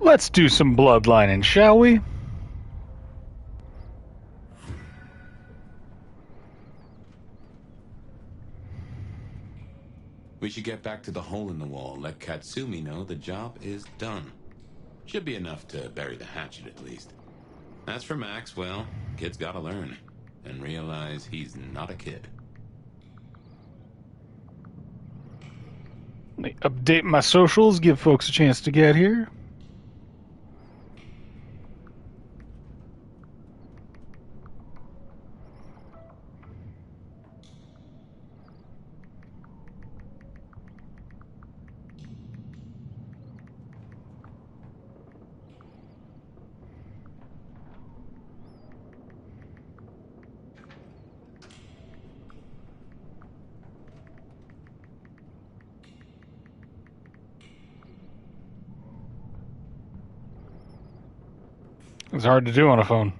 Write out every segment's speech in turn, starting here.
Let's do some bloodlining, shall we? We should get back to the hole in the wall, let Katsumi know the job is done. Should be enough to bury the hatchet at least. As for Max, well, kid's gotta learn and realize he's not a kid. Let me update my socials, give folks a chance to get here. It's hard to do on a phone.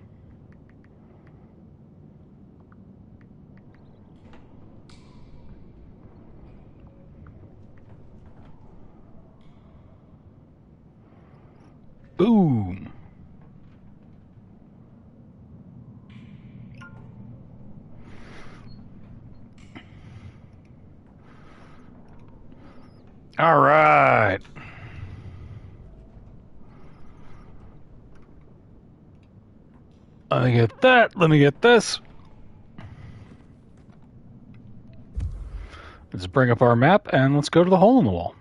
Boom. All right. Let me get that. Let me get this. Let's bring up our map and let's go to the hole in the wall.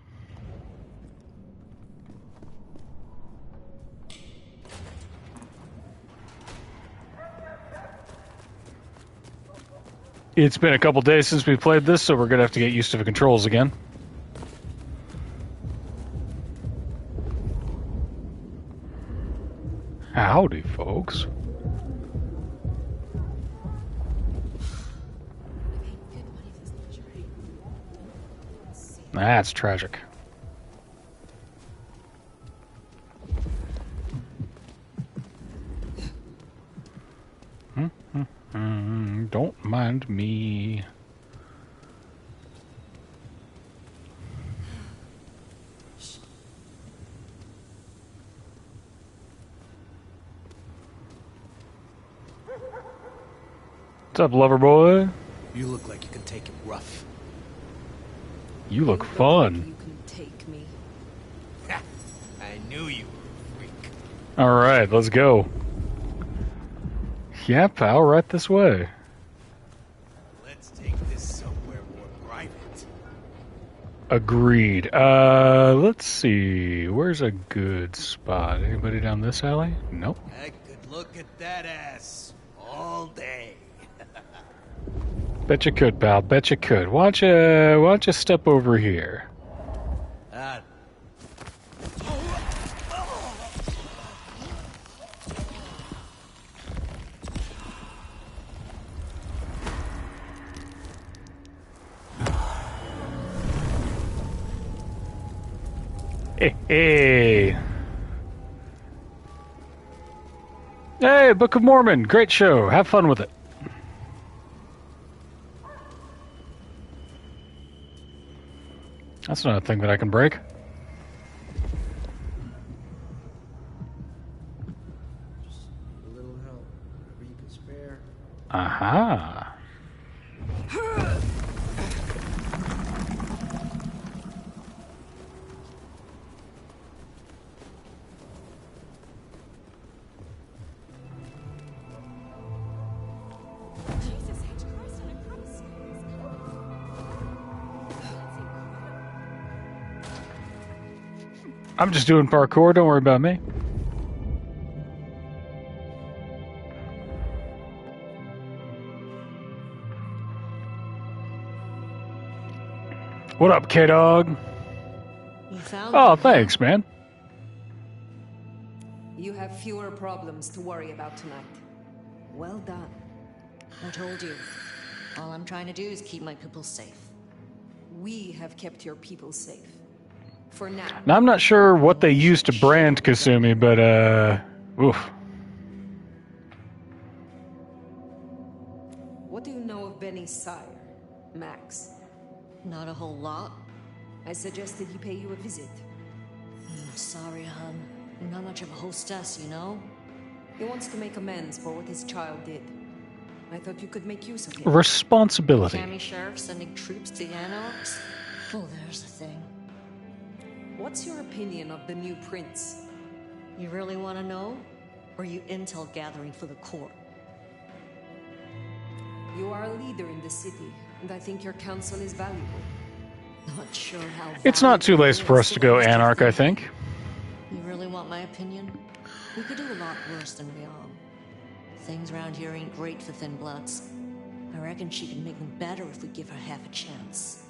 It's been a couple days since we played this, so we're going to have to get used to the controls again. Howdy, folks. That's tragic. Don't mind me. What's up, lover boy? You look like you can take it rough. You look fun. You can take me. I knew you were a freak. All right, let's go. Yeah, pal, right this way. Let's take this somewhere more private. Agreed. Let's see. Where's a good spot? Anybody down this alley? Nope. I could look at that ass all day. Bet you could, pal. Bet you could. Why don't you step over here? Hey. Hey, Book of Mormon. Great show. Have fun with it. That's not a thing that I can break. Just a little help, whatever you can spare. Aha. I'm just doing parkour, don't worry about me. What up, K-Dog? You found Oh, me. thanks, man. You have fewer problems to worry about tonight. Well done. I told you. All I'm trying to do is keep my people safe. We have kept your people safe. For now. Now, I'm not sure what they used to brand Kasumi, but, oof. What do you know of Benny's sire, Max? Not a whole lot. I suggested he pay you a visit. Sorry, hon. I'm not much of a hostess, you know? He wants to make amends for what his child did. I thought you could make use of him. Responsibility. County sheriff sending troops to the Anarchs? Oh, there's the thing. What's your opinion of the new prince? You really want to know? Or are you intel gathering for the court? You are a leader in the city, and I think your counsel is valuable. Not sure how. It's not too valuable late it for is us to go the rest of Anarch, I them. think. You really want my opinion? We could do a lot worse than we are. Things around here ain't great for thin bloods. I reckon she can make them better if we give her half a chance.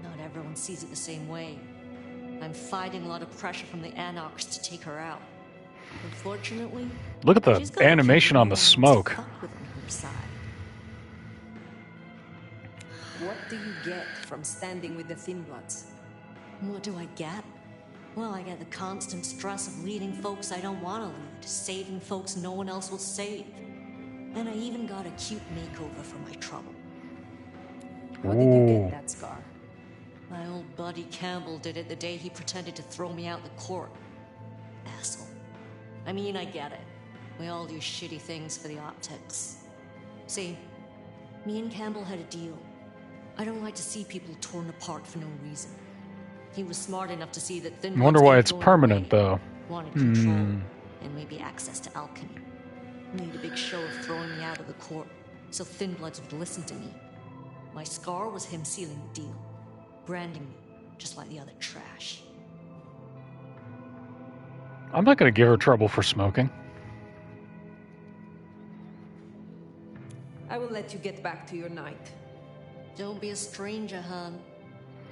Not everyone sees it the same way. I'm fighting a lot of pressure from the Anarchs to take her out. Unfortunately, Look at she's the got a animation kid on the who wants to smoke. fuck with her side. What do you get from standing with the Thin Bloods? What do I get? Well, I get the constant stress of leading folks I don't want to lead, saving folks no one else will save. And I even got a cute makeover for my trouble. How did you Ooh. get that scar? My old buddy Campbell did it the day he pretended to throw me out the court. Asshole. I mean, I get it. We all do shitty things for the optics. See, me and Campbell had a deal. I don't like to see people torn apart for no reason. He was smart enough to see that Thin I wonder Bloods why kept it's going permanent, away. though. Wanted control, and maybe access to alchemy. Made a big show of throwing me out of the court, so Thin Bloods would listen to me. My scar was him sealing the deal, branding me, just like the other trash. I'm not going to give her trouble for smoking. I will let you get back to your night. Don't be a stranger, hon.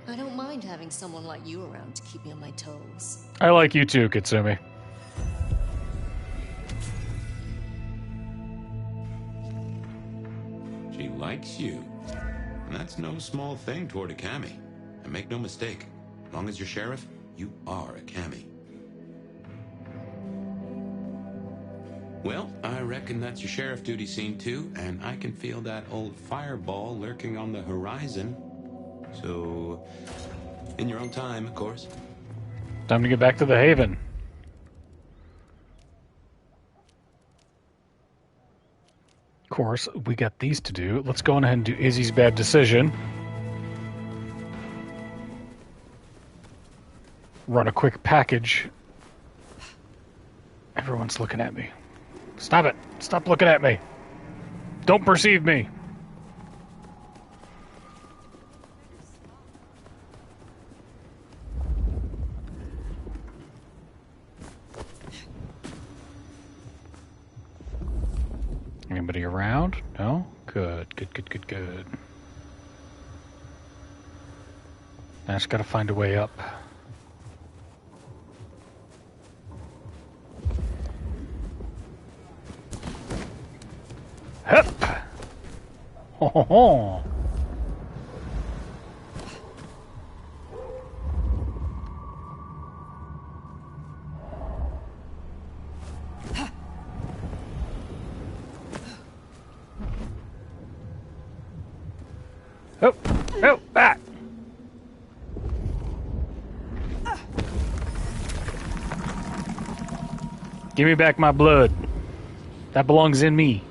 I don't mind having someone like you around to keep me on my toes. I like you too, Kitsumi. She likes you. And that's no small thing toward a Cammy. And make no mistake, as long as you're sheriff, you are a Cammy. Well, I reckon that's your sheriff duty scene too, and I can feel that old fireball lurking on the horizon. So, in your own time, of course. Time to get back to the Haven. Of course, we got these to do. Let's go on ahead and do Izzy's bad decision. Run a quick package. Everyone's looking at me. Stop it. Stop looking at me. Don't perceive me. Anybody around? No? Good, good, good, good, good. I just gotta find a way up. Hup! Ho ho ho! Oh, oh, back! Give me back my blood. That belongs in me.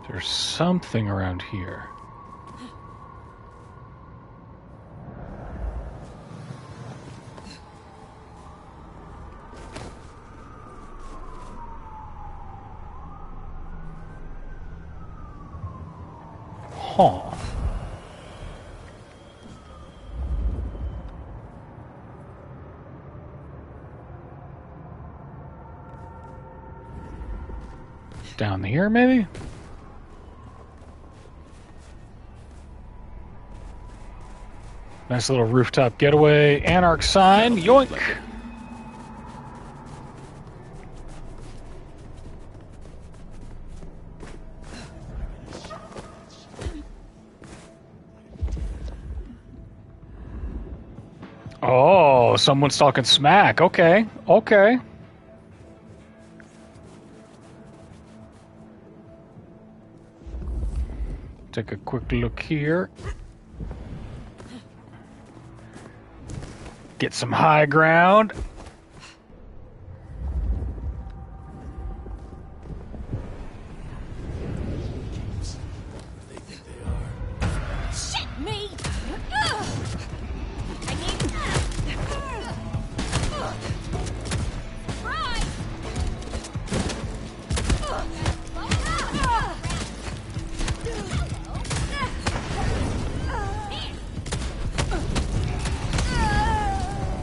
There's something around here. Huh. Down here, maybe? Nice little rooftop getaway. Anarch sign. Yoink! Oh, someone's talking smack. Okay, okay. Take a quick look here. Get some high ground. Shit, me! I mean... Right!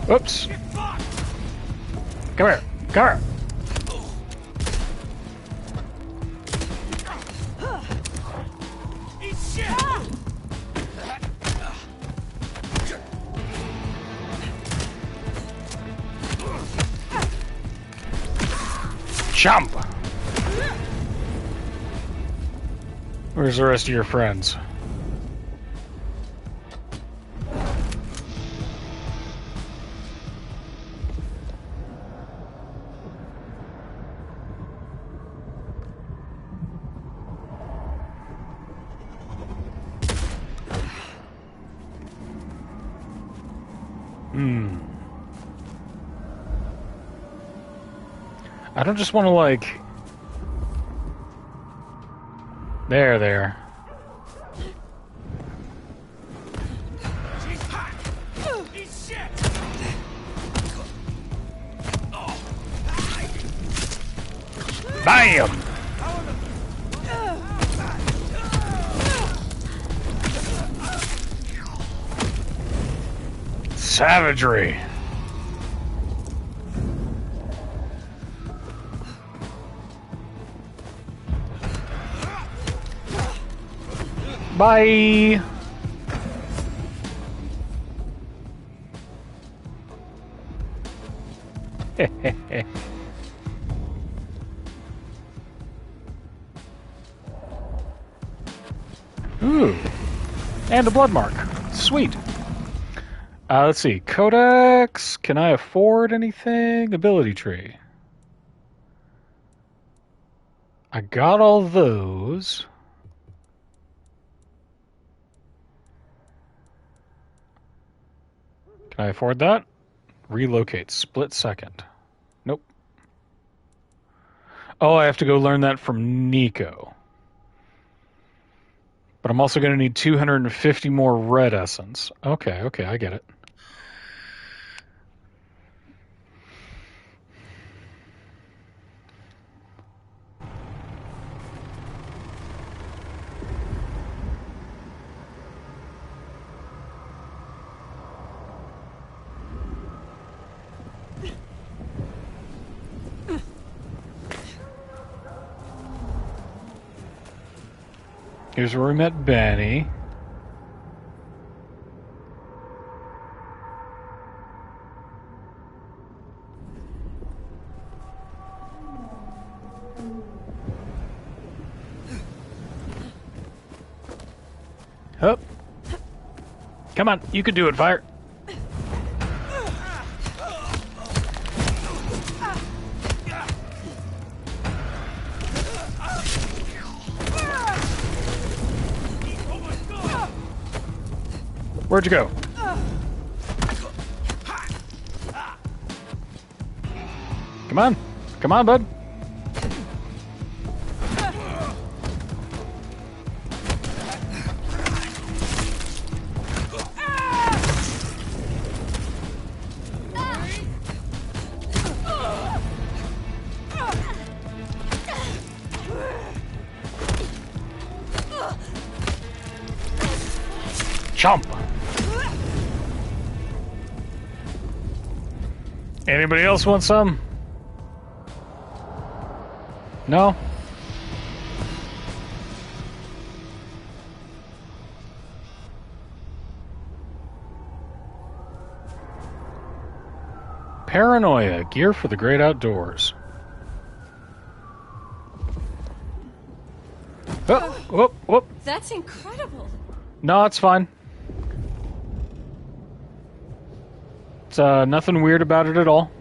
Oops. Come here. Come here. Eat shit! Jump. Where's the rest of your friends? I don't just want to, like... There. She's hot! Eat shit! BAM! Savagery. Bye. Ooh, and a blood mark. Sweet. Let's see. Codex. Can I afford anything? Ability tree. I got all those. Can I afford that? Relocate. Split second. Nope. Oh, I have to go learn that from Nico. But I'm also going to need 250 more red essence. Okay, I get it. Here's where we met Benny. Hup. Come on, you can do it, Fire. Where'd you go? Come on. Come on, bud. Chomp. Anybody else want some? No? Paranoia, gear for the great outdoors. Whoop, whoop, whoop. That's incredible. No, it's fine. nothing weird about it at all.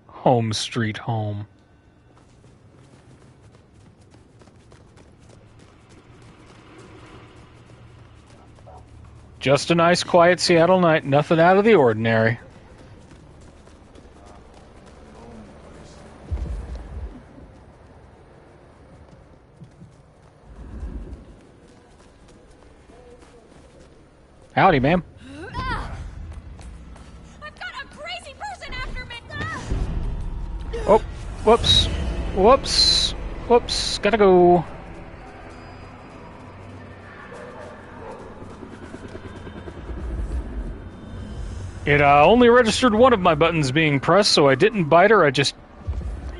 Home street home. Just a nice, quiet Seattle night. Nothing out of the ordinary. Howdy, ma'am. I've got a crazy person after me! Oh, whoops. Whoops. Whoops. Gotta go. It only registered one of my buttons being pressed, so I didn't bite her. I just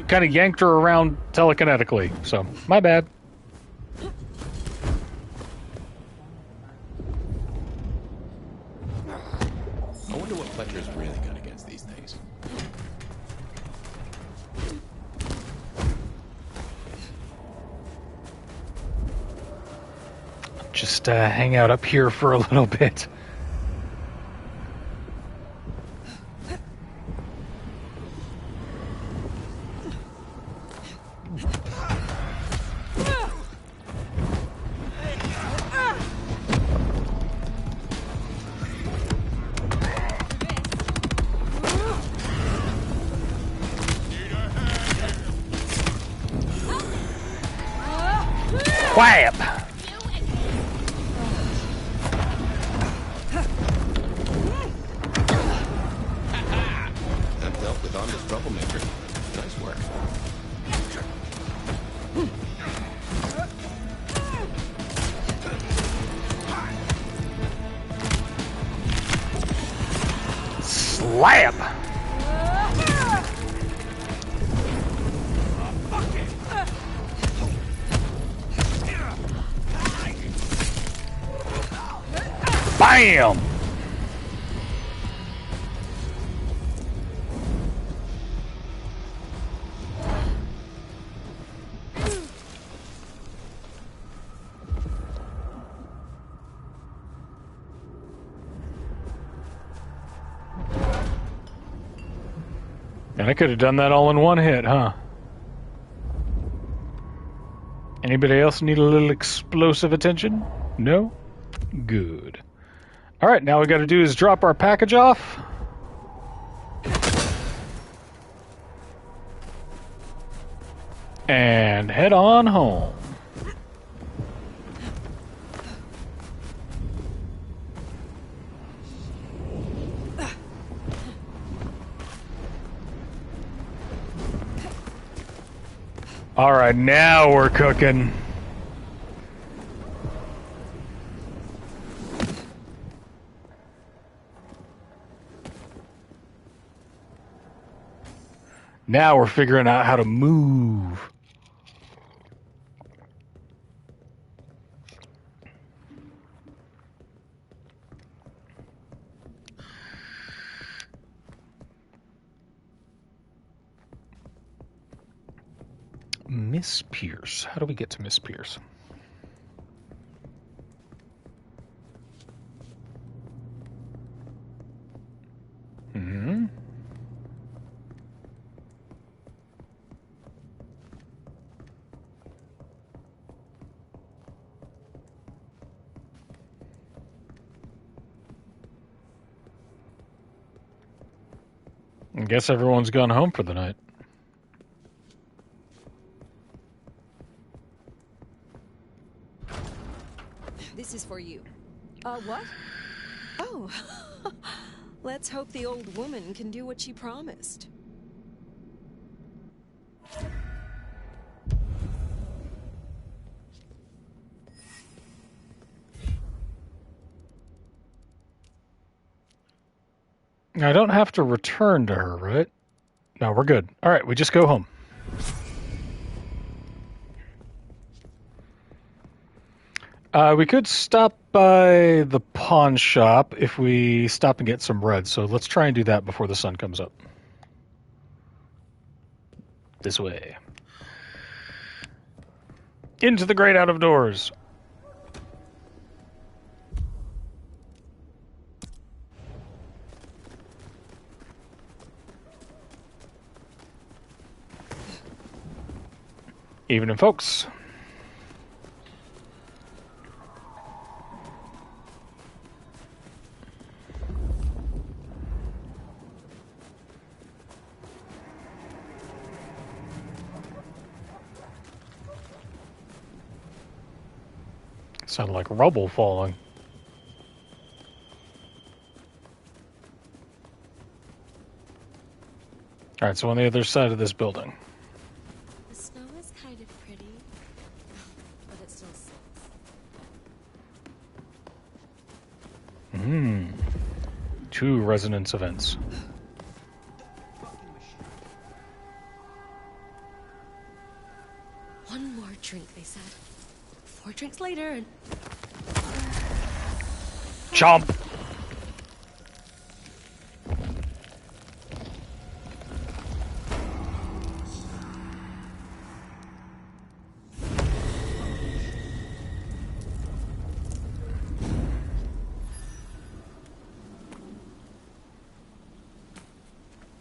kind of yanked her around telekinetically. So, my bad. I wonder what Fletcher's really got against these things. Just hang out up here for a little bit. Whap! I've dealt with honest troublemaker. Nice work. Slap! Bam! And I could have done that all in one hit, huh? Anybody else need a little explosive attention? No? Good. Alright, now we gotta do is drop our package off. And head on home. Alright, now we're cooking. Now we're figuring out how to move. Miss Pierce. How do we get to Miss Pierce? Hmm. I guess everyone's gone home for the night. This is for you. What? Oh. Let's hope the old woman can do what she promised. I don't have to return to her, right? No, we're good. All right, we just go home. We could stop by the pawn shop if we stop and get some bread, so let's try and do that before the sun comes up. This way. Into the great out of doors. Evening, folks. Sounded like rubble falling. Alright, so on the other side of this building. The snow is kind of pretty, but it still sucks. Two resonance events. One more drink, they said. 4 drinks later, and Chomp!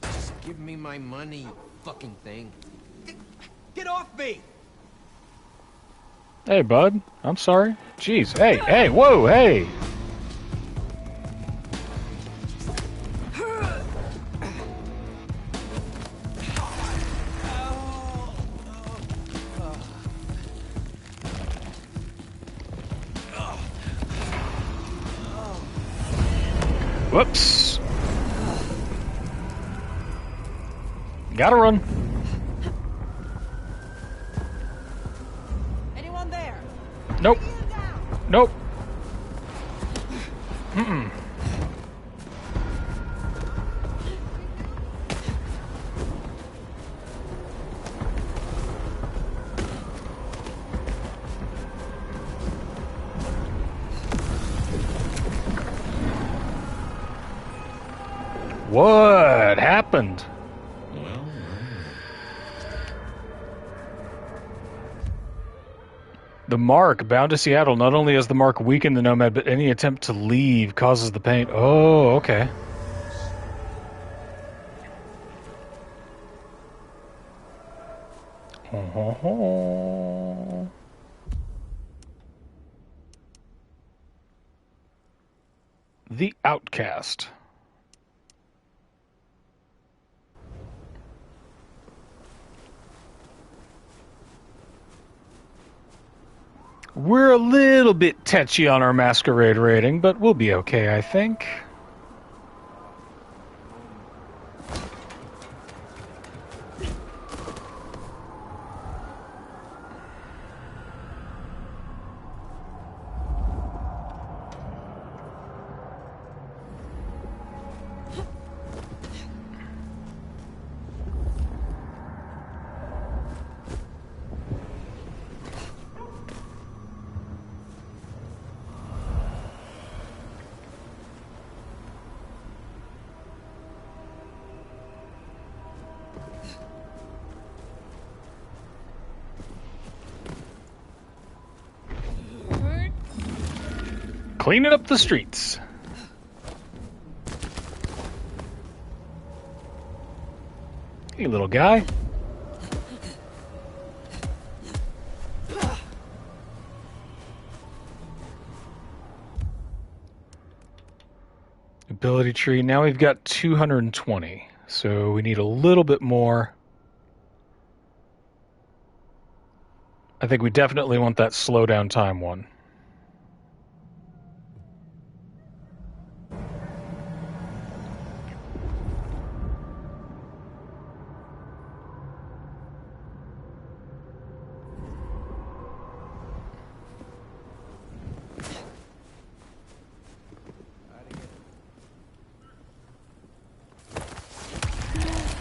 Just give me my money, you fucking thing. Get off me! Hey, bud. I'm sorry. Jeez. Hey, hey, whoa, hey! Whoops. Gotta run. Anyone there? Nope. Nope. Mm-mm. What happened? Well, The mark bound to Seattle. Not only has the mark weakened the Nomad, but any attempt to leave causes the pain. Oh, okay. The Outcast. We're a little bit tetchy on our Masquerade rating, but we'll be okay, I think. Cleaning up the streets. Hey, little guy. Ability tree. Now we've got 220. So we need a little bit more. I think we definitely want that slow down time one.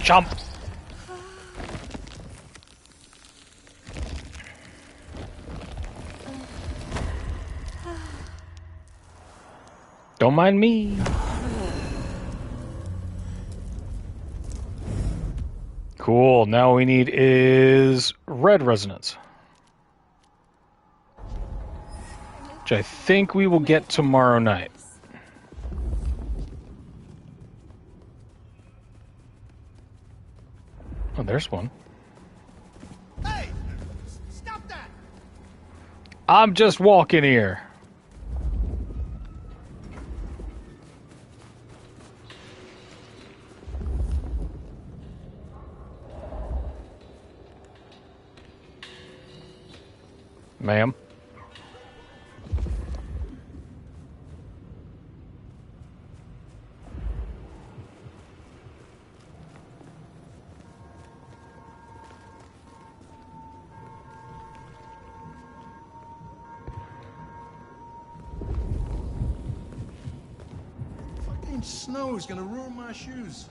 Jump! Don't mind me. Cool. Now we need is red resonance. Which I think we will get tomorrow night. Oh, there's one. Hey! I'm just walking here. Ma'am. Fucking snow's gonna ruin my shoes.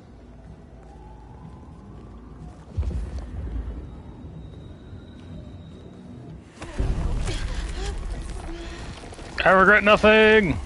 I regret nothing.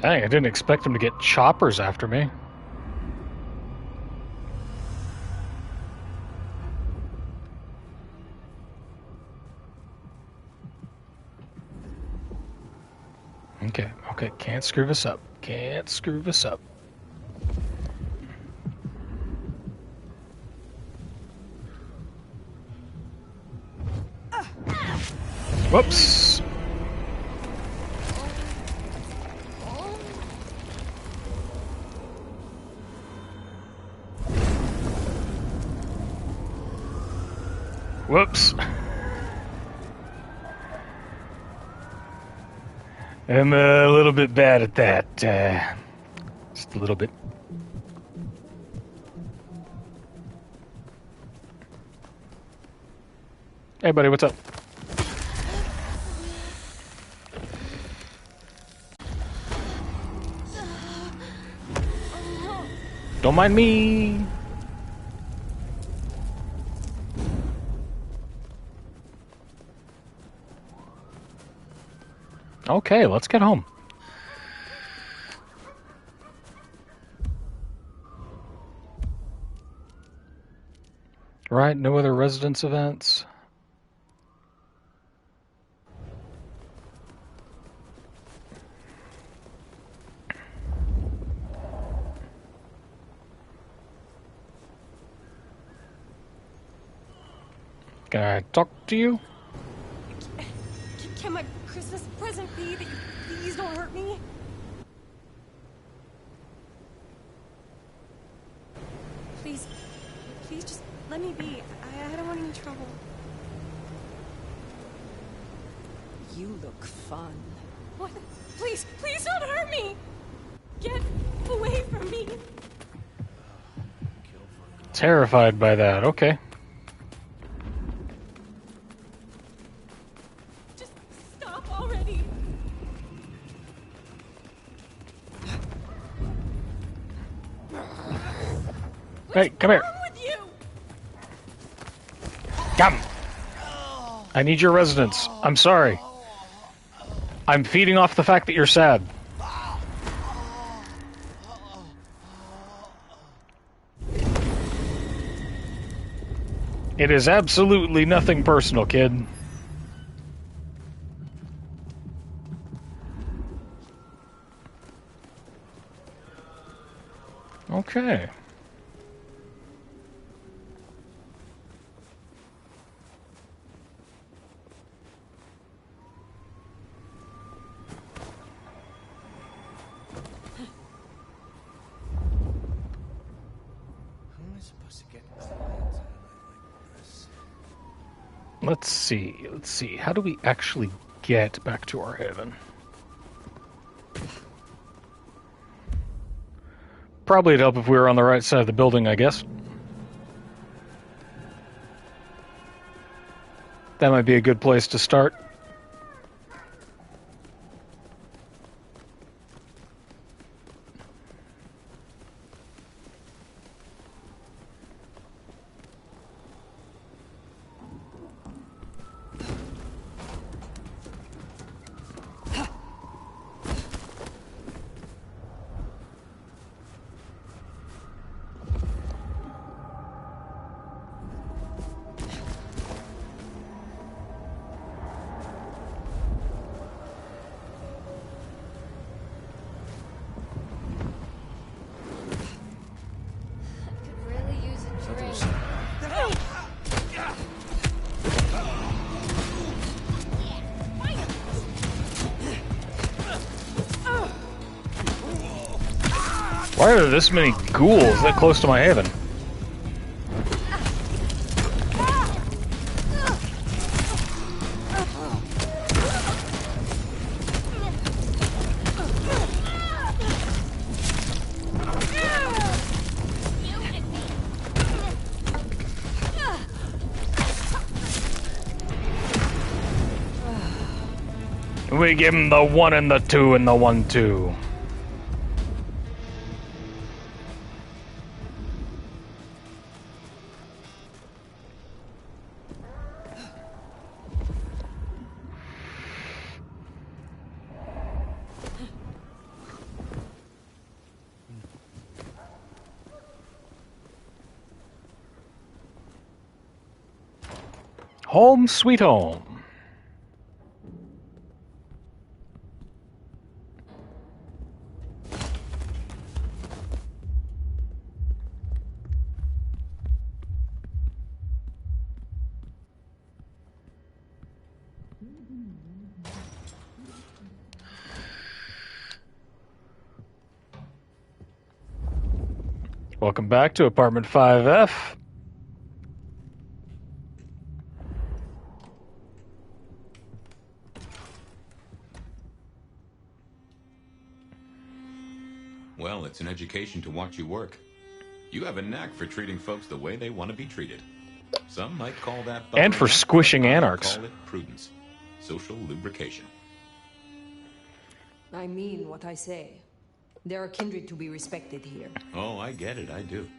Dang, I didn't expect him to get choppers after me. Okay, okay, can't screw this up. Can't screw this up. Whoops. Whoops. I'm a little bit bad at that. Just a little bit. Hey, buddy, what's up? Don't mind me. Okay, let's get home. Right, no other residence events. Can I talk to you? Can my Christmas present be that you please don't hurt me? Please, please just let me be. I don't want any trouble. You look fun. What? Please, please don't hurt me! Get away from me! Terrified by that, okay. Just stop already! Hey, come here. What's wrong with you? Come. I need your residence. I'm sorry. I'm feeding off the fact that you're sad. It is absolutely nothing personal, kid. Okay. How am I supposed to get into the lands on a night like this? Let's see. How do we actually get back to our haven? Probably it'd help if we were on the right side of the building, I guess. That might be a good place to start. Why are there this many ghouls that close to my haven? We give him the 1 and the 2 and the 1-2. Home sweet home. Welcome back to apartment 5F. Well, it's an education to watch you work. You have a knack for treating folks the way they want to be treated. Some might call that And for squishing I anarchs. call it prudence. Social lubrication. I mean what I say. There are kindred to be respected here. Oh, I get it, I do.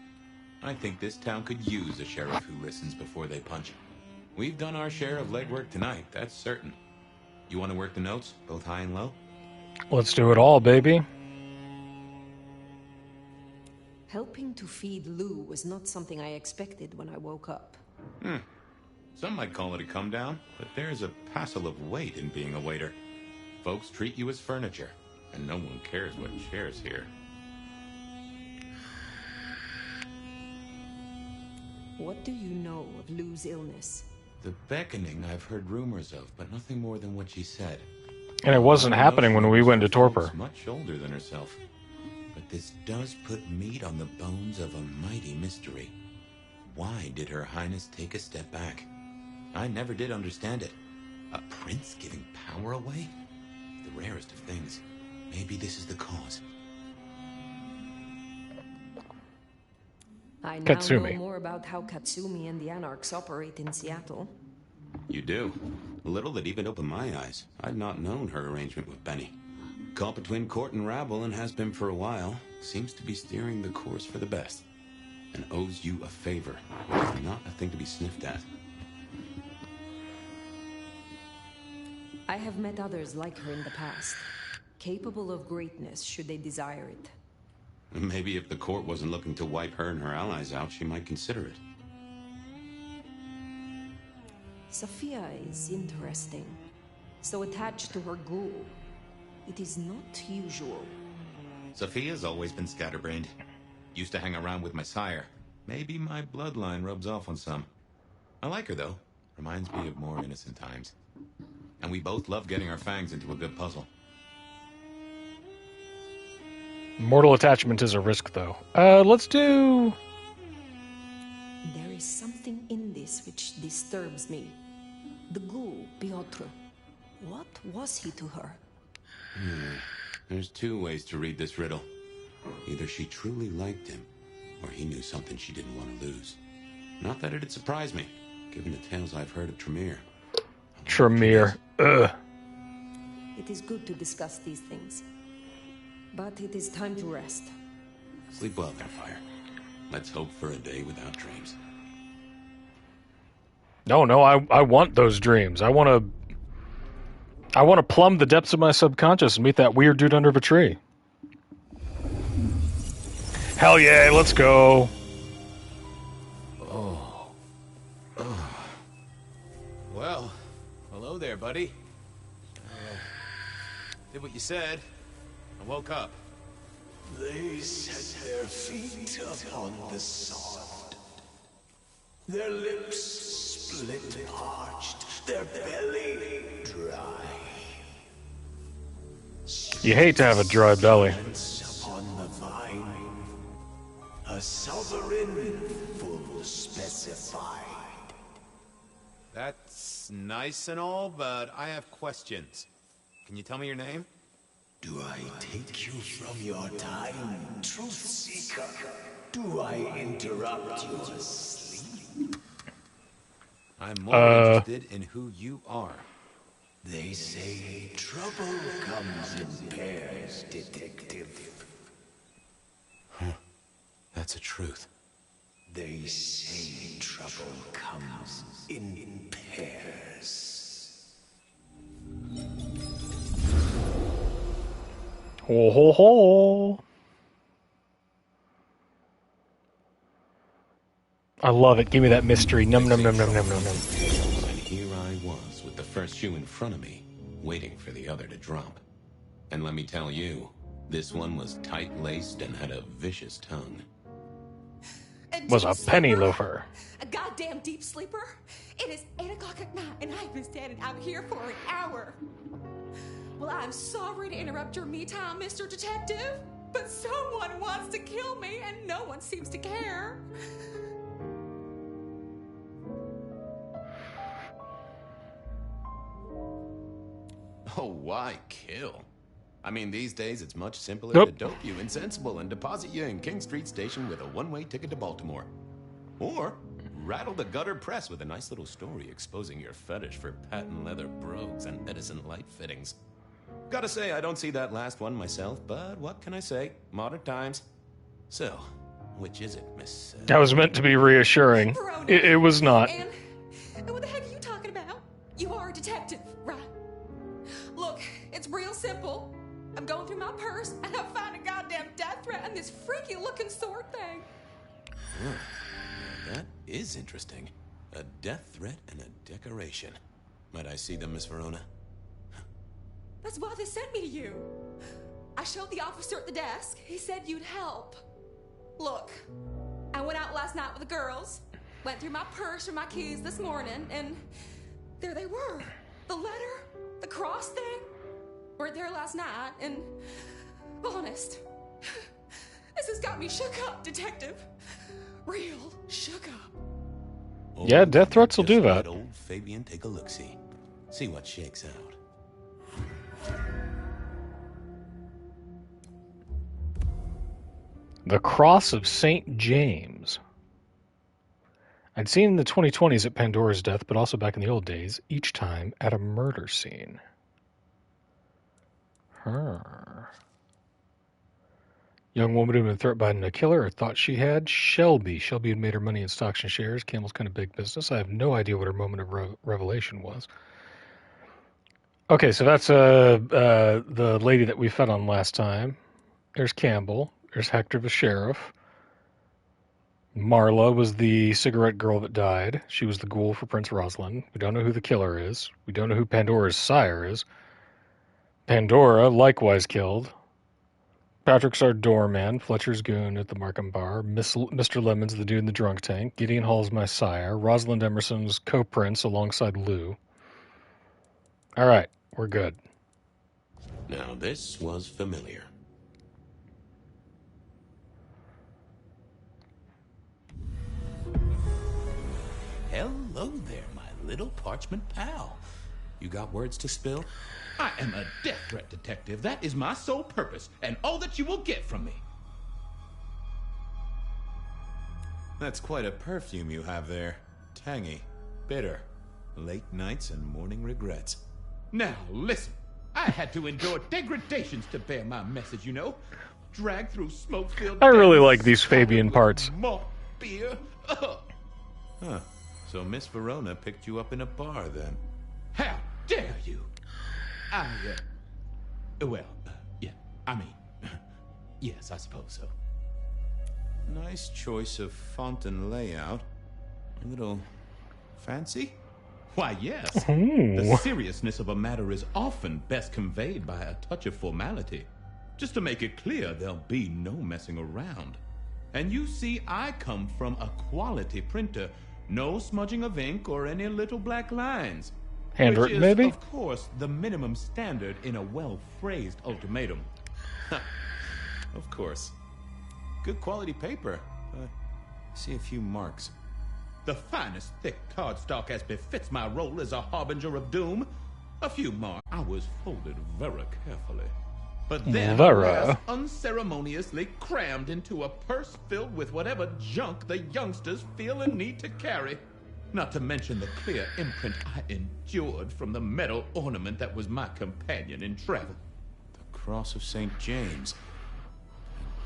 I think this town could use a sheriff who listens before they punch. We've done our share of legwork tonight, that's certain. You want to work the notes, both high and low? Let's do it all, baby. Helping to feed Lou was not something I expected when I woke up. Some might call it a come down, but there's a passel of weight in being a waiter. Folks treat you as furniture, and no one cares what shares here. What do you know of Lou's illness? The beckoning I've heard rumors of, but nothing more than what she said. And it wasn't happening when we went to torpor. Much older than herself. But this does put meat on the bones of a mighty mystery. Why did Her Highness take a step back? I never did understand it. A prince giving power away? The rarest of things. Maybe this is the cause. I now Katsumi. know more about how Katsumi and the Anarchs operate in Seattle. You do. Little that even opened my eyes. I'd not known her arrangement with Benny. Caught between court and rabble and has been for a while. Seems to be steering the course for the best. And owes you a favor. Not a thing to be sniffed at. I have met others like her in the past, capable of greatness should they desire it. Maybe if the court wasn't looking to wipe her and her allies out, she might consider it. Sophia is interesting. So attached to her ghoul. It is not usual. Sophia's always been scatterbrained. Used to hang around with my sire. Maybe my bloodline rubs off on some. I like her, though. Reminds me of more innocent times. And we both love getting our fangs into a good puzzle. Mortal attachment is a risk, though. Let's do... There is something in this which disturbs me. The ghoul, Piotr. What was he to her? There's two ways to read this riddle. Either she truly liked him, or he knew something she didn't want to lose. Not that it'd surprise me, given the tales I've heard of Tremere. Tremere. Ugh. It is good to discuss these things. But it is time to rest. Sleep well there, Fire. Let's hope for a day without dreams. No, I want those dreams. I want to plumb the depths of my subconscious and meet that weird dude under the tree. Hell yeah, let's go. Well, hello there, buddy. Did what you said. I woke up. They set their feet upon the sod. Their lips split and arched, their belly dry. You hate to have a dry belly. Upon the vine, A sovereign full specified. That's nice and all, but I have questions. Can you tell me your name? Do I take you from your time, truth seeker? Do I interrupt your sleep? I'm more interested in who you are. They say trouble comes in pairs, detective. That's the truth. They say trouble comes in pairs. Ho ho ho! I love it. Give me that mystery. Num num num num num num num. And here I was with the first shoe in front of me, waiting for the other to drop. And let me tell you, this one was tight-laced and had a vicious tongue. Was a penny loafer. A goddamn deep sleeper? It is 8 o'clock at night and I've been standing out here for an hour. Well, I'm sorry to interrupt your me time, Mr. Detective, but someone wants to kill me and no one seems to care. Oh, why kill? I mean, these days it's much simpler Nope. to dope you insensible and deposit you in King Street Station with a one-way ticket to Baltimore. Or rattle the gutter press with a nice little story exposing your fetish for patent leather brogues and Edison light fittings. Gotta say, I don't see that last one myself, but what can I say? Modern times. So, which is it, Miss... That was meant to be reassuring. Verona. It was not. And what the heck are you talking about? You are a detective, right? Look, it's real simple. I'm going through my purse and I find a goddamn death threat and this freaky looking sword thing. Huh. That is interesting. A death threat and a decoration. Might I see them, Miss Verona? That's why they sent me to you. I showed the officer at the desk. He said you'd help. Look, I went out last night with the girls, went through my purse for my keys this morning, and there they were. The letter, the cross thing, were there last night, and honest, this has got me shook up, detective. Real shook up. Yeah, death threats will Just do that. let old Fabian take a look-see. See what shakes out. The Cross of St. James. I'd seen in the 2020s at Pandora's death, but also back in the old days, each time at a murder scene. Young woman who had been threatened by a killer or thought she had. Shelby. Shelby had made her money in stocks and shares. Campbell's kind of big business. I have no idea what her moment of revelation was. Okay, so that's the lady that we fed on last time. There's Campbell. There's Hector the sheriff. Marla was the cigarette girl that died. She was the ghoul for Prince Rosalind. We don't know who the killer is. We don't know who Pandora's sire is. Pandora, likewise killed. Patrick's our doorman. Fletcher's goon at the Markham Bar. Mr. Lemon's the dude in the drunk tank. Gideon Hall's my sire. Rosalind Emerson's co-prince alongside Lou. All right, we're good. Now this was familiar. Hello there, my little parchment pal. You got words to spill? I am a death threat detective. That is my sole purpose, and all that you will get from me. That's quite a perfume you have there. Tangy, bitter, late nights and morning regrets. Now, listen. I had to endure degradations to bear my message, you know. Dragged through smoke-filled... I really dens, like these Fabian with parts. Malt beer. Ugh. Huh. So Miss Verona picked you up in a bar, then? How dare you? Yeah, I mean, yes, I suppose so. Nice choice of font and layout. A little fancy? Why, yes. Ooh. The seriousness of a matter is often best conveyed by a touch of formality. Just to make it clear, there'll be no messing around. And you see, I come from a quality printer. No smudging of ink or any little black lines. Handwritten, which is, maybe? of course, the minimum standard in a well-phrased ultimatum. Of course. Good quality paper. but I see a few marks. The finest thick cardstock as befits my role as a harbinger of doom. A few marks. I was folded very carefully. But then alas, unceremoniously crammed into a purse filled with whatever junk the youngsters feel a need to carry. Not to mention the clear imprint I endured from the metal ornament that was my companion in travel. The Cross of St. James.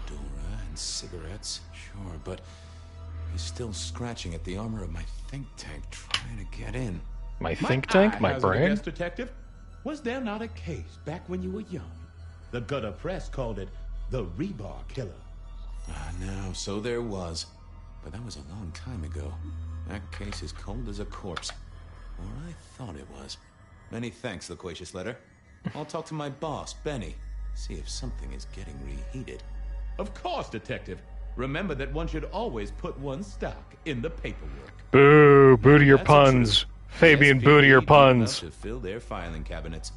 Pandora and cigarettes, sure, but he's still scratching at the armor of my think tank trying to get in. My think tank? My brain? Guess, detective, was there not a case back when you were young? The gutter press called it the rebar killer. No, so there was. But that was a long time ago. That case is cold as a corpse. Or I thought it was. Many thanks, loquacious letter. I'll talk to my boss, Benny. See if something is getting reheated. Of course, detective. Remember that one should always put one's stock in the paperwork. Boo! Boo to your puns. Fabian, boo to your puns. To fill their filing cabinets.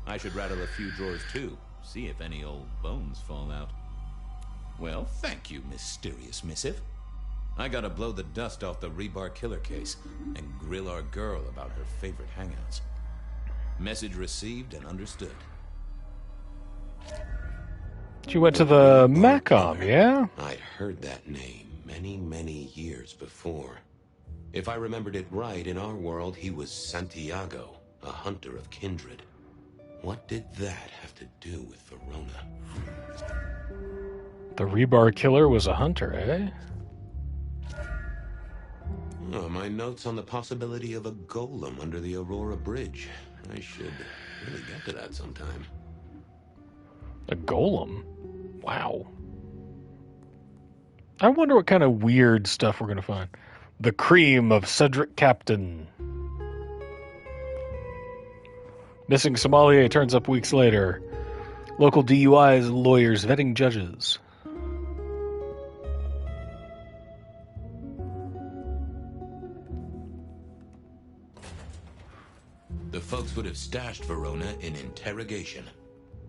I should rattle a few drawers too. See if any old bones fall out. Well, thank you, mysterious missive. I gotta blow the dust off the rebar killer case and grill our girl about her favorite hangouts. Message received and understood. She went to the Macom, yeah? I heard that name many, many years before. If I remembered it right, in our world, he was Santiago, a hunter of kindred. What did that have to do with Verona? The rebar killer was a hunter, eh? Oh, my notes on the possibility of a golem under the Aurora Bridge. I should really get to that sometime. A golem? Wow. I wonder what kind of weird stuff we're going to find. The cream of Cedric Captain. Missing sommelier turns up weeks later. Local DUIs, lawyers vetting judges. The folks would have stashed Verona in interrogation.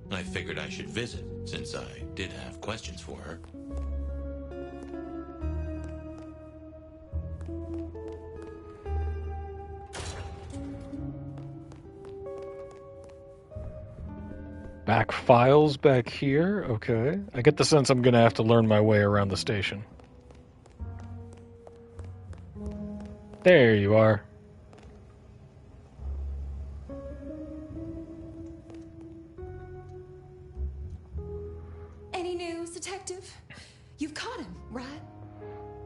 I figured I should visit, since I did have questions for her. Back files back here. Okay. I get the sense I'm going to have to learn my way around the station. There you are. Any news, detective? You've caught him, right?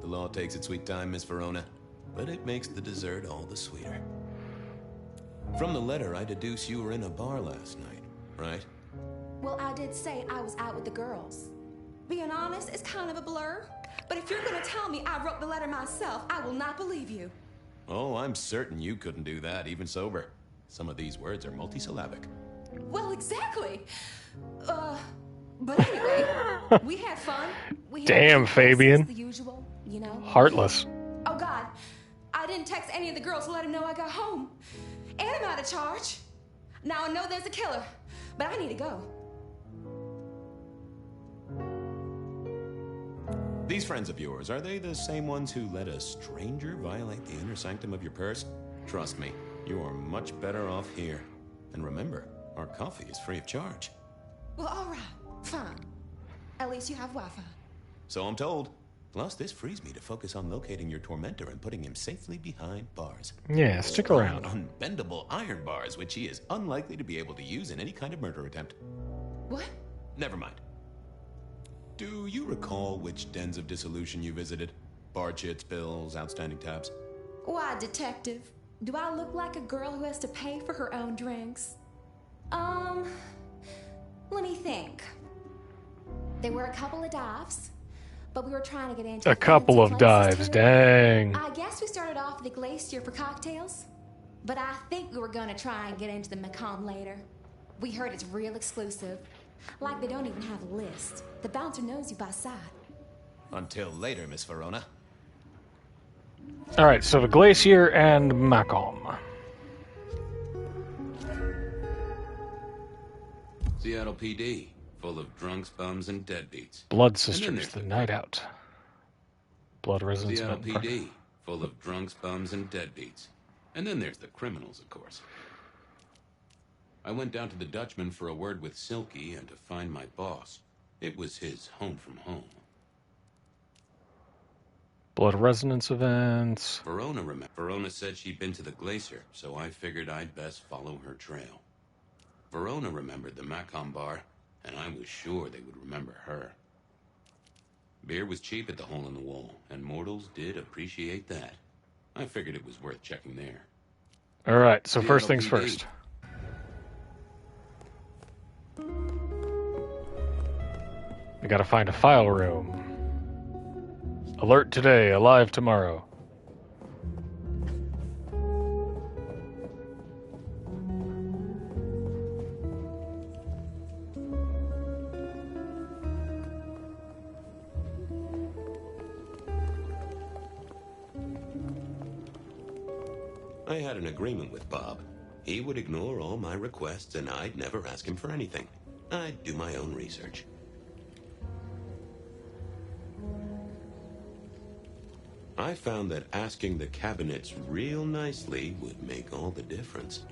The law takes its sweet time, Miss Verona, but it makes the dessert all the sweeter. From the letter, I deduce you were in a bar last night, right? Well, I did say I was out with the girls. Being honest, it's kind of a blur. But if you're gonna tell me I wrote the letter myself, I will not believe you. Oh, I'm certain you couldn't do that, even sober. Some of these words are multisyllabic. Well, exactly. But anyway, we had fun. Damn, Fabian. The usual, you know. Heartless. Oh, God. I didn't text any of the girls to let them know I got home. And I'm out of charge. Now I know there's a killer, but I need to go. These friends of yours, are they the same ones who let a stranger violate the inner sanctum of your purse? Trust me, you are much better off here. And remember, our coffee is free of charge. Well, all right. Fine. At least you have Wi-Fi. So I'm told. Plus, this frees me to focus on locating your tormentor and putting him safely behind bars. Yeah, stick around. Unbendable iron bars, which he is unlikely to be able to use in any kind of murder attempt. What? Never mind. Do you recall which dens of dissolution you visited? Bar chits, bills, outstanding tabs? Why, detective? Do I look like a girl who has to pay for her own drinks? Let me think. There were a couple of dives, but we were trying to get into a couple of dives, dang. I guess we started off at the Glacier for cocktails, but I think we were gonna try and get into the Macomb later. We heard it's real exclusive. Like they don't even have a list. The bouncer knows you by sight. Until later, Miss Verona. Alright, so the Glacier and Macomb. Seattle PD, full of drunks, bums, and deadbeats. Blood Sisters, the night out. Blood residence Seattle event. PD, full of drunks, bums, and deadbeats. And then there's the criminals, of course. I went down to the Dutchman for a word with Silky and to find my boss. It was his home from home. Blood resonance events. Verona said she'd been to the glacier, so I figured I'd best follow her trail. Verona remembered the Macon bar, and I was sure they would remember her. Beer was cheap at the Hole in the Wall, and mortals did appreciate that. I figured it was worth checking there. All right, so first Seattle things PD. first. We gotta find a file room. Alert today, alive tomorrow. I had an agreement with Bob. He would ignore all my requests and I'd never ask him for anything. I'd do my own research. I found that asking the cabinets real nicely would make all the difference.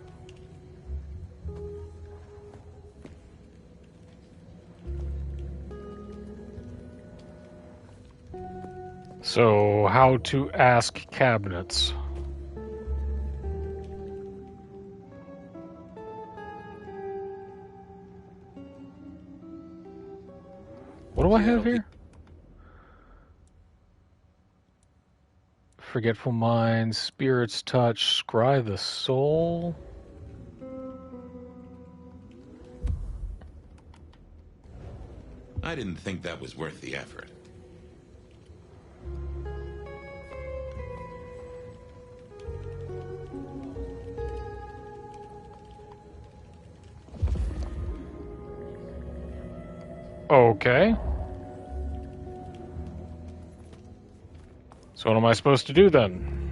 So, how to ask cabinets. What do I have here? Forgetful Mind, Spirit's Touch, Scry the Soul. I didn't think that was worth the effort. Okay. So what am I supposed to do then?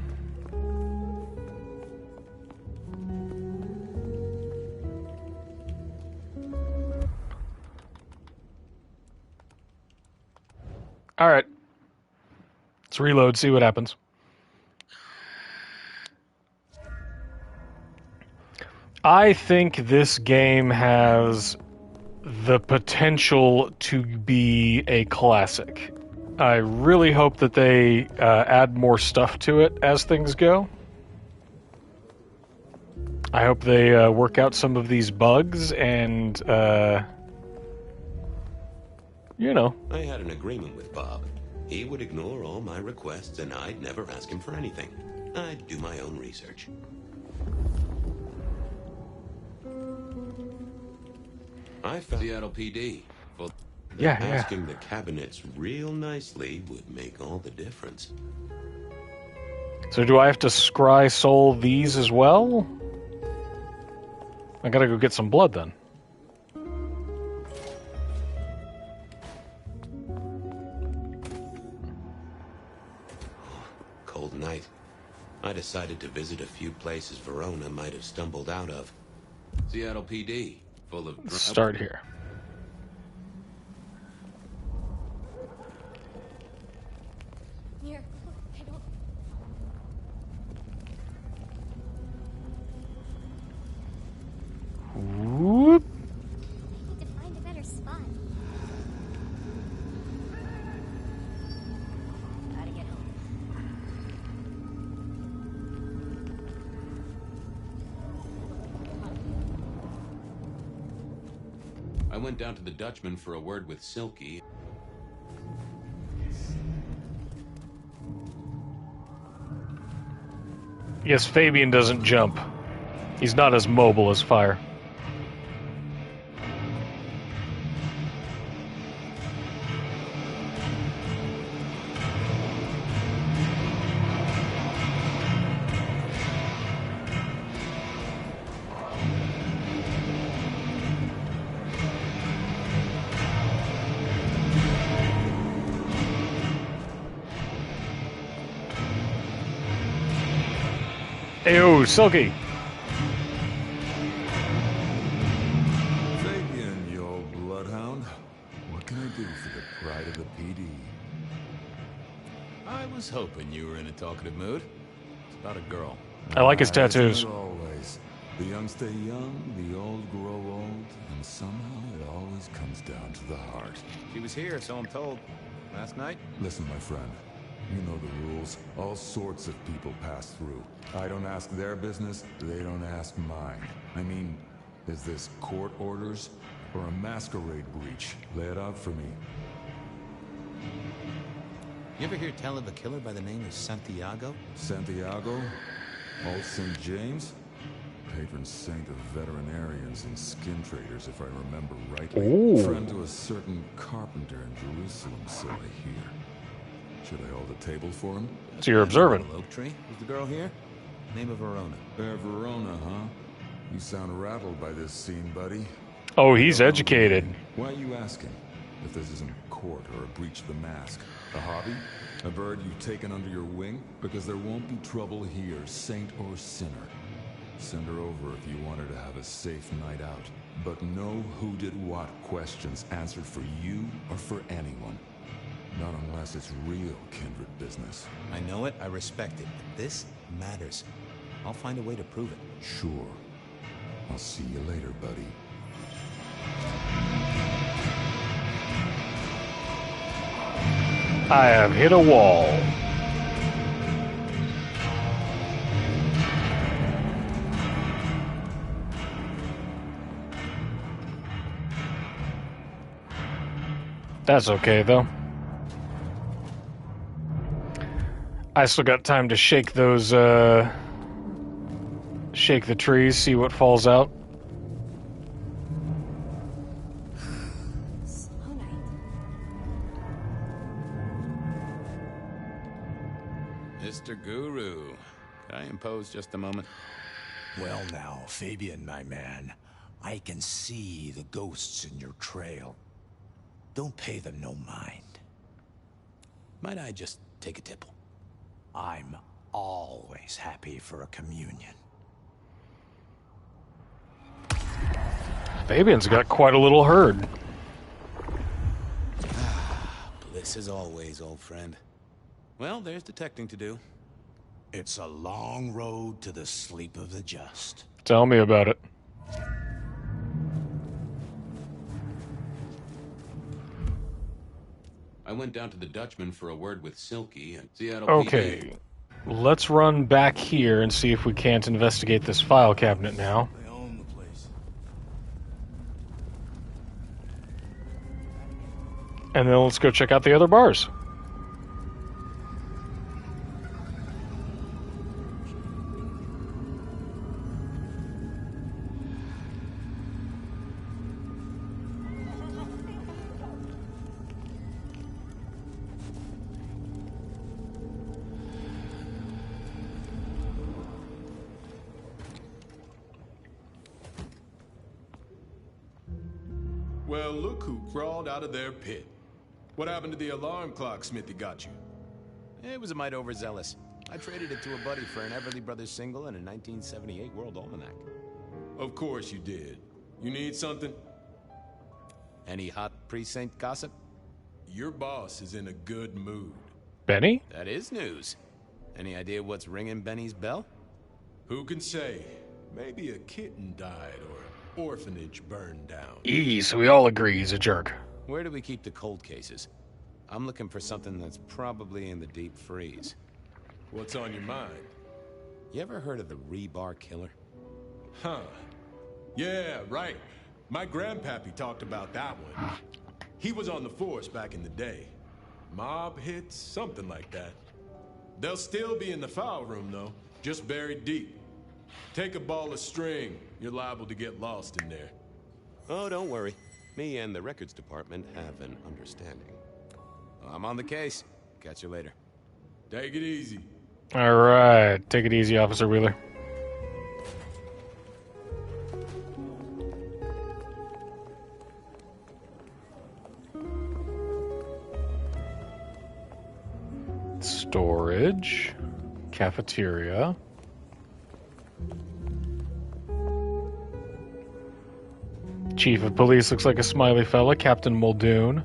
Alright. Let's reload, see what happens. I think this game has the potential to be a classic. I really hope that they add more stuff to it as things go. I hope they work out some of these bugs and, you know. I had an agreement with Bob. He would ignore all my requests and I'd never ask him for anything. I'd do my own research. I found Seattle PD. Yeah. Asking the cabinets real nicely would make all the difference. So do I have to scry soul these as well? I gotta go get some blood then. Cold night. I decided to visit a few places Verona might have stumbled out of. Seattle PD. Full of... Let's start here. Here. I don't... Whoop. I need to find a better spot. Gotta get home. I went down to the Dutchman for a word with Silky. Yes, Fabian doesn't jump. He's not as mobile as Fire. Ayo, Silky! Fabian, you old bloodhound. What can I do for the pride of the PD? I was hoping you were in a talkative mood. It's about a girl. I like his tattoos. Isn't it always? The young stay young, the old grow old, and somehow it always comes down to the heart. She was here, so I'm told. Last night? Listen, my friend. You know the rules. All sorts of people pass through. I don't ask their business, they don't ask mine. I mean, is this court orders or a masquerade breach? Lay it out for me. You ever hear tell of a killer by the name of Santiago? Santiago? Old St. James? Patron saint of veterinarians and skin traders, if I remember rightly. Ooh. Friend to a certain carpenter in Jerusalem, so I hear. Should I hold a table for him? So you're observant. Oak tree? Is the girl here? Name of Verona. Verona, huh? You sound rattled by this scene, buddy. Oh, he's educated. Why are you asking? If this isn't court or a breach of the mask. A hobby? A bird you've taken under your wing? Because there won't be trouble here, saint or sinner. Send her over if you want her to have a safe night out. But no who did what questions answered for you or for anyone. Not unless it's real kindred business. I know it, I respect it, but this matters. I'll find a way to prove it. Sure. I'll see you later, buddy. I have hit a wall. That's okay, though. I still got time to shake those, shake the trees, see what falls out. Mr. Guru, can I impose just a moment? Well now, Fabian, my man, I can see the ghosts in your trail. Don't pay them no mind. Might I just take a tipple? I'm always happy for a communion. Fabian's got quite a little herd. Bliss as always, old friend. Well, there's detecting to do. It's a long road to the sleep of the just. Tell me about it. I went down to the Dutchman for a word with Silky and Seattle Okay, let's run back here and see if we can't investigate this file cabinet now. They own the place. And then let's go check out the other bars. Well, look who crawled out of their pit. What happened to the alarm clock Smithy got you? It was a mite overzealous. I traded it to a buddy for an Everly Brothers single and a 1978 World Almanac. Of course you did. You need something? Any hot precinct gossip? Your boss is in a good mood. Benny? That is news. Any idea what's ringing Benny's bell? Who can say? Maybe a kitten died or orphanage burned down. So we all agree he's a jerk. Where do we keep the cold cases? I'm looking for something that's probably in the deep freeze. What's on your mind? You ever heard of the Rebar Killer? Huh. Yeah, right. My grandpappy talked about that one. He was on the force back in the day. Mob hits, something like that. They'll still be in the file room, though, just buried deep. Take a ball of string, you're liable to get lost in there. Oh, don't worry. Me and the records department have an understanding. I'm on the case. Catch you later. Take it easy. All right, take it easy, Officer Wheeler. Storage, cafeteria. Chief of Police looks like a smiley fella, Captain Muldoon.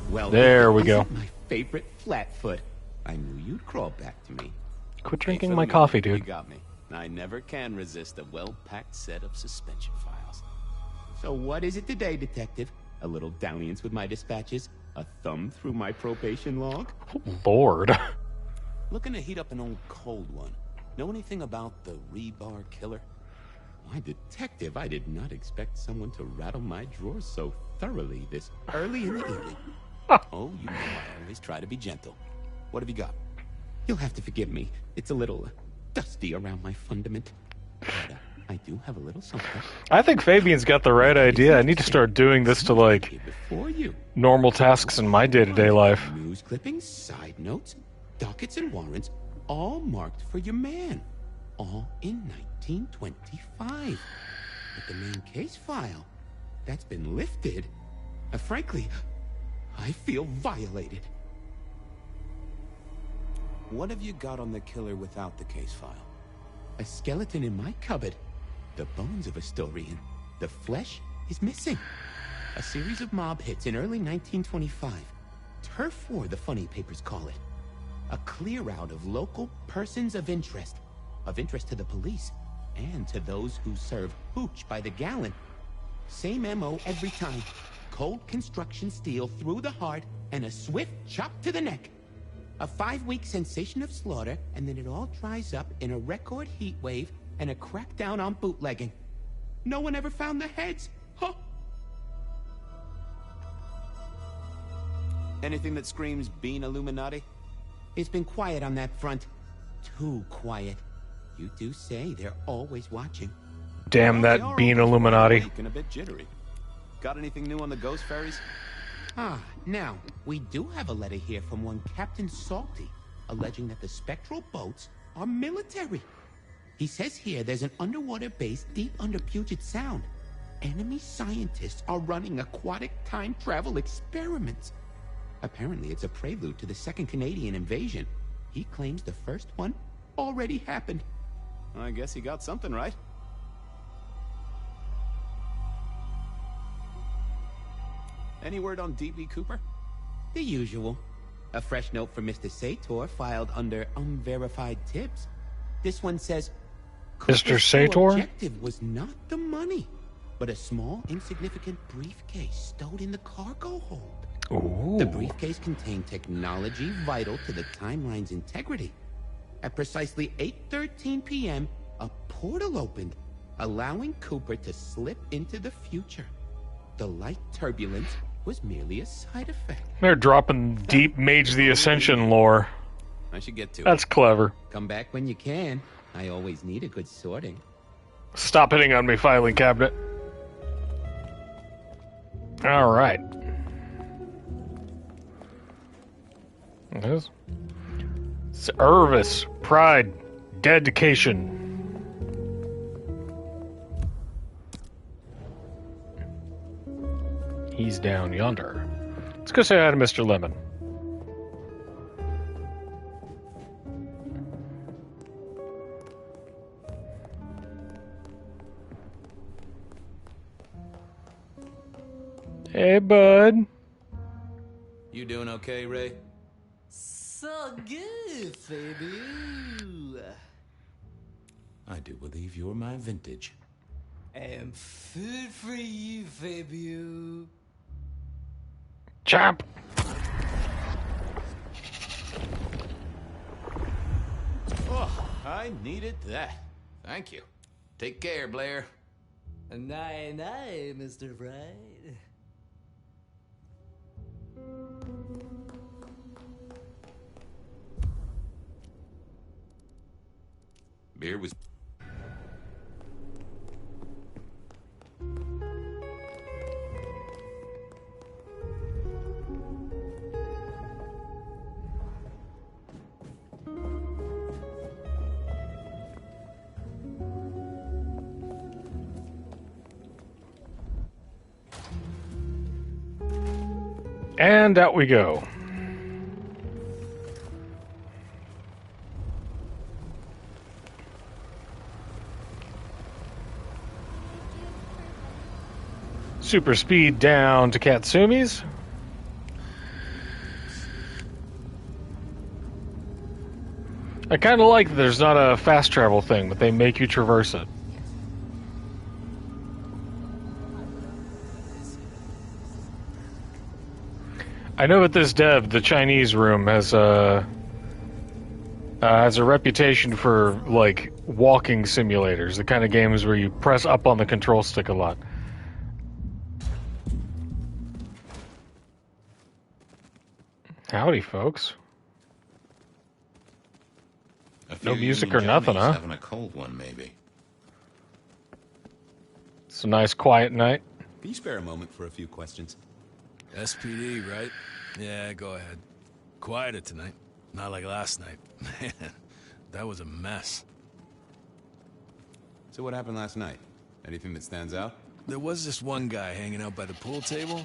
Well, there we go. My favorite flatfoot. I knew you'd crawl back to me. Quit drinking my coffee, dude. You got me. I never can resist a well-packed set of suspension files. So what is it today, Detective? A little dalliance with my dispatches? A thumb through my probation log? Lord. Looking to heat up an old cold one. Know anything about the rebar killer? Why, Detective, I did not expect someone to rattle my drawers so thoroughly this early in the evening. Oh, you know I always try to be gentle. What have you got? You'll have to forgive me. It's a little dusty around my fundament. But I do have a little something. I think Fabian's got the right idea. I need to start doing this to, like, normal tasks in my day-to-day life. News clippings, side notes, dockets and warrants, all marked for your man. All in 1925. But the main case file, that's been lifted. Frankly, I feel violated. What have you got on the killer without the case file? A skeleton in my cupboard. The bones of a Storian. The flesh is missing. A series of mob hits in early 1925. Turf war, the funny papers call it. A clear out of local persons of interest to the police, and to those who serve hooch by the gallon. Same MO every time. Cold construction steel through the heart, and a swift chop to the neck. A 5-week sensation of slaughter, and then it all dries up in a record heat wave and a crackdown on bootlegging. No one ever found the heads. Huh? Anything that screams Bean Illuminati? It's been quiet on that front. Too quiet. You do say they're always watching. Damn that Bean Illuminati. And a bit jittery. Got anything new on the ghost ferries? Now, we do have a letter here from one Captain Salty, alleging that the spectral boats are military. He says here there's an underwater base deep under Puget Sound. Enemy scientists are running aquatic time travel experiments. Apparently it's a prelude to the Second Canadian invasion. He claims the first one already happened. I guess he got something right. Any word on D.B. Cooper? The usual. A fresh note from Mr. Sator filed under unverified tips. This one says, Mr. Sator? Objective was not the money, but a small, insignificant briefcase stowed in the cargo hold. Ooh. The briefcase contained technology vital to the timeline's integrity. At precisely 8:13 p.m., a portal opened, allowing Cooper to slip into the future. The light turbulence was merely a side effect. They're dropping deep Mage the Ascension lore. I should get to it. That's clever. Come back when you can. I always need a good sorting. Stop hitting on me, filing cabinet. All right. It's Irvis, Pride, Dedication. He's down yonder. Let's go say hi to Mr. Lemon. Hey, bud. You doing okay, Ray? So good, baby. I do believe you're my vintage. I'm food for you, Fabio. Chop. Oh, I needed that. Thank you. Take care, Blair. Night, night, Mr. Bright. Beer was... And out we go. Super speed down to Katsumi's. I kind of like that there's not a fast travel thing, but they make you traverse it. I know that this dev, the Chinese room, has a reputation for, like, walking simulators, the kind of games where you press up on the control stick a lot. Howdy, folks. No music or nothing, huh? Having a cold one, maybe. It's a nice, quiet night. Can you spare a moment for a few questions? SPD, right? Yeah, go ahead. Quieter tonight. Not like last night. Man, that was a mess. So what happened last night? Anything that stands out? There was this one guy hanging out by the pool table.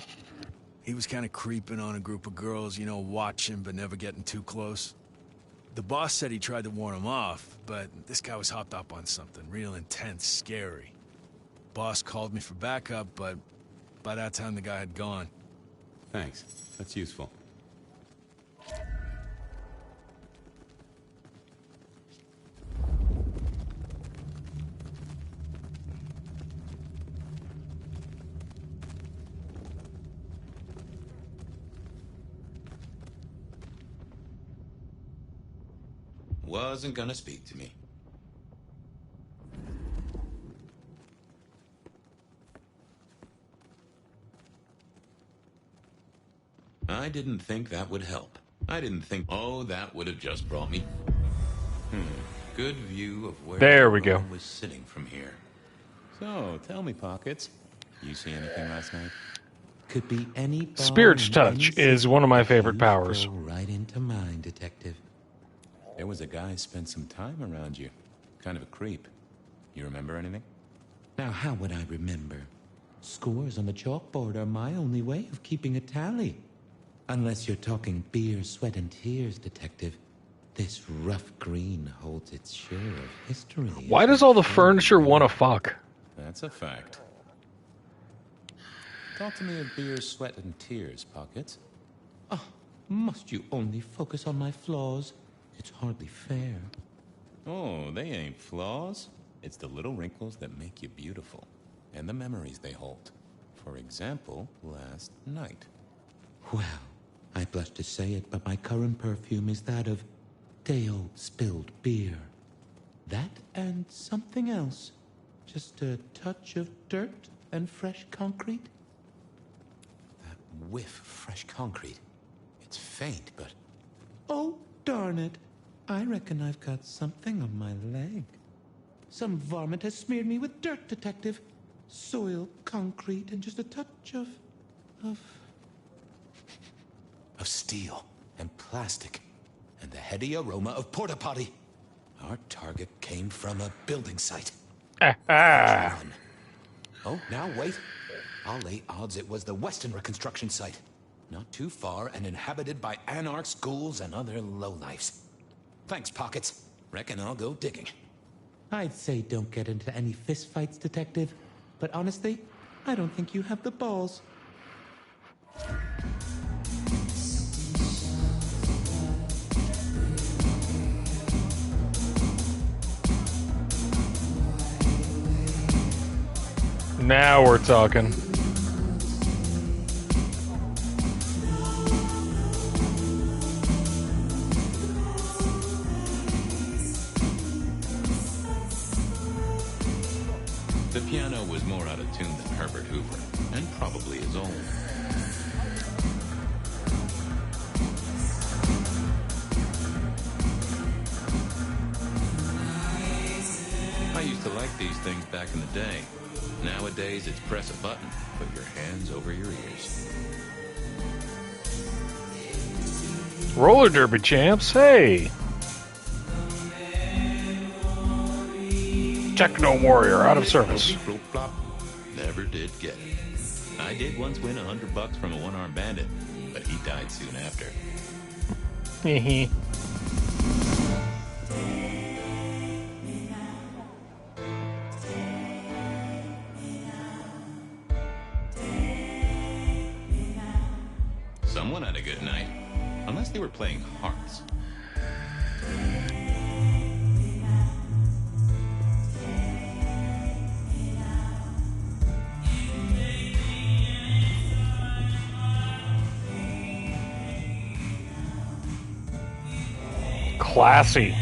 He was kind of creeping on a group of girls, you know, watching but never getting too close. The boss said he tried to warn him off, but this guy was hopped up on something real intense, scary. Boss called me for backup, but by that time the guy had gone. Thanks. That's useful. Wasn't gonna speak to me. I didn't think that would help. I didn't think, oh, that would have just brought me. Good view of where there we go. was sitting from here. So, tell me, Pockets, you see anything last night? Could be any Spirit's touch is one of my favorite powers. Right into mine, Detective. There was a guy spent some time around you. Kind of a creep. You remember anything? Now, how would I remember? Scores on the chalkboard are my only way of keeping a tally. Unless you're talking beer, sweat, and tears, Detective. This rough green holds its share of history. Why does all the furniture want to fuck? That's a fact. Talk to me of beer, sweat, and tears, Pockets. Oh, must you only focus on my flaws? It's hardly fair. Oh, they ain't flaws. It's the little wrinkles that make you beautiful. And the memories they hold. For example, last night. Well, I blush to say it, but my current perfume is that of day-old spilled beer. That and something else. Just a touch of dirt and fresh concrete. That whiff of fresh concrete. It's faint, but... Oh, darn it. I reckon I've got something on my leg. Some varmint has smeared me with dirt, Detective. Soil, concrete, and just a touch of steel and plastic and the heady aroma of porta potty. Our target came from a building site. Ah. Oh, now wait. I'll lay odds it was the Weston reconstruction site. Not too far and inhabited by anarchs, ghouls, and other lowlifes. Thanks, Pockets. Reckon I'll go digging. I'd say don't get into any fistfights, Detective. But honestly, I don't think you have the balls. Now we're talking. The piano was more out of tune than Herbert Hoover, and probably as old. I used to like these things back in the day. Nowadays, it's press a button, put your hands over your ears. Roller derby champs, hey! Techno warrior out of service. Never did get it. I did once win $100 from a one-armed bandit, but he died soon after. Hee Someone had a good night, unless they were playing hearts. Classy.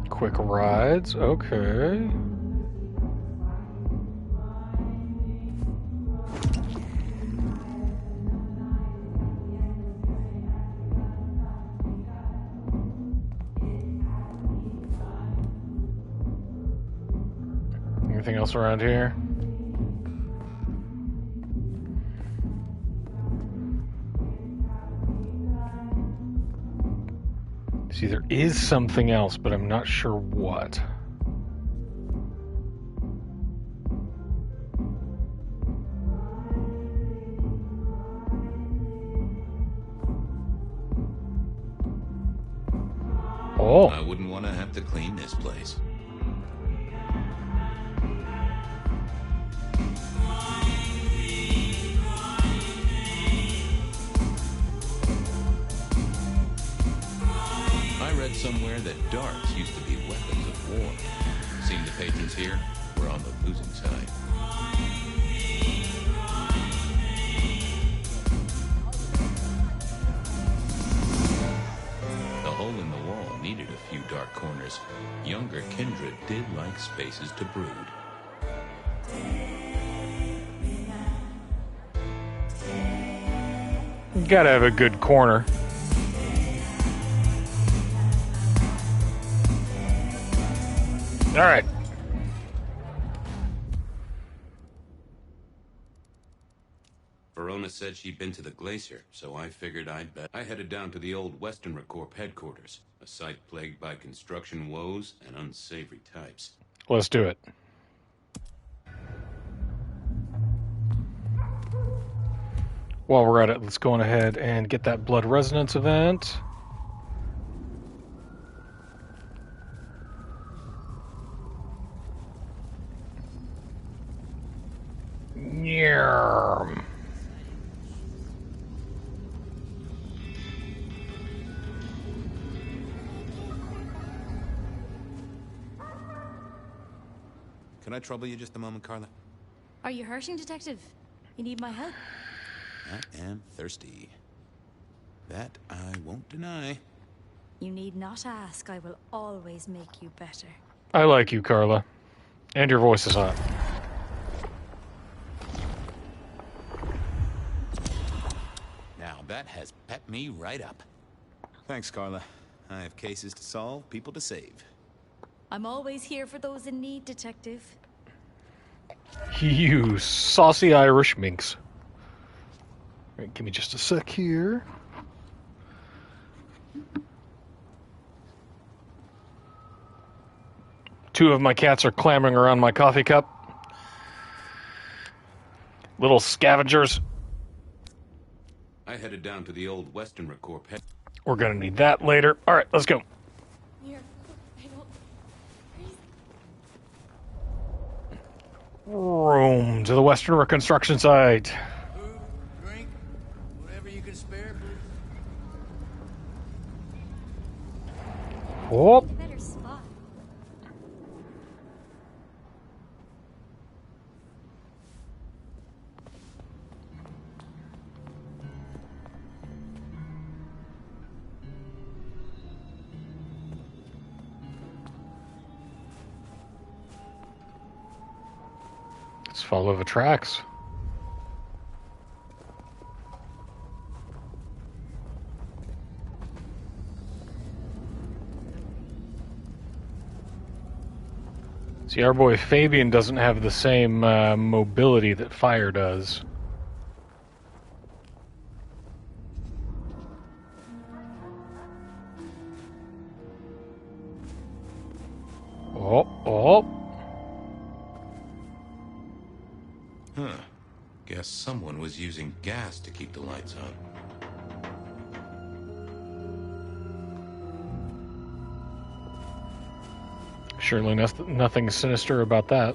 Quick rides, okay. Anything else around here? See, there is something else, but I'm not sure what. Oh. I wouldn't want to have to clean this place. I read somewhere that darts used to be weapons of war. Seemed the patrons here were on the losing side. The hole in the wall needed a few dark corners. Younger kindred did like spaces to brood. You gotta have a good corner. All right. Verona said she'd been to the glacier, so I figured I'd bet. I headed down to the old Western Corps headquarters, a site plagued by construction woes and unsavory types. Let's do it. While we're at it, let's go on ahead and get that blood resonance event. Yeah. Can I trouble you just a moment, Carla? Are you hurting, Detective? You need my help? I am thirsty. That I won't deny. You need not ask. I will always make you better. I like you, Carla. And your voice is hot. Now that has pepped me right up. Thanks, Carla. I have cases to solve, people to save. I'm always here for those in need, Detective. You saucy Irish minx. Right, give me just a sec here. Two of my cats are clamoring around my coffee cup. Little scavengers. I headed down to the old Western Corps head. We're gonna need that later. All right, let's go. Here, I don't... Room to the Western Reconstruction site. Food, drink, whatever you can spare, please. Oh. Better spot. Let's follow the tracks. See, our boy Fabian doesn't have the same mobility that Fire does. Oh, oh. Huh. Guess someone was using gas to keep the lights on. Surely nothing sinister about that.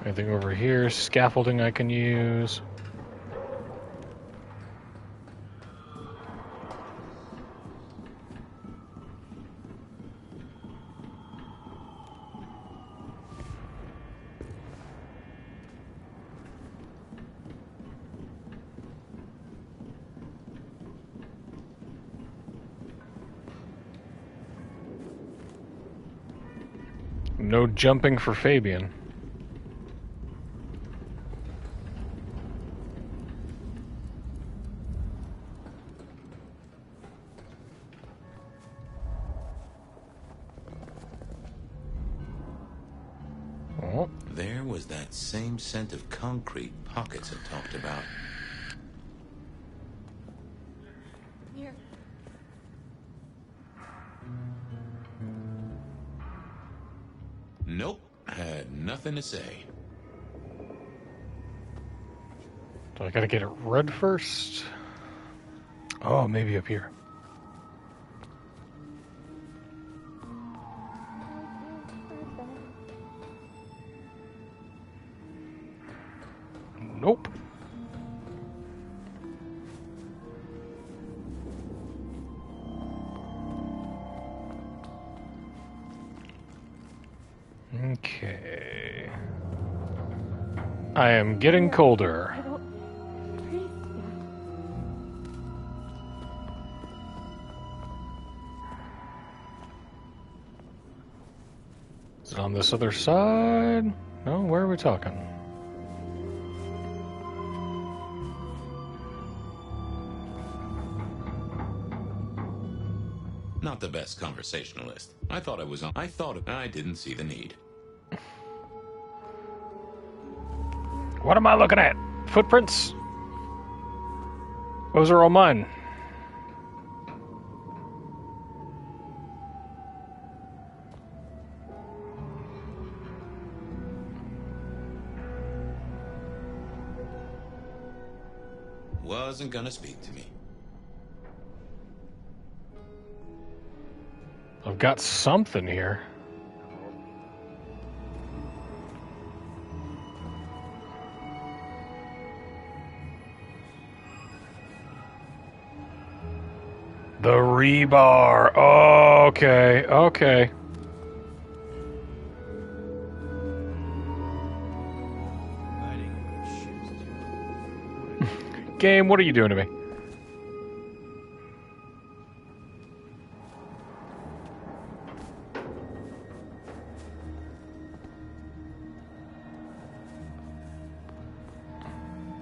Anything over here? Scaffolding I can use. No jumping for Fabian. Oh. There was that same scent of concrete Pockets had talked about. Here. Nope, had nothing to say. So I gotta get it red first. Oh, maybe up here. Nope. Okay. I am getting colder. Is it on this other side? No, where are we talking? Not the best conversationalist. I thought I didn't see the need. What am I looking at? Footprints? Those are all mine. Wasn't gonna speak to me. I've got something here. The rebar. Oh, okay, okay. Game, what are you doing to me?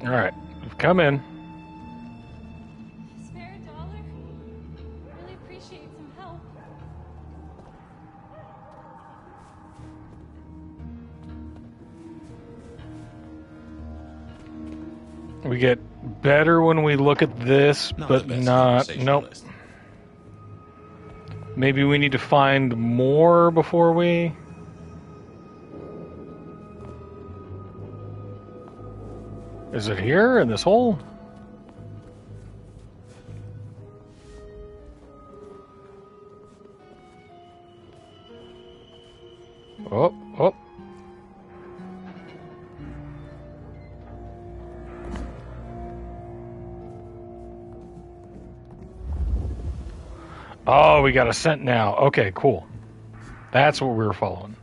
All right, come in. Spare a dollar? Really appreciate some help. We get better when we look at this, but not. Nope. Maybe we need to find more before we. Is it here in this hole? Oh, oh. Oh, we got a scent now. Okay, cool. That's what we were following.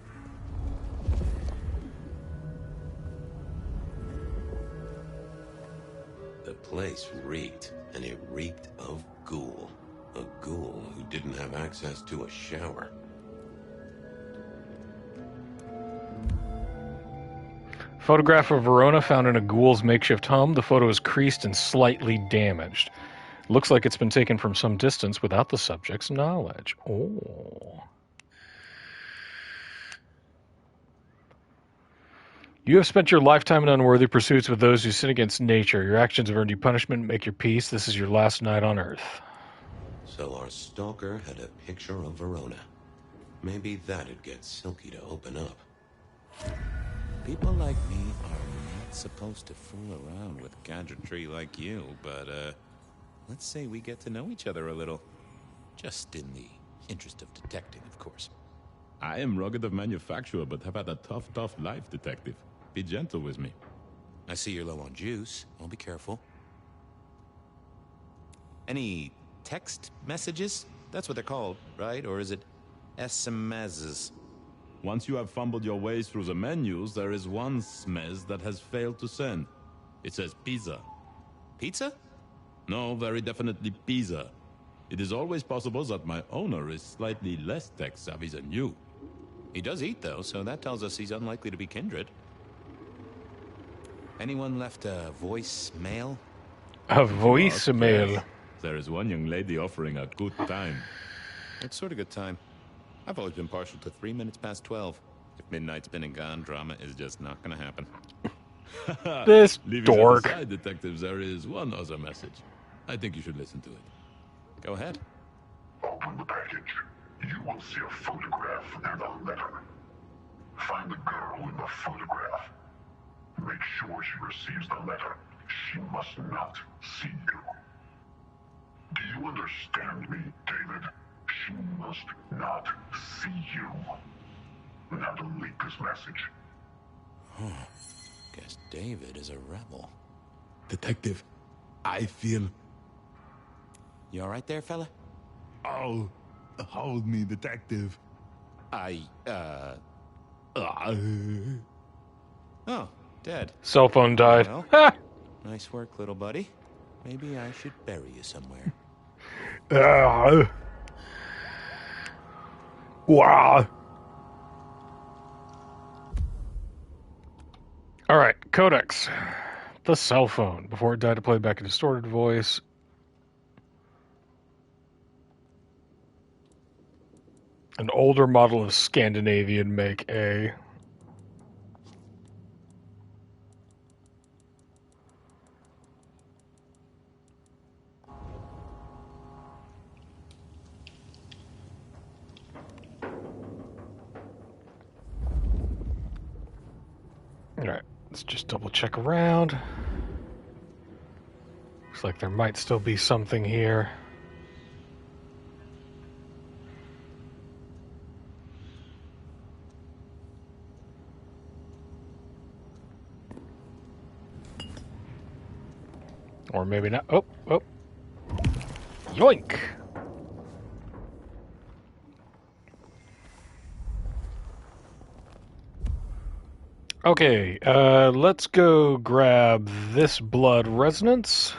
The place reeked, and it reeked of ghoul. A ghoul who didn't have access to a shower. Photograph of Verona found in a ghoul's makeshift home. The photo is creased and slightly damaged. Looks like it's been taken from some distance without the subject's knowledge. Oh. You have spent your lifetime in unworthy pursuits with those who sin against nature. Your actions have earned you punishment. Make your peace. This is your last night on Earth. So our stalker had a picture of Verona. Maybe that'd get Silky to open up. People like me are not supposed to fool around with gadgetry like you, but, let's say we get to know each other a little. Just in the interest of detecting, of course. I am rugged of manufacture, but have had a tough life, detective. Be gentle with me. I see you're low on juice. I'll be careful. Any text messages? That's what they're called, right? Or is it SMSs? Once you have fumbled your way through the menus, there is one smez that has failed to send. It says pizza. Pizza? No, very definitely pizza. It is always possible that my owner is slightly less tech-savvy than you. He does eat, though, so that tells us he's unlikely to be kindred. Anyone left a voicemail? A voicemail? Yes. There is one young lady offering a good time. It's sort of good time. I've always been partial to 3 minutes past 12. If midnight's been and gone, drama is just not gonna happen. This Leaving dork. that aside, detectives, there is one other message. I think you should listen to it. Go ahead. Open the package. You will see a photograph and a letter. Find the girl in the photograph. Make sure she receives the letter. She must not see you. Do you understand me, David? She must not see you. Now delete this message. Guess David is a rebel. Detective, I feel... You all right there, fella? Oh, hold me, detective. Oh, dead. Cell phone died. Well, nice work, little buddy. Maybe I should bury you somewhere. Wow. All right, Codex. The cell phone. Before it died to play back a distorted voice. An older model of Scandinavian make A. Alright, let's just double check around. Looks like there might still be something here. Or maybe not. Oh. Yoink! Okay, let's go grab this blood resonance.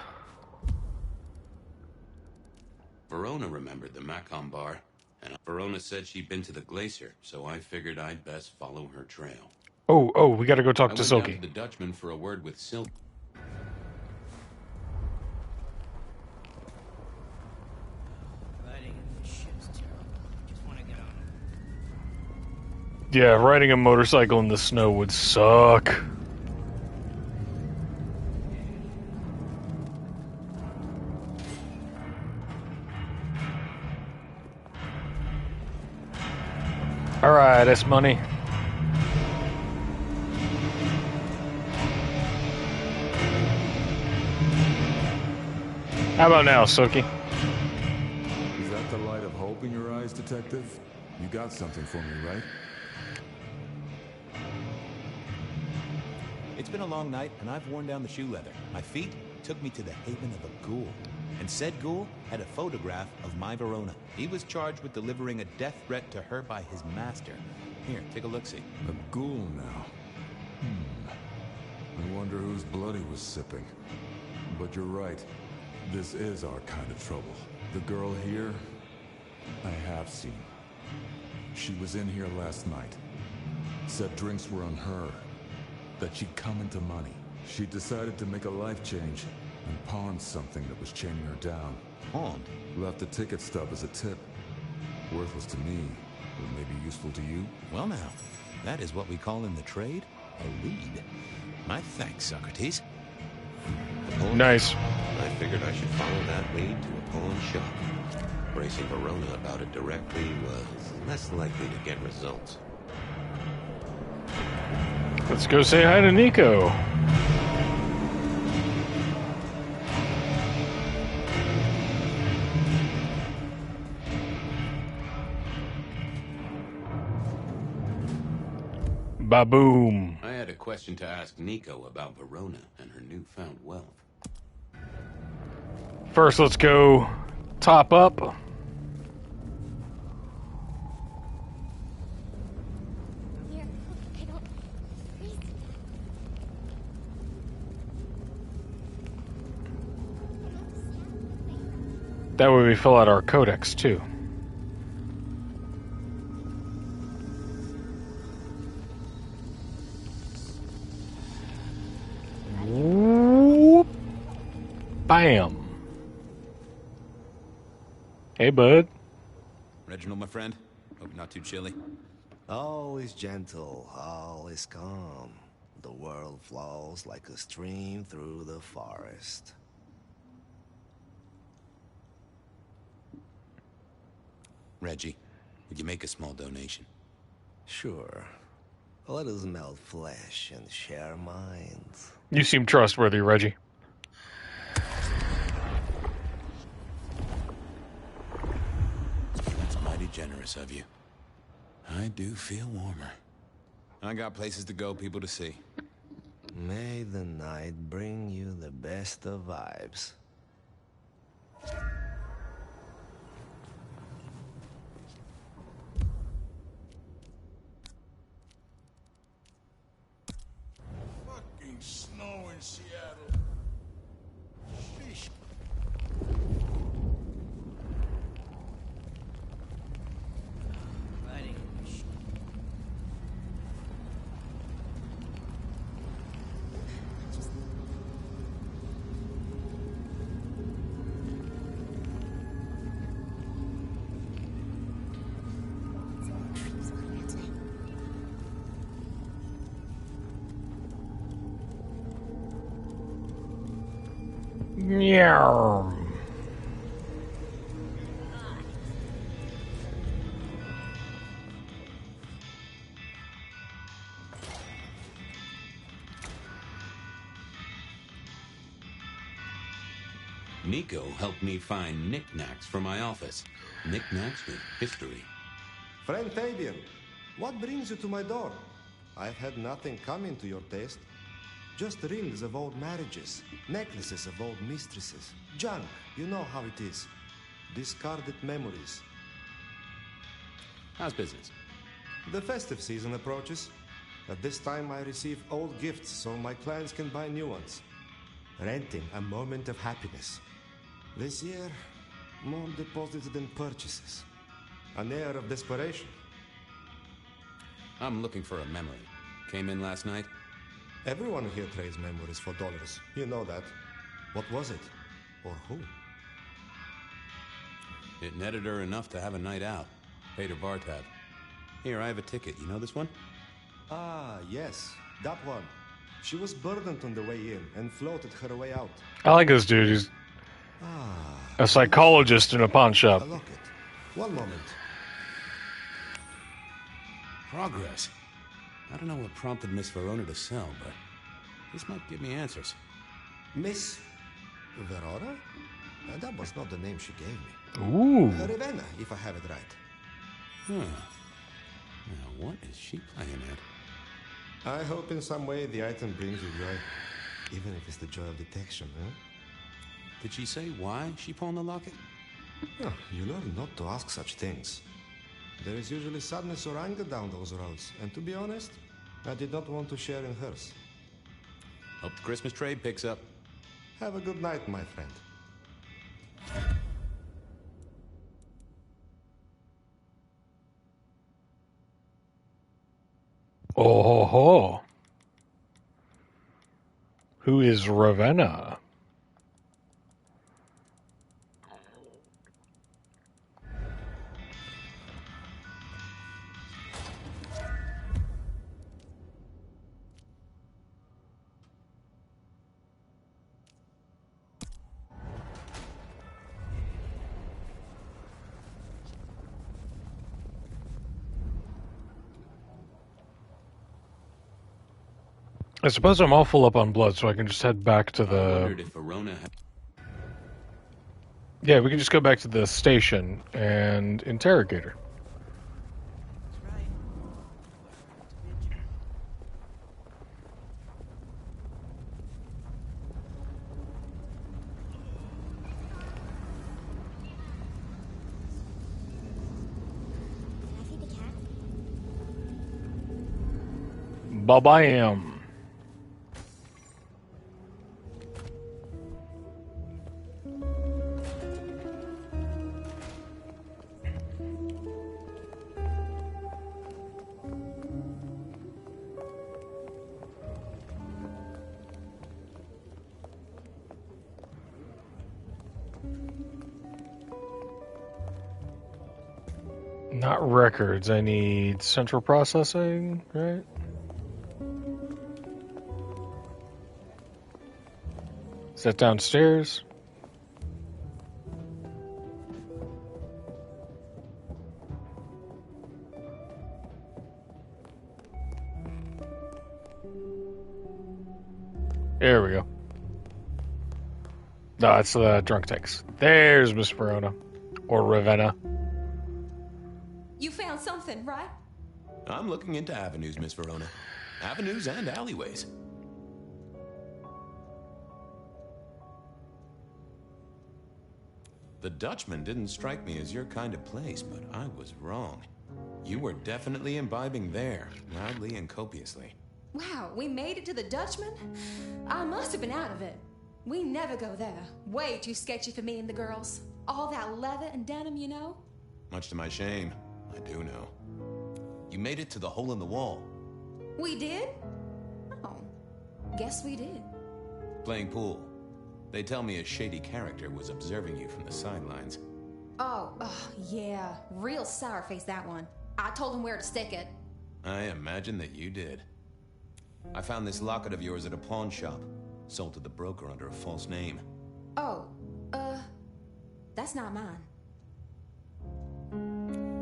Verona remembered the Macon bar, and Verona said she'd been to the glacier, so I figured I'd best follow her trail. Oh, we gotta go talk I to went down Silky. to the Dutchman for a word with Silky. Yeah, riding a motorcycle in the snow would suck. Alright, that's money. How about now, Silky? Is that the light of hope in your eyes, detective? You got something for me, right? It's been a long night, and I've worn down the shoe leather. My feet took me to the haven of a ghoul. And said ghoul had a photograph of my Verona. He was charged with delivering a death threat to her by his master. Here, take a look-see. A ghoul now. I wonder whose blood he was sipping. But you're right. This is our kind of trouble. The girl here, I have seen. She was in here last night. Said drinks were on her. That she'd come into money. She decided to make a life change and pawned something that was chaining her down. Pawned? Left a ticket stub as a tip. Worthless to me, but maybe useful to you? Well now, that is what we call in the trade a lead. My thanks, Socrates. Nice. I figured I should follow that lead to a pawn shop. Bracing Verona about it directly was less likely to get results. Let's go say hi to Nico. Ba-boom. I had a question to ask Nico about Verona and her newfound wealth. First, let's go top up. That way we fill out our codex, too. Whoop. Bam. Hey, bud. Reginald, my friend. Hope not too chilly. All is gentle, all is calm. The world flows like a stream through the forest. Reggie, would you make a small donation? Sure. Let us melt flesh and share minds. You seem trustworthy, Reggie. That's mighty generous of you. I do feel warmer. I got places to go, people to see. May the night bring you the best of vibes. Fucking snow in Seattle. Sheesh. Meow. Nico helped me find knickknacks for my office. Knickknacks with history. Friend Fabian, what brings you to my door? I've had nothing coming to your taste. Just rings of old marriages, necklaces of old mistresses, junk, you know how it is. Discarded memories. How's business? The festive season approaches. At this time I receive old gifts so my clients can buy new ones. Renting a moment of happiness. This year, more deposits than purchases. An air of desperation. I'm looking for a memory. Came in last night? Everyone here trades memories for dollars. You know that. What was it? Or who? It netted her enough to have a night out. Paid her bar tab. Here, I have a ticket. You know this one? Ah, yes. That one. She was burdened on the way in and floated her way out. I like this dude. He's a psychologist in a pawn shop. A locket. One moment. Progress. I don't know what prompted Miss Verona to sell, but this might give me answers. Miss Verona? That was not the name she gave me. Ooh. Ravenna, if I have it right. Huh. Now, what is she playing at? I hope in some way the item brings you joy. Even if it's the joy of detection, huh? Did she say why she pawned the locket? Oh, you learn not to ask such things. There is usually sadness or anger down those roads, and to be honest, I did not want to share in hers. Hope the Christmas trade picks up. Have a good night, my friend. Oh ho ho. Who is Ravenna? I suppose I'm all full up on blood, so I can just head back to I the... wondered if Verona had... Yeah, we can just go back to the station and interrogate her. Ba-bam. Not records, I need central processing, right? Is that downstairs? There we go. No, it's the drunk tanks. There's Miss Verona. Or Ravenna. You found something, right? I'm looking into avenues, Miss Verona. Avenues and alleyways. The Dutchman didn't strike me as your kind of place, but I was wrong. You were definitely imbibing there, loudly and copiously. Wow, we made it to the Dutchman? I must have been out of it. We never go there. Way too sketchy for me and the girls. All that leather and denim, you know? Much to my shame, I do know. You made it to the hole in the wall. We did? Oh, guess we did. Playing pool. They tell me a shady character was observing you from the sidelines. Oh, yeah. Real sour face, that one. I told him where to stick it. I imagine that you did. I found this locket of yours at a pawn shop. Sold to the broker under a false name. Oh, that's not mine.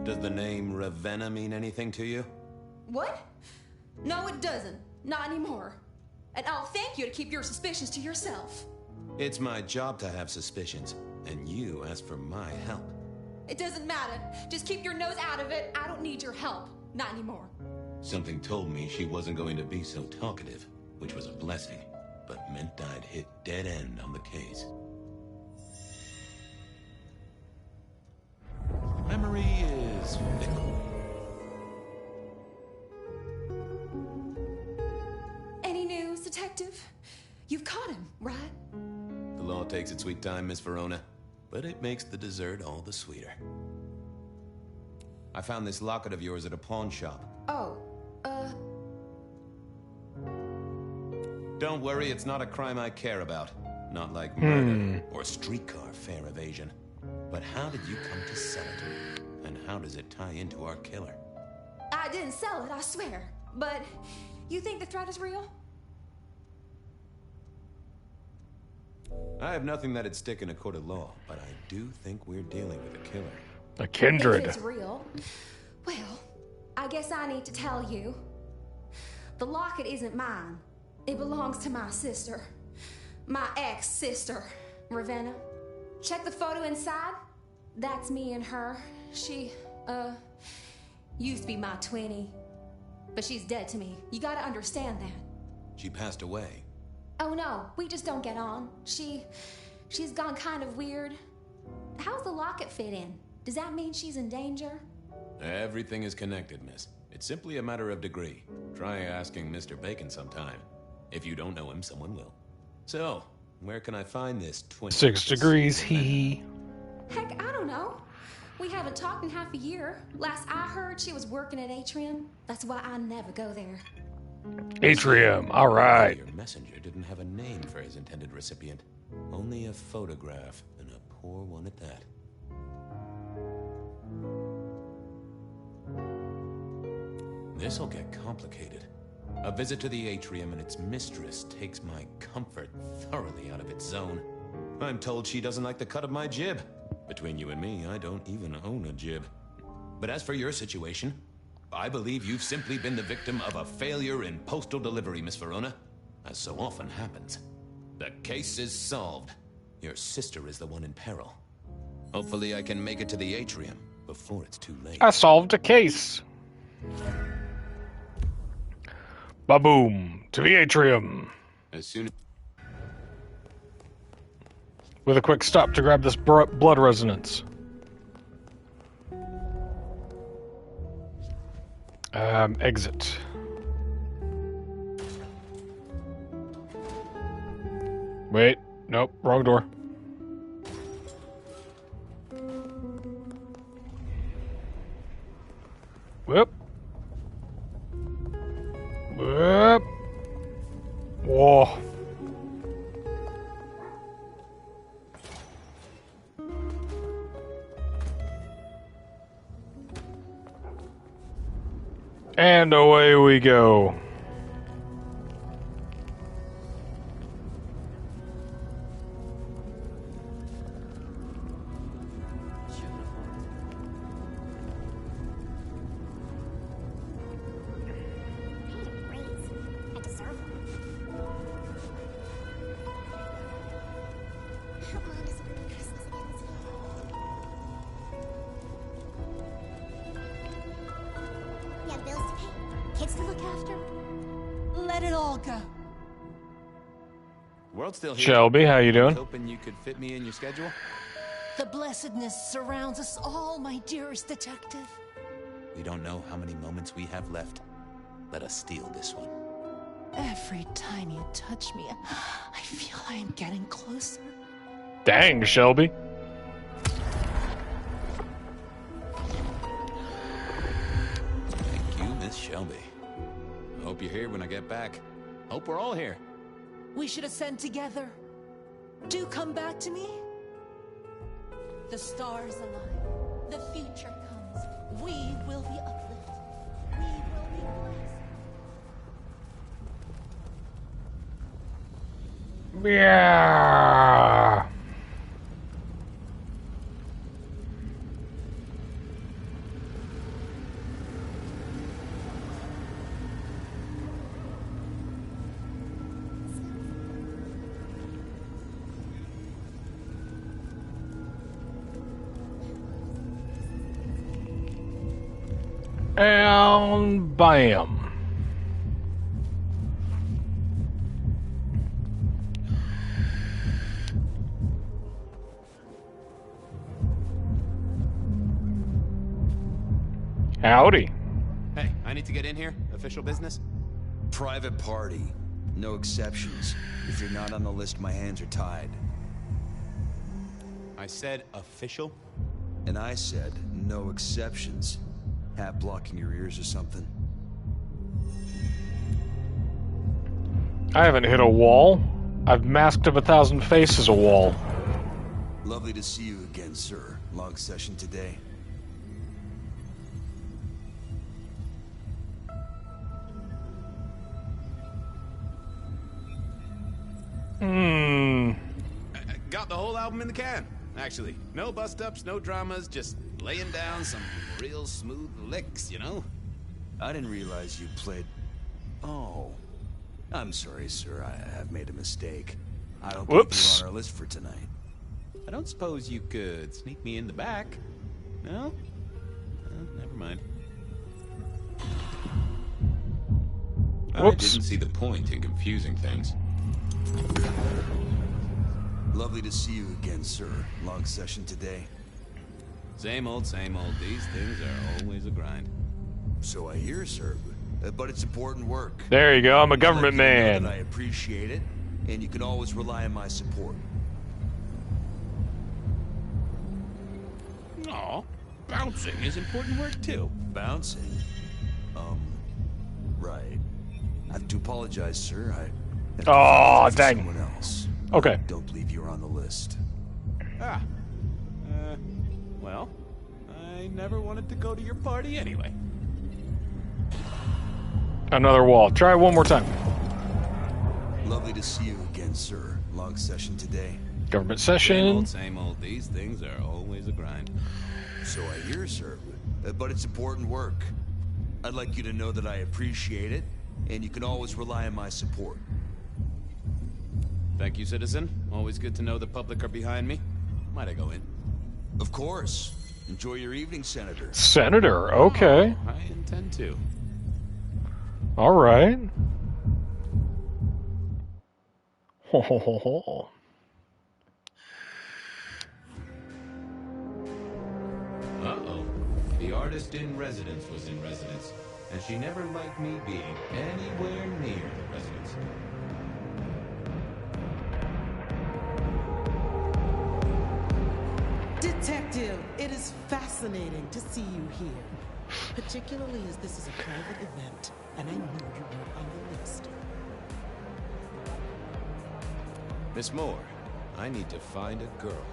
Does the name Ravenna mean anything to you? What? No, it doesn't. Not anymore. And I'll thank you to keep your suspicions to yourself. It's my job to have suspicions, and you asked for my help. It doesn't matter. Just keep your nose out of it. I don't need your help. Not anymore. Something told me she wasn't going to be so talkative, which was a blessing, but meant I'd hit dead end on the case. Memory is fickle. Any news, detective? You've caught him, right? The law takes its sweet time, Miss Verona, but it makes the dessert all the sweeter. I found this locket of yours at a pawn shop. Oh, Don't worry, it's not a crime I care about. Not like murder or streetcar fare evasion. But how did you come to sell it? And how does it tie into our killer? I didn't sell it, I swear. But you think the threat is real? I have nothing that'd stick in a court of law, but I do think we're dealing with a killer. A kindred. If it's real, well, I guess I need to tell you. The locket isn't mine. It belongs to my sister. My ex-sister, Ravenna. Check the photo inside. That's me and her. She, used to be my twinnie. But she's dead to me. You gotta understand that. She passed away. Oh no, we just don't get on. She's gone kind of weird. How's the locket fit in? Does that mean she's in danger? Everything is connected, miss. It's simply a matter of degree. Try asking Mr. Bacon sometime. If you don't know him, someone will. So, where can I find this twin? 6 degrees, hee. Heck, I don't know. We haven't talked in half a year. Last I heard, she was working at Atrium. That's why I never go there. Atrium, all right. Your messenger didn't have a name for his intended recipient. Only a photograph, and a poor one at that. This'll get complicated. A visit to the Atrium and its mistress takes my comfort thoroughly out of its zone. I'm told she doesn't like the cut of my jib. Between you and me, I don't even own a jib. But as for your situation, I believe you've simply been the victim of a failure in postal delivery, Miss Verona. As so often happens. The case is solved. Your sister is the one in peril. Hopefully I can make it to the Atrium before it's too late. I solved a case. Ba-boom. To the Atrium. As soon as... With a quick stop to grab this blood resonance. Exit. Wait. Nope. Wrong door. Whoop. Whoop. Whoa. And away we go. You have bills to pay, kids to look after. Let it all go. World's still here. Shelby, how you doing? Hoping you could fit me in your schedule. The blessedness surrounds us all, my dearest detective. We don't know how many moments we have left. Let us steal this one. Every time you touch me, I feel I am getting closer. Dang, Shelby. Thank you, Miss Shelby. I hope you're here when I get back. Hope we're all here. We should ascend together. Do come back to me. The stars align. The future comes. We will be uplifted. We will be blessed. Yeah. And bam. Howdy. Hey, I need to get in here. Official business? Private party. No exceptions. If you're not on the list, my hands are tied. I said official? And I said no exceptions. Hat blocking your ears or something? I haven't hit a wall. I've masked up 1,000 faces a wall. Lovely to see you again, sir. Long session today. Got the whole album in the can, actually. No bust-ups, no dramas, just laying down some real smooth licks, you know? I didn't realize you played... Oh. I'm sorry, sir. I've made a mistake. I don't think you're on our list for tonight. I don't suppose you could sneak me in the back? No? Never mind. I didn't see the point in confusing things. Lovely to see you again, sir. Long session today. Same old, same old. These things are always a grind. So I hear, sir. But it's important work. There you go. I'm a government man. I appreciate it, and you can always rely on my support. Aw, bouncing is important work too. Bouncing? Right. I have to apologize, sir. Oh, dang. Someone else. Okay. I don't believe you're on the list. Well, I never wanted to go to your party anyway. Another wall. Try it one more time. Lovely to see you again, sir. Long session today. Government session. Same old. These things are always a grind. So I hear, sir. But it's important work. I'd like you to know that I appreciate it, and you can always rely on my support. Thank you, citizen. Always good to know the public are behind me. Might I go in? Of course. Enjoy your evening, Senator. Senator, okay. Oh, I intend to. All right. Ho ho ho ho. Uh-oh. The artist in residence was in residence, and she never liked me being anywhere near the residence. Detective, it is fascinating to see you here. Particularly as this is a private event, and I knew you were on the list. Miss Moore, I need to find a girl.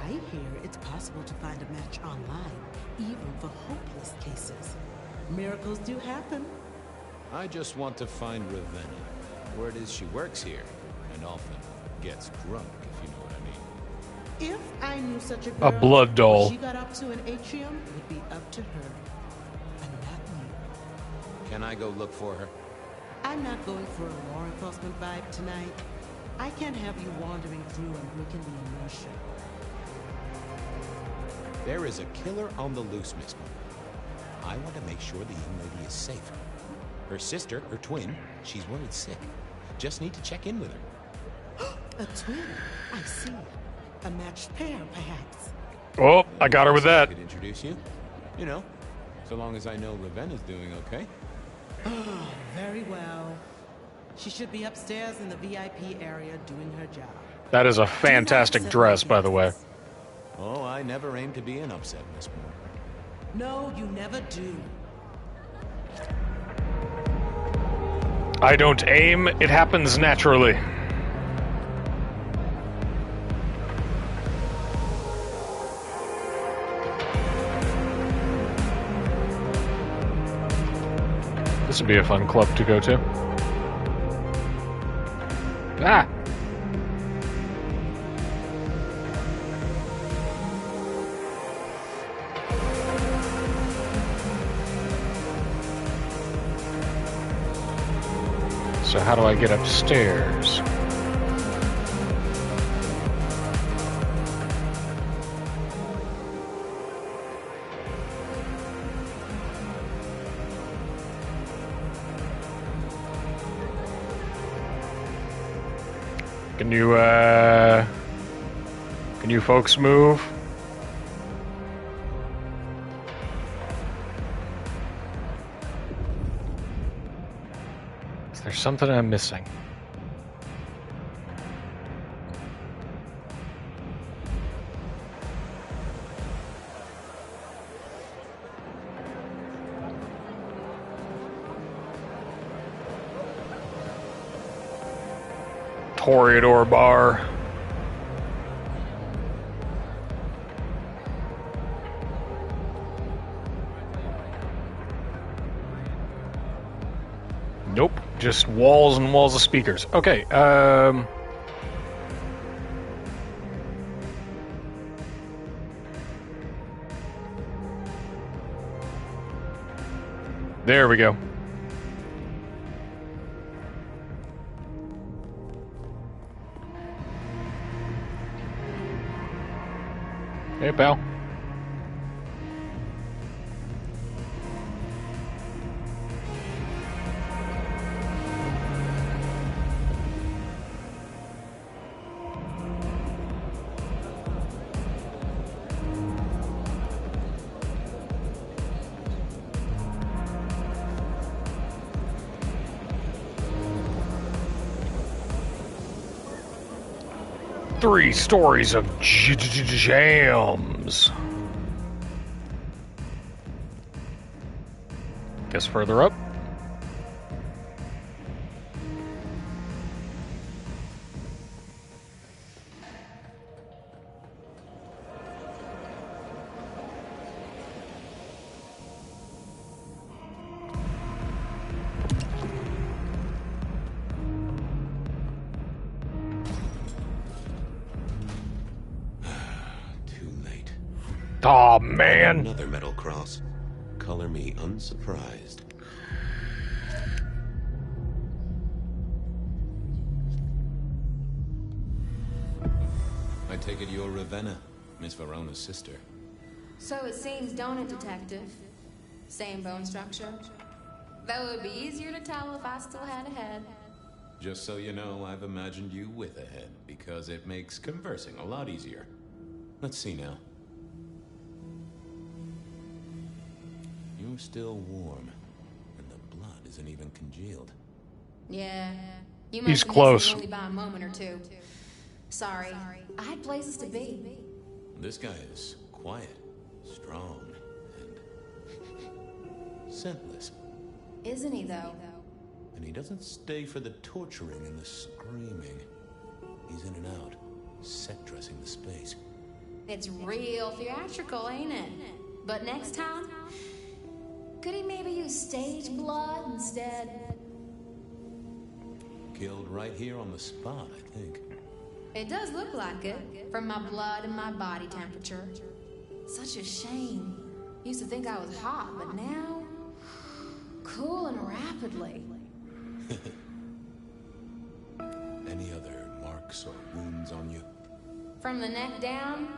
I hear it's possible to find a match online, even for hopeless cases. Miracles do happen. I just want to find Ravenna. Word is she works here, and often gets drunk, if you know what I mean. If I knew such a girl, A blood doll. what she got up to in Atrium would be up to her. And not me. Can I go look for her? I'm not going for a law enforcement vibe tonight. I can't have you wandering through and breaking the inertia. There is a killer on the loose, Miss Moore. I want to make sure the young lady is safe. Her sister, her twin, she's worried sick. Just need to check in with her. A twin? I see. A matched pair, perhaps. Oh, I got her with that. I could introduce you. You know, so long as I know Ravenna's doing okay. Oh, very well. She should be upstairs in the VIP area doing her job. That is a fantastic dress, by the way. Oh, I never aim to be an upset, Miss Moore. No, you never do. I don't aim, it happens naturally. This would be a fun club to go to. Ah! So how do I get upstairs? Can you folks move? Is there something I'm missing? Toreador bar. Nope, just walls and walls of speakers. Okay, there we go. Hey, pal. Three stories of jams. Guess further up. Aw, man. Another metal cross. Color me unsurprised. I take it you're Ravenna, Miss Verona's sister. So it seems, don't it, Detective? Same bone structure. Though it would be easier to tell if I still had a head. Just so you know, I've imagined you with a head, because it makes conversing a lot easier. Let's see now. You're still warm, and the blood isn't even congealed. Yeah, you He's must close. only by a moment or two. Sorry, I had places to be. This guy is quiet, strong, and scentless. Isn't he, though? And he doesn't stay for the torturing and the screaming. He's in and out, set dressing the space. It's real theatrical, ain't it? But next time, could he maybe use stage blood instead? Killed right here on the spot, I think. It does look like it, from my blood and my body temperature. Such a shame. Used to think I was hot, but now, cooling rapidly. Any other marks or wounds on you? From the neck down,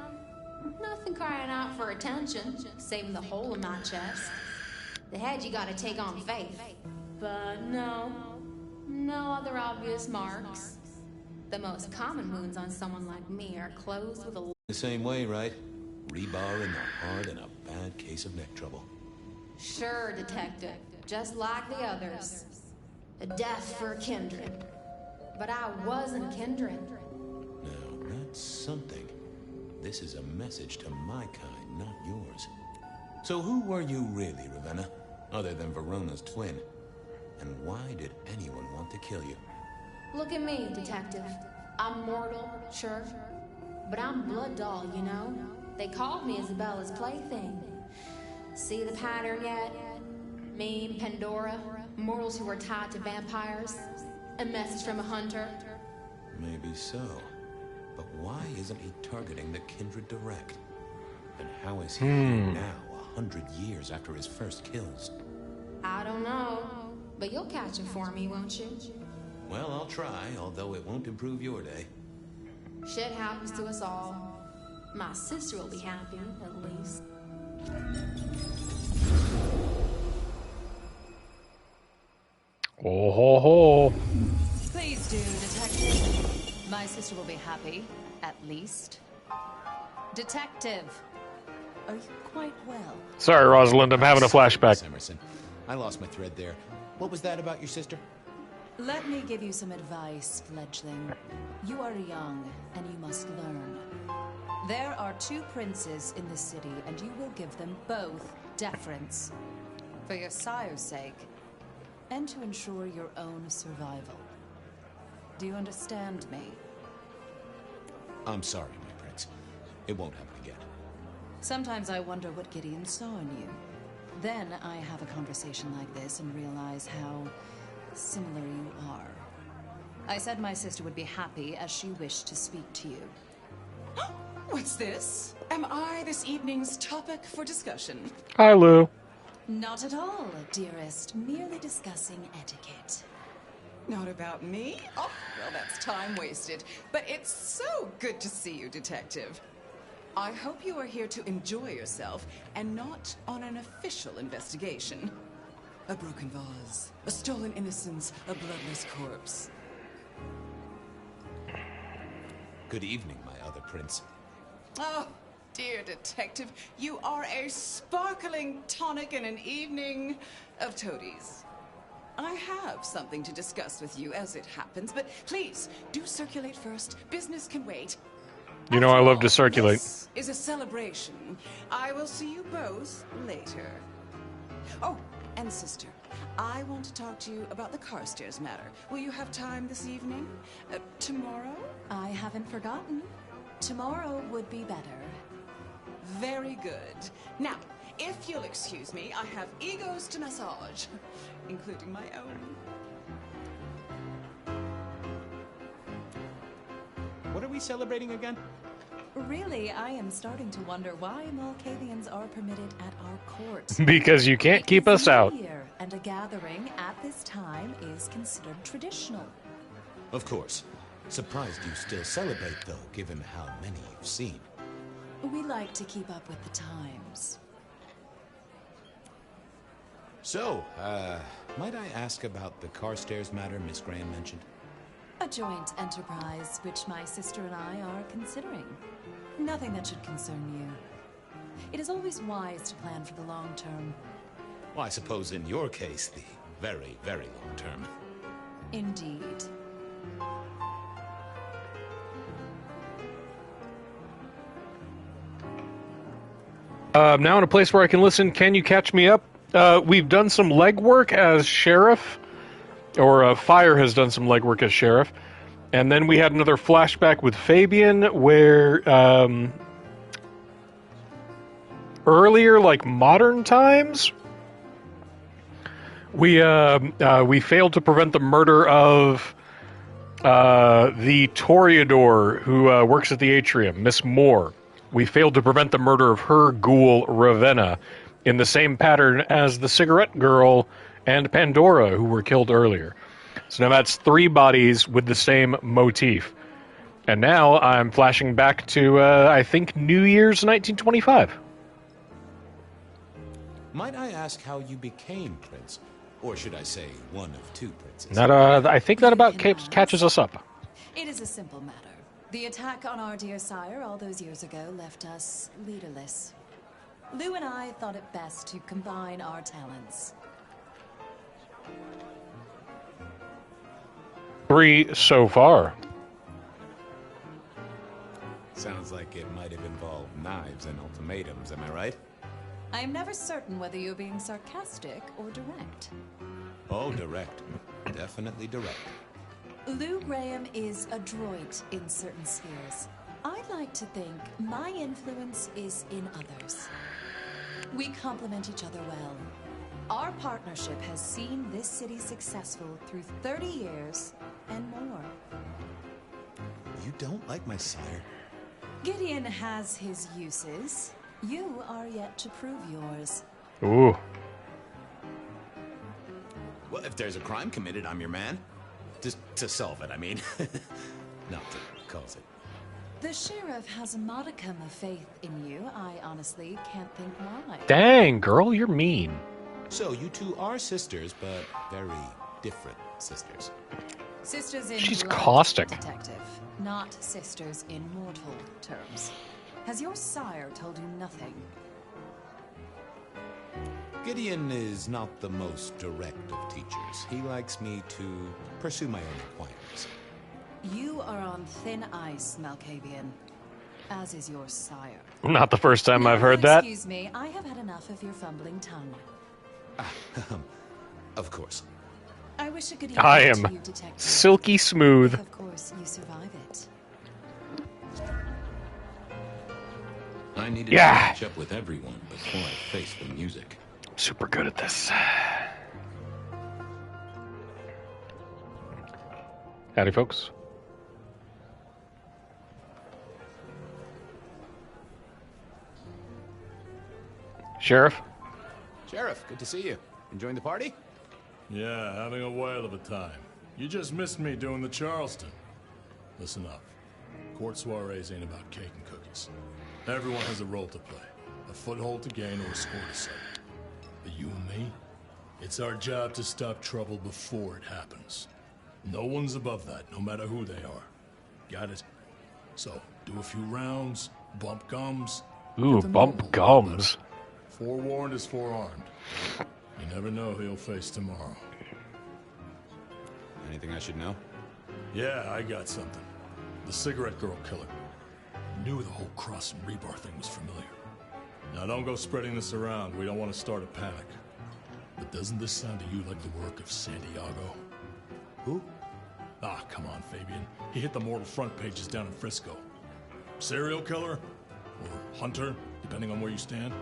nothing crying out for attention, saving the hole in my chest. The head you gotta take on faith. But no other obvious marks. The most common wounds on someone like me are closed with a... The same way, right? Rebar in the heart and a bad case of neck trouble. Sure, Detective. Just like the others. A death for a kindred. But I wasn't kindred. Now, that's something. This is a message to my kind, not yours. So who were you really, Ravenna? Other than Verona's twin? And why did anyone want to kill you? Look at me, Detective. I'm mortal, sure. But I'm blood doll, you know? They called me Isabella's plaything. See the pattern yet? Me and Pandora, mortals who are tied to vampires. A message from a hunter. Maybe so. But why isn't he targeting the kindred direct? And how is he here now, 100 years after his first kills? I don't know. But you'll catch it for me, won't you? Well, I'll try, although it won't improve your day. Shit happens to us all. My sister will be happy, at least. Oh ho ho. Please do, Detective. My sister will be happy, at least. Detective, are you quite well? Sorry, Rosalind, I'm having a flashback. Emerson, I lost my thread there. What was that about your sister? Let me give you some advice, fledgling. You are young, and you must learn. There are 2 princes in the city, and you will give them both deference. For your sire's sake, and to ensure your own survival. Do you understand me? I'm sorry, my prince. It won't happen again. Sometimes I wonder what Gideon saw in you. Then I have a conversation like this and realize how similar you are. I said my sister would be happy as she wished to speak to you. What's this? Am I this evening's topic for discussion? Hi, Lou. Not at all, dearest. Merely discussing etiquette. Not about me? Oh, well, that's time wasted. But it's so good to see you, Detective. I hope you are here to enjoy yourself and not on an official investigation. A broken vase, a stolen innocence, a bloodless corpse. Good evening, my other prince. Oh, dear Detective, you are a sparkling tonic in an evening of toadies. I have something to discuss with you as it happens, but please, do circulate first. Business can wait. You know I love to circulate. This is a celebration. I will see you both later. Oh, and sister, I want to talk to you about the Carstairs matter. Will you have time this evening? Tomorrow? I haven't forgotten. Tomorrow would be better. Very good. Now, if you'll excuse me, I have egos to massage, including my own. What are we celebrating again? Really, I am starting to wonder why Malkavians are permitted at our court. Because you can't keep us out. And a gathering at this time is considered traditional. Of course. Surprised you still celebrate, though, given how many you've seen. We like to keep up with the times. So, might I ask about the Carstairs matter Miss Graham mentioned? A joint enterprise, which my sister and I are considering. Nothing that should concern you. It is always wise to plan for the long term. Well, I suppose in your case, the very, very long term. Indeed. Now in a place where I can listen. Can you catch me up? We've done some legwork as sheriff, or Fire has done some legwork as sheriff, and then we had another flashback with Fabian where earlier, like modern times, we failed to prevent the murder of the Toreador who works at the atrium, Miss Moore. We failed to prevent the murder of her ghoul, Ravenna, in the same pattern as the cigarette girl and Pandora, who were killed earlier. So now that's 3 bodies with the same motif. And now I'm flashing back to, I think, New Year's 1925. Might I ask how you became Prince? Or should I say, one of 2 princes? That, I think that about catches us up. It is a simple matter. The attack on our dear sire all those years ago left us leaderless. Lou and I thought it best to combine our talents. 3 so far. Sounds like it might have involved knives and ultimatums, am I right? I am never certain whether you're being sarcastic or direct. Oh, direct. Definitely direct. Lou Graham is adroit in certain spheres. I'd like to think my influence is in others. We complement each other well. Our partnership has seen this city successful through 30 years and more. You don't like my sire? Gideon has his uses. You are yet to prove yours. Ooh. Well, if there's a crime committed, I'm your man. Just to solve it, I mean. Not to cause it. The sheriff has a modicum of faith in you. I honestly can't think why. Dang, girl, you're mean. So you 2 are sisters, but very different sisters. Sisters in She's blood, caustic. Detective, not sisters in mortal terms. Has your sire told you nothing? Gideon is not the most direct of teachers. He likes me to pursue my own inquiries. You are on thin ice, Malkavian, as is your sire. Not the first time Now, I've heard that. Excuse me, I have had enough of your fumbling tongue. Of course. I wish I could I hear am to you, Detective. silky smooth. If, of course, you survive it. I needed to catch up with everyone before I faced the music. Super good at this. Howdy, folks. Sheriff? Sheriff, good to see you. Enjoying the party? Yeah, having a whale of a time. You just missed me doing the Charleston. Listen up. Court soirees ain't about cake and cookies. Everyone has a role to play. A foothold to gain or a score to settle. But you and me, it's our job to stop trouble before it happens. No one's above that, no matter who they are. Got it? So, do a few rounds, bump gums. Ooh, bump gums. Forewarned is forearmed. You never know who you'll face tomorrow. Anything I should know? Yeah, I got something. The cigarette girl killer. Knew the whole Cross and Rebar thing was familiar. Now don't go spreading this around. We don't want to start a panic. But doesn't this sound to you like the work of Santiago? Who? Ah, come on, Fabian. He hit the mortal front pages down in Frisco. Serial killer? Or hunter, depending on where you stand?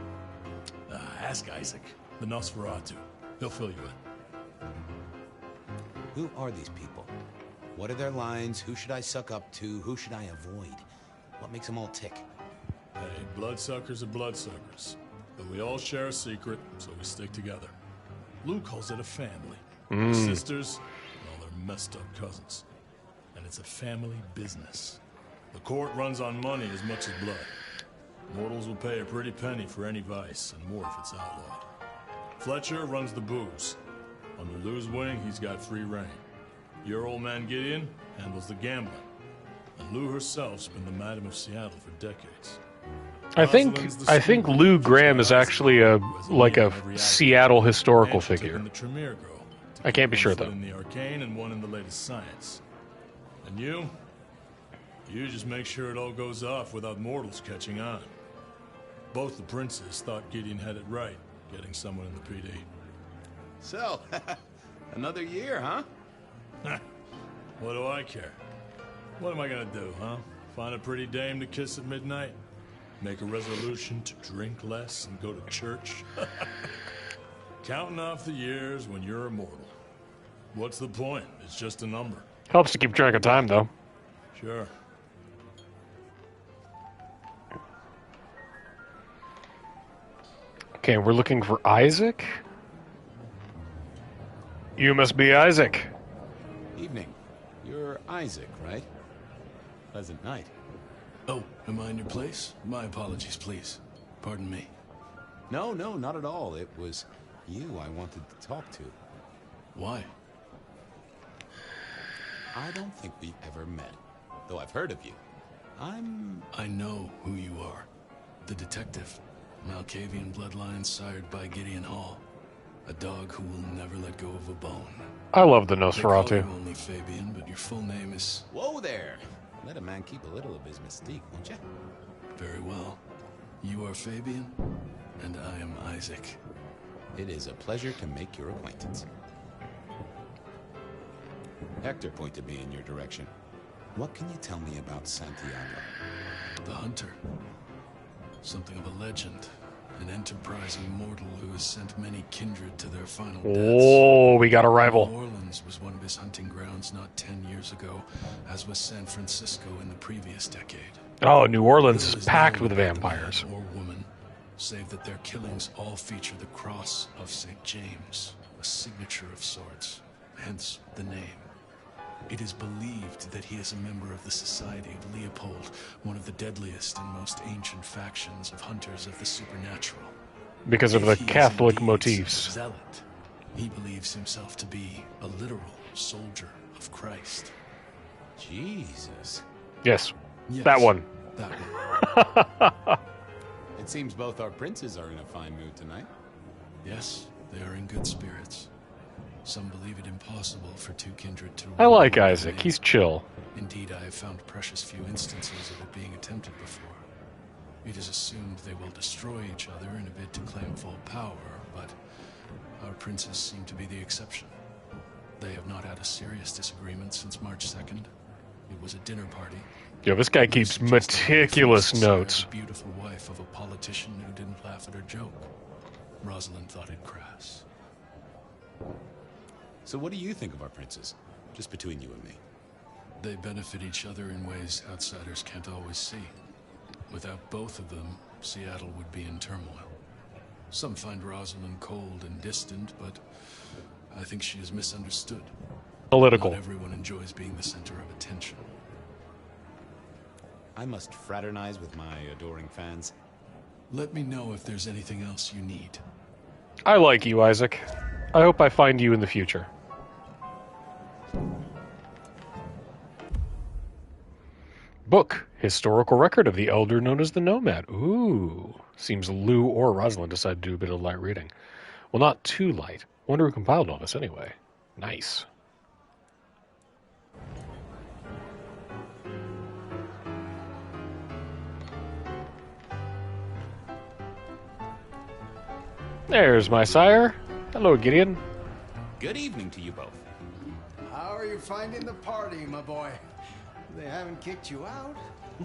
Ask Isaac, the Nosferatu. He'll fill you in. Who are these people? What are their lines? Who should I suck up to? Who should I avoid? What makes them all tick? Hey, bloodsuckers are bloodsuckers. But we all share a secret, so we stick together. Lou calls it a family. Mm. Sisters and all their messed up cousins. And it's a family business. The court runs on money as much as blood. Mortals will pay a pretty penny for any vice, and more if it's outlawed. Fletcher runs the booze. Under Lou's wing, he's got free reign. Your old man Gideon handles the gambling. And Lou herself's been the Madam of Seattle for decades. I think Lou Graham is actually a Seattle historical figure. I can't be sure though. In the arcane and one in the latest science. And you just make sure it all goes off without mortals catching on. Both the princes thought Gideon had it right, getting someone in the PD. So, another year, huh? What do I care? What am I gonna do, huh? Find a pretty dame to kiss at midnight? Make a resolution to drink less and go to church? Counting off the years when you're immortal. What's the point? It's just a number. Helps to keep track of time, though. Sure. Okay, we're looking for Isaac. You must be Isaac. Evening. You're Isaac, right? Pleasant night. Oh, am I in your place? My apologies, please. Pardon me. No, not at all. It was you I wanted to talk to. Why? I don't think we've ever met, though I've heard of you. I know who you are. The detective. Malkavian bloodlines sired by Gideon Hall. A dog who will never let go of a bone. I love the They call Nosferatu. you only Fabian, but your full name is... Whoa there! Let a man keep a little of his mystique, won't you? Very well. You are Fabian, and I am Isaac. It is a pleasure to make your acquaintance. Hector pointed me in your direction. What can you tell me about Santiago? The hunter. Something of a legend. An enterprising mortal who has sent many kindred to their final deaths. Oh, we got a rival. New Orleans was one of his hunting grounds not 10 years ago, as was San Francisco in the previous decade. Oh, New Orleans Little is is packed known with about the vampires. man or woman, save that their killings all feature the cross of St. James, a signature of sorts, hence the name. It is believed that he is a member of the Society of Leopold, one of the deadliest and most ancient factions of hunters of the supernatural. Because of the If he is Catholic indeed motifs. a zealot, he believes himself to be a literal soldier of Christ. Jesus. Yes, Yes, that one. That one. It seems both our princes are in a fine mood tonight. Yes, they are in good spirits. Some believe it impossible for two kindred to... I like Isaac. He's chill. Indeed, I have found precious few instances of it being attempted before. It is assumed they will destroy each other in a bid to claim full power, but our princes seem to be the exception. They have not had a serious disagreement since March 2nd. It was a dinner party. Yo, this guy keeps meticulous notes. The beautiful wife of a politician who didn't laugh at her joke. Rosalind thought it crass. So what do you think of our princes? Just between you and me. They benefit each other in ways outsiders can't always see. Without both of them, Seattle would be in turmoil. Some find Rosalind cold and distant, but I think she is misunderstood. Political. Not everyone enjoys being the center of attention. I must fraternize with my adoring fans. Let me know if there's anything else you need. I like you, Isaac. I hope I find you in the future. Book. Historical record of the elder known as the Nomad. Ooh. Seems Lou or Rosalind decided to do a bit of light reading. Well, not too light. Wonder who compiled all this anyway. Nice. There's my sire. Hello, Gideon. Good evening to you both. How are you finding the party, my boy? They haven't kicked you out,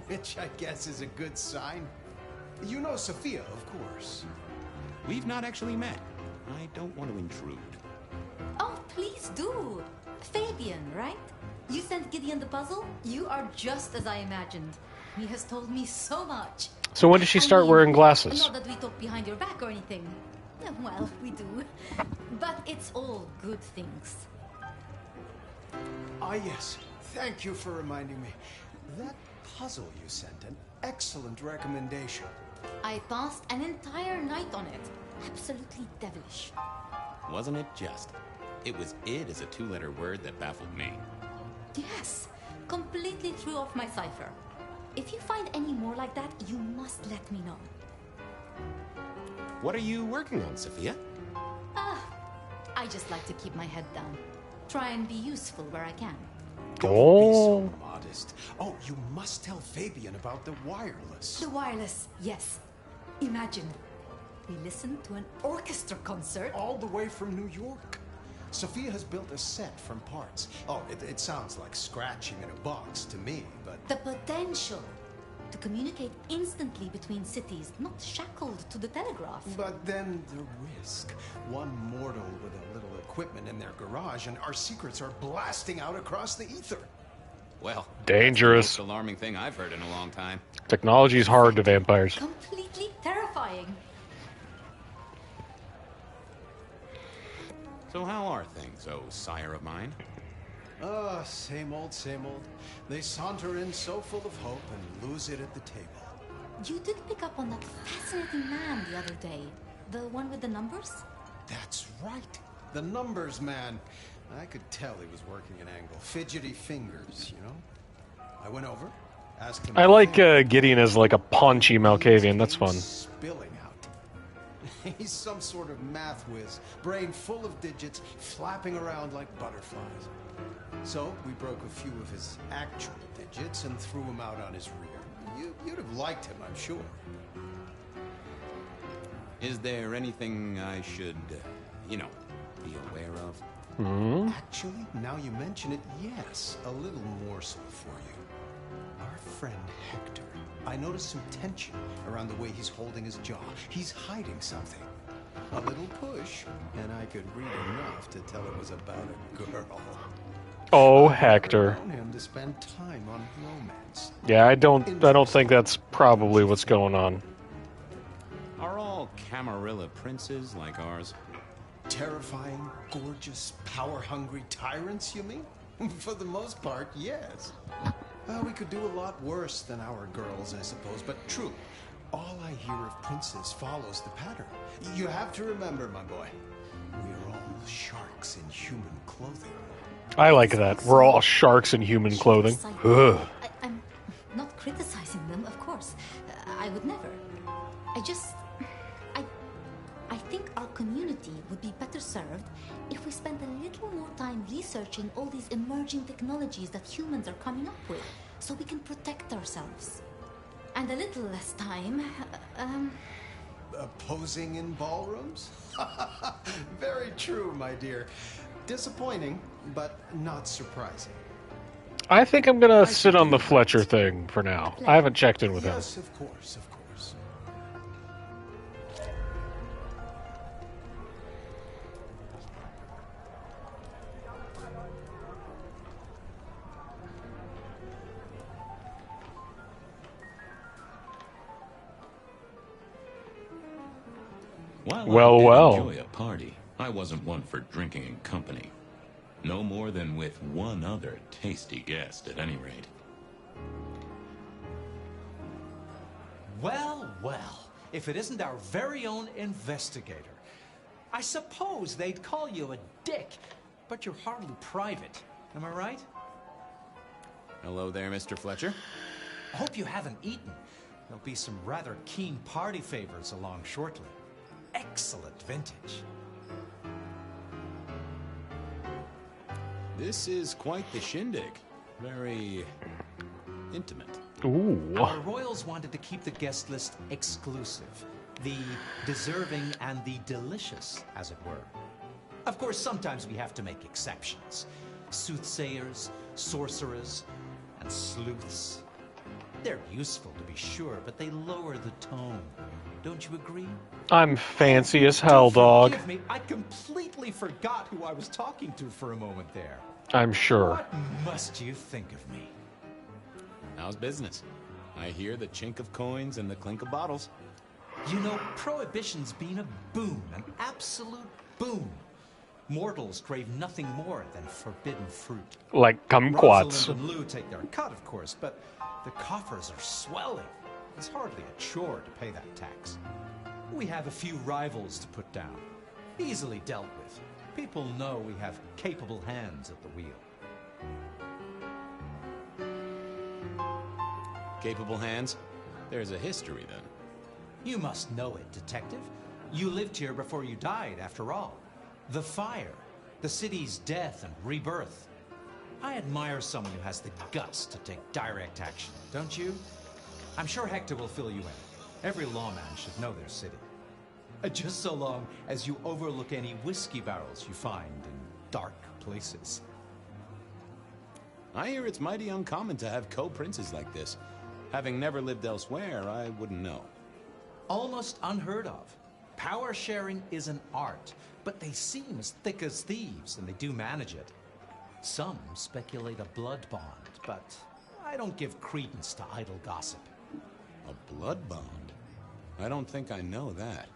which I guess is a good sign. You know Sophia, of course. We've not actually met. I don't want to intrude. Oh, please do. Fabian, right? You sent Gideon the puzzle? You are just as I imagined. He has told me so much. So when did she start wearing glasses? Not that we talk behind your back or anything. Well, we do. But it's all good things. Ah, yes. Thank you for reminding me. That puzzle you sent, an excellent recommendation. I passed an entire night on it. Absolutely devilish. Wasn't it just? It was id as a two-letter word that baffled me. Yes, completely threw off my cipher. If you find any more like that, you must let me know. What are you working on, Sophia? I just like to keep my head down. Try and be useful where I can. Don't be so modest. Oh, you must tell Fabian about the wireless. The wireless, yes. Imagine, we listened to an orchestra concert. All the way from New York. Sophia has built a set from parts. Oh, it sounds like scratching in a box to me, but... The potential to communicate instantly between cities, not shackled to the telegraph. But then the risk. One mortal with a little equipment in their garage, and our secrets are blasting out across the ether. Well, dangerous. That's the most alarming thing I've heard in a long time. Technology's hard to vampires. Completely terrifying. So how are things, oh sire of mine? Same old, same old. They saunter in so full of hope and lose it at the table. You did pick up on that fascinating man the other day. The one with the numbers? That's right. The numbers man. I could tell he was working an angle. Fidgety fingers, you know? I went over, asked him... I like Gideon as like a paunchy Malkavian. That's fun. Spilling out. He's some sort of math whiz, brain full of digits, flapping around like butterflies. So we broke a few of his actual digits and threw him out on his rear. You'd have liked him, I'm sure. Is there anything I should, be aware of? Hmm? Actually, now you mention it, yes, a little morsel for you. Our friend Hector. I noticed some tension around the way he's holding his jaw. He's hiding something. A little push, and I could read enough to tell it was about a girl. Oh, Hector. I want him to spend time on romance. Yeah, I don't think that's probably what's going on. Are all Camarilla princes like ours? Terrifying, gorgeous, power-hungry tyrants, you mean? For the most part, yes. We could do a lot worse than our girls, I suppose, but true. All I hear of princes follows the pattern. You have to remember, my boy, we are all sharks in human clothing. I like that. We're all sharks in human clothing. Ugh. I'm not criticizing them, of course. I would never. I think our community would be better served if we spent a little more time researching all these emerging technologies that humans are coming up with, so we can protect ourselves. And a little less time, Posing in ballrooms? Very true, my dear. Disappointing, but not surprising. I think I'm gonna sit on the Fletcher thing for now. I haven't checked in with him. Yes, of course, of course. While Well. I did enjoy a party, I wasn't one for drinking in company. No more than with one other tasty guest, at any rate. Well, well, if it isn't our very own investigator. I suppose they'd call you a dick, but you're hardly private. Am I right? Hello there, Mr. Fletcher. I hope you haven't eaten. There'll be some rather keen party favors along shortly. Excellent vintage. This is quite the shindig. Very intimate. Ooh. Our royals wanted to keep the guest list exclusive. The deserving and the delicious, as it were. Of course, sometimes we have to make exceptions. Soothsayers, sorcerers, and sleuths. They're useful, to be sure, but they lower the tone. Don't you agree? I'm fancy as hell, dog. Forgive me, I completely forgot who I was talking to for a moment there. I'm sure. What must you think of me? How's business? I hear the chink of coins and the clink of bottles. You know, Prohibition's been a boon, an absolute boon. Mortals crave nothing more than forbidden fruit. Like kumquats. Rosalind and Lou take their cut, of course, but the coffers are swelling. It's hardly a chore to pay that tax. We have a few rivals to put down. Easily dealt with. People know we have capable hands at the wheel. Capable hands? There's a history, then. You must know it, Detective. You lived here before you died, after all. The fire, the city's death and rebirth. I admire someone who has the guts to take direct action, don't you? I'm sure Hector will fill you in. Every lawman should know their city. Just so long as you overlook any whiskey barrels you find in dark places. I hear it's mighty uncommon to have co-princes like this. Having never lived elsewhere, I wouldn't know. Almost unheard of. Power sharing is an art, but they seem as thick as thieves, and they do manage it. Some speculate a blood bond, but I don't give credence to idle gossip. A blood bond? I don't think I know that.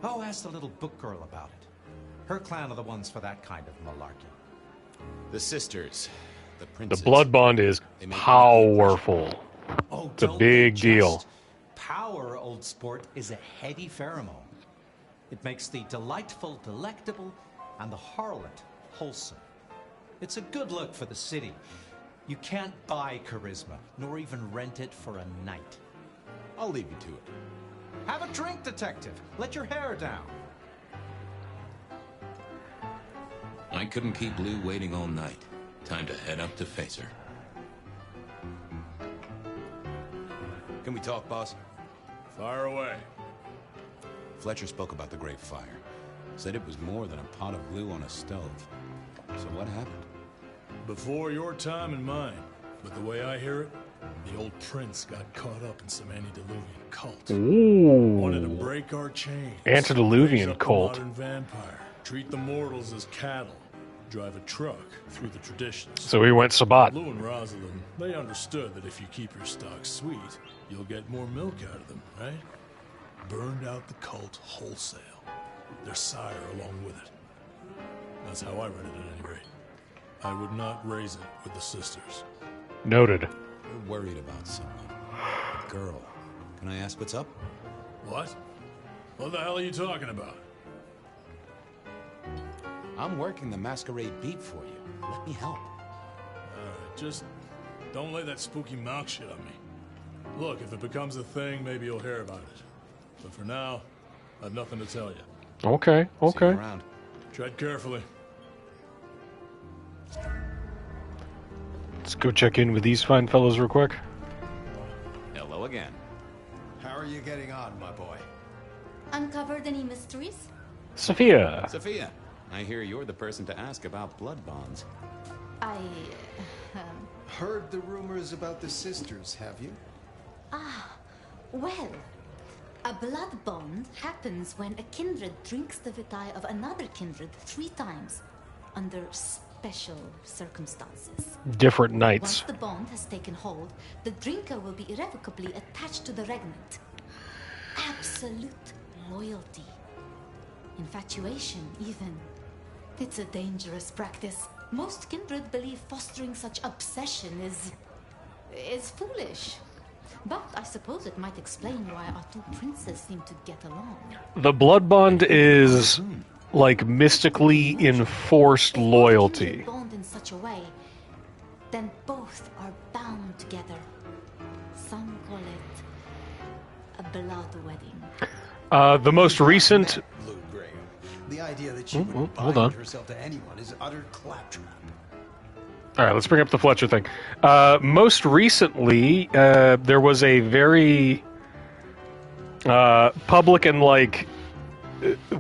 Oh, ask the little book girl about it. Her clan are the ones for that kind of malarkey. The sisters, the The princes. blood bond is powerful. Oh, it's a don't big they deal. just? Power, old sport, is a heady pheromone. It makes the delightful delectable and the harlot wholesome. It's a good look for the city. You can't buy charisma, nor even rent it for a night. I'll leave you to it. Have a drink, detective. Let your hair down. I couldn't keep Lou waiting all night. Time to head up to face her. Can we talk, boss? Fire away. Fletcher spoke about the Great Fire. Said it was more than a pot of glue on a stove. So what happened? Before your time and mine. But the way I hear it, the old prince got caught up in some antediluvian cult. Ooh. Wanted to break our chains. Antediluvian raise up the cult. modern vampire. Treat the mortals as cattle. Drive a truck through the traditions. So he went Sabbat. Lou and Rosalind, they understood that if you keep your stock sweet, you'll get more milk out of them, right? Burned out the cult wholesale. Their sire along with it. That's how I read it at any rate. I would not raise it with the sisters. Noted. We're worried about someone. A girl. Can I ask what's up? What? What the hell are you talking about? I'm working the masquerade beat for you. Let me help. Just don't lay that spooky mouth shit on me. Look, if it becomes a thing, maybe you'll hear about it. But for now, I have nothing to tell you. Okay, okay. See you around. Tread carefully. Let's go check in with these fine fellows real quick. Hello again. How are you getting on, my boy? Uncovered any mysteries? Sophia. Sophia, I hear you're the person to ask about blood bonds. I... Heard the rumors about the sisters, have you? Well, a blood bond happens when a kindred drinks the vitae of another kindred 3 times, under special circumstances. Different Once nights. the bond has taken hold, the drinker will be irrevocably attached to the regnant. Absolute loyalty. Infatuation, even. It's a dangerous practice. Most kindred believe fostering such obsession is foolish. But I suppose it might explain why our 2 princes seem to get along. The blood bond is like mystically enforced loyalty. Bond in such a way, then both are bound together. Some call it a blood wedding. The most recent. Lou Graham. The idea that she would hold bind on. herself to anyone is utter claptrap. All right, let's bring up the Fletcher thing. Most recently, there was a very public and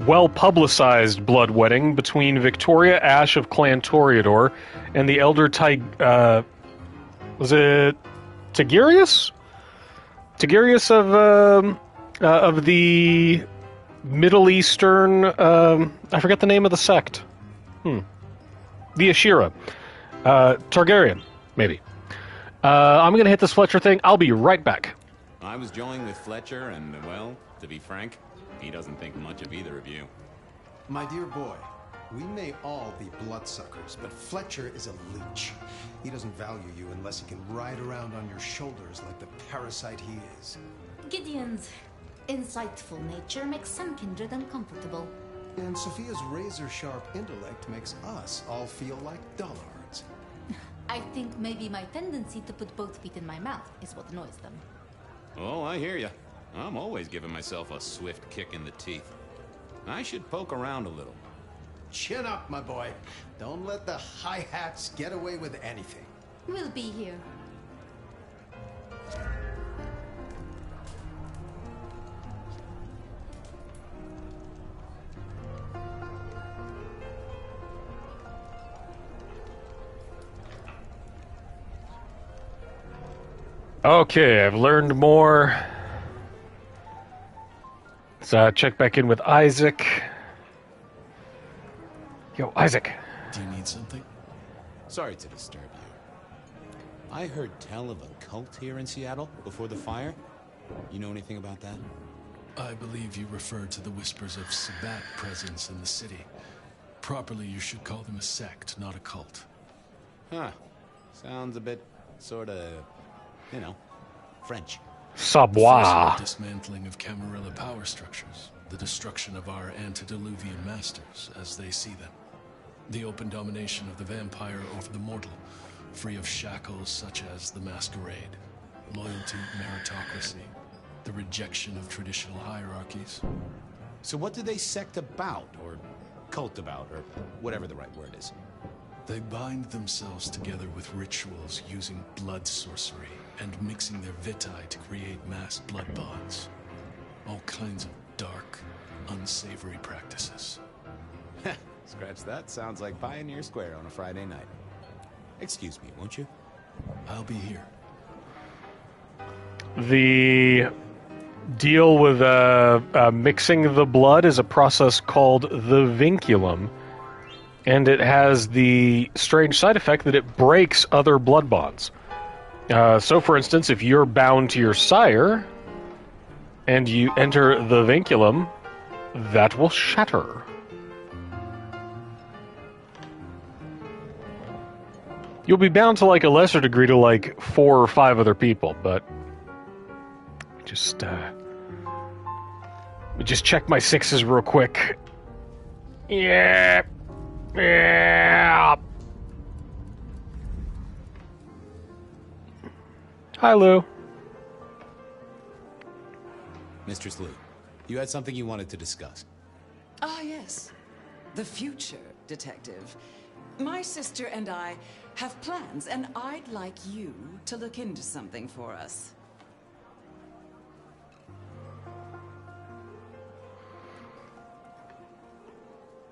well-publicized blood wedding between Victoria Ash of Clan Toreador and the elder was it Tigurius? Tigurius of the Middle Eastern. I forget the name of the sect. The Ashira. Targaryen, maybe. I'm going to hit this Fletcher thing. I'll be right back. I was joining with Fletcher, and, well, to be frank, he doesn't think much of either of you. My dear boy, we may all be bloodsuckers, but Fletcher is a leech. He doesn't value you unless he can ride around on your shoulders like the parasite he is. Gideon's insightful nature makes some kindred uncomfortable. And Sophia's razor-sharp intellect makes us all feel like dullards. I think maybe my tendency to put both feet in my mouth is what annoys them. Oh, I hear you. I'm always giving myself a swift kick in the teeth. I should poke around a little. Chin up, my boy. Don't let the hi-hats get away with anything. We'll be here. Okay, I've learned more. Let's check back in with Isaac. Yo, Isaac. Do you need something? Sorry to disturb you. I heard tell of a cult here in Seattle before the fire. You know anything about that? I believe you refer to the whispers of Sabbat presence in the city. Properly, you should call them a sect, not a cult. Huh. Sounds a bit, sorta, you know, French. Sabois. The dismantling of Camarilla power structures. The destruction of our antediluvian masters, as they see them. The open domination of the vampire over the mortal, free of shackles such as the masquerade. Loyalty, meritocracy. The rejection of traditional hierarchies. So what do they sect about, or cult about, or whatever the right word is? They bind themselves together with rituals using blood sorcery and mixing their vitae to create mass blood bonds. All kinds of dark, unsavory practices. Scratch that. Sounds like Pioneer Square on a Friday night. Excuse me, won't you? I'll be here. The deal with mixing the blood is a process called the vinculum, and it has the strange side effect that it breaks other blood bonds. So, for instance, if you're bound to your sire and you enter the vinculum, that will shatter. You'll be bound to, like, a lesser degree to, like, 4 or 5 other people, but just check my 6s real quick. Yeah. Hi, Lou. Mistress Lou, you had something you wanted to discuss. Ah, yes. The future, Detective. My sister and I have plans, and I'd like you to look into something for us.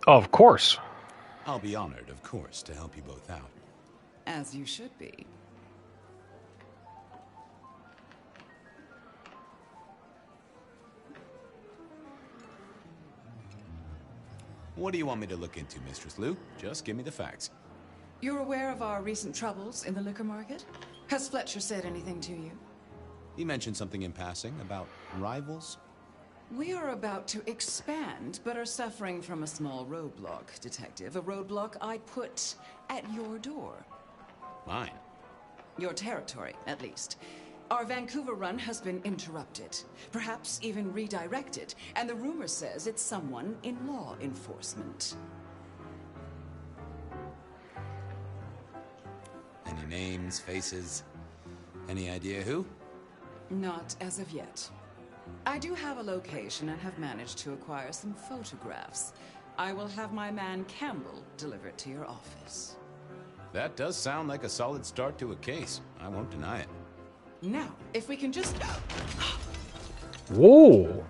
Of course. I'll be honored, of course, to help you both out. As you should be. What do you want me to look into, Mistress Lou? Just give me the facts. You're aware of our recent troubles in the liquor market? Has Fletcher said anything to you? He mentioned something in passing about rivals. We are about to expand, but are suffering from a small roadblock, Detective. A roadblock I put at your door. Mine? Your territory, at least. Our Vancouver run has been interrupted, perhaps even redirected, and the rumor says it's someone in law enforcement. Any names, faces? Any idea who? Not as of yet. I do have a location and have managed to acquire some photographs. I will have my man Campbell deliver it to your office. That does sound like a solid start to a case. I won't deny it. Now, if we can just... Whoa!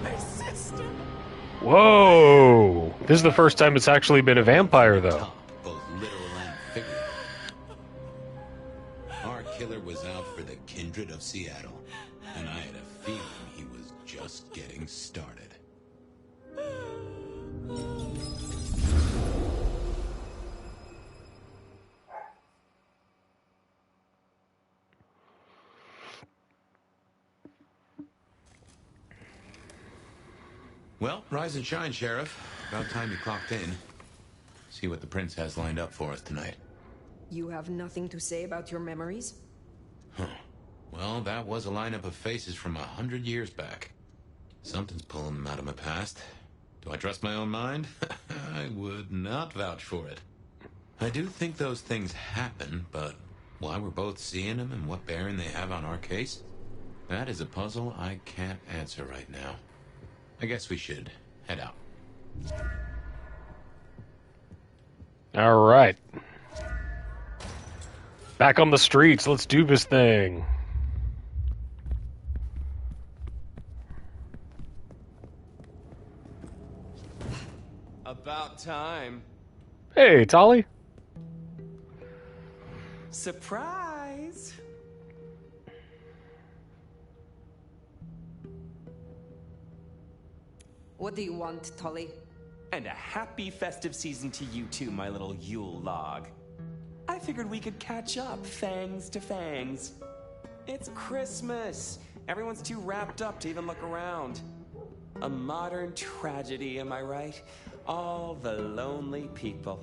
My sister! Whoa! This is the first time it's actually been a vampire, though. Both literal and figurative. Our killer was out for the kindred of Seattle, and I had a feeling he was just getting started. Well, rise and shine, Sheriff. About time you clocked in. See what the Prince has lined up for us tonight. You have nothing to say about your memories? Huh. Well, that was a lineup of faces from 100 years back. Something's pulling them out of my past. Do I trust my own mind? I would not vouch for it. I do think those things happen, but why we're both seeing them and what bearing they have on our case? That is a puzzle I can't answer right now. I guess we should head out. All right. Back on the streets. Let's do this thing. About time. Hey, Tolly. Surprise! What do you want, Tully? And a happy festive season to you too, my little Yule log. I figured we could catch up, fangs to fangs. It's Christmas. Everyone's too wrapped up to even look around. A modern tragedy, am I right? All the lonely people.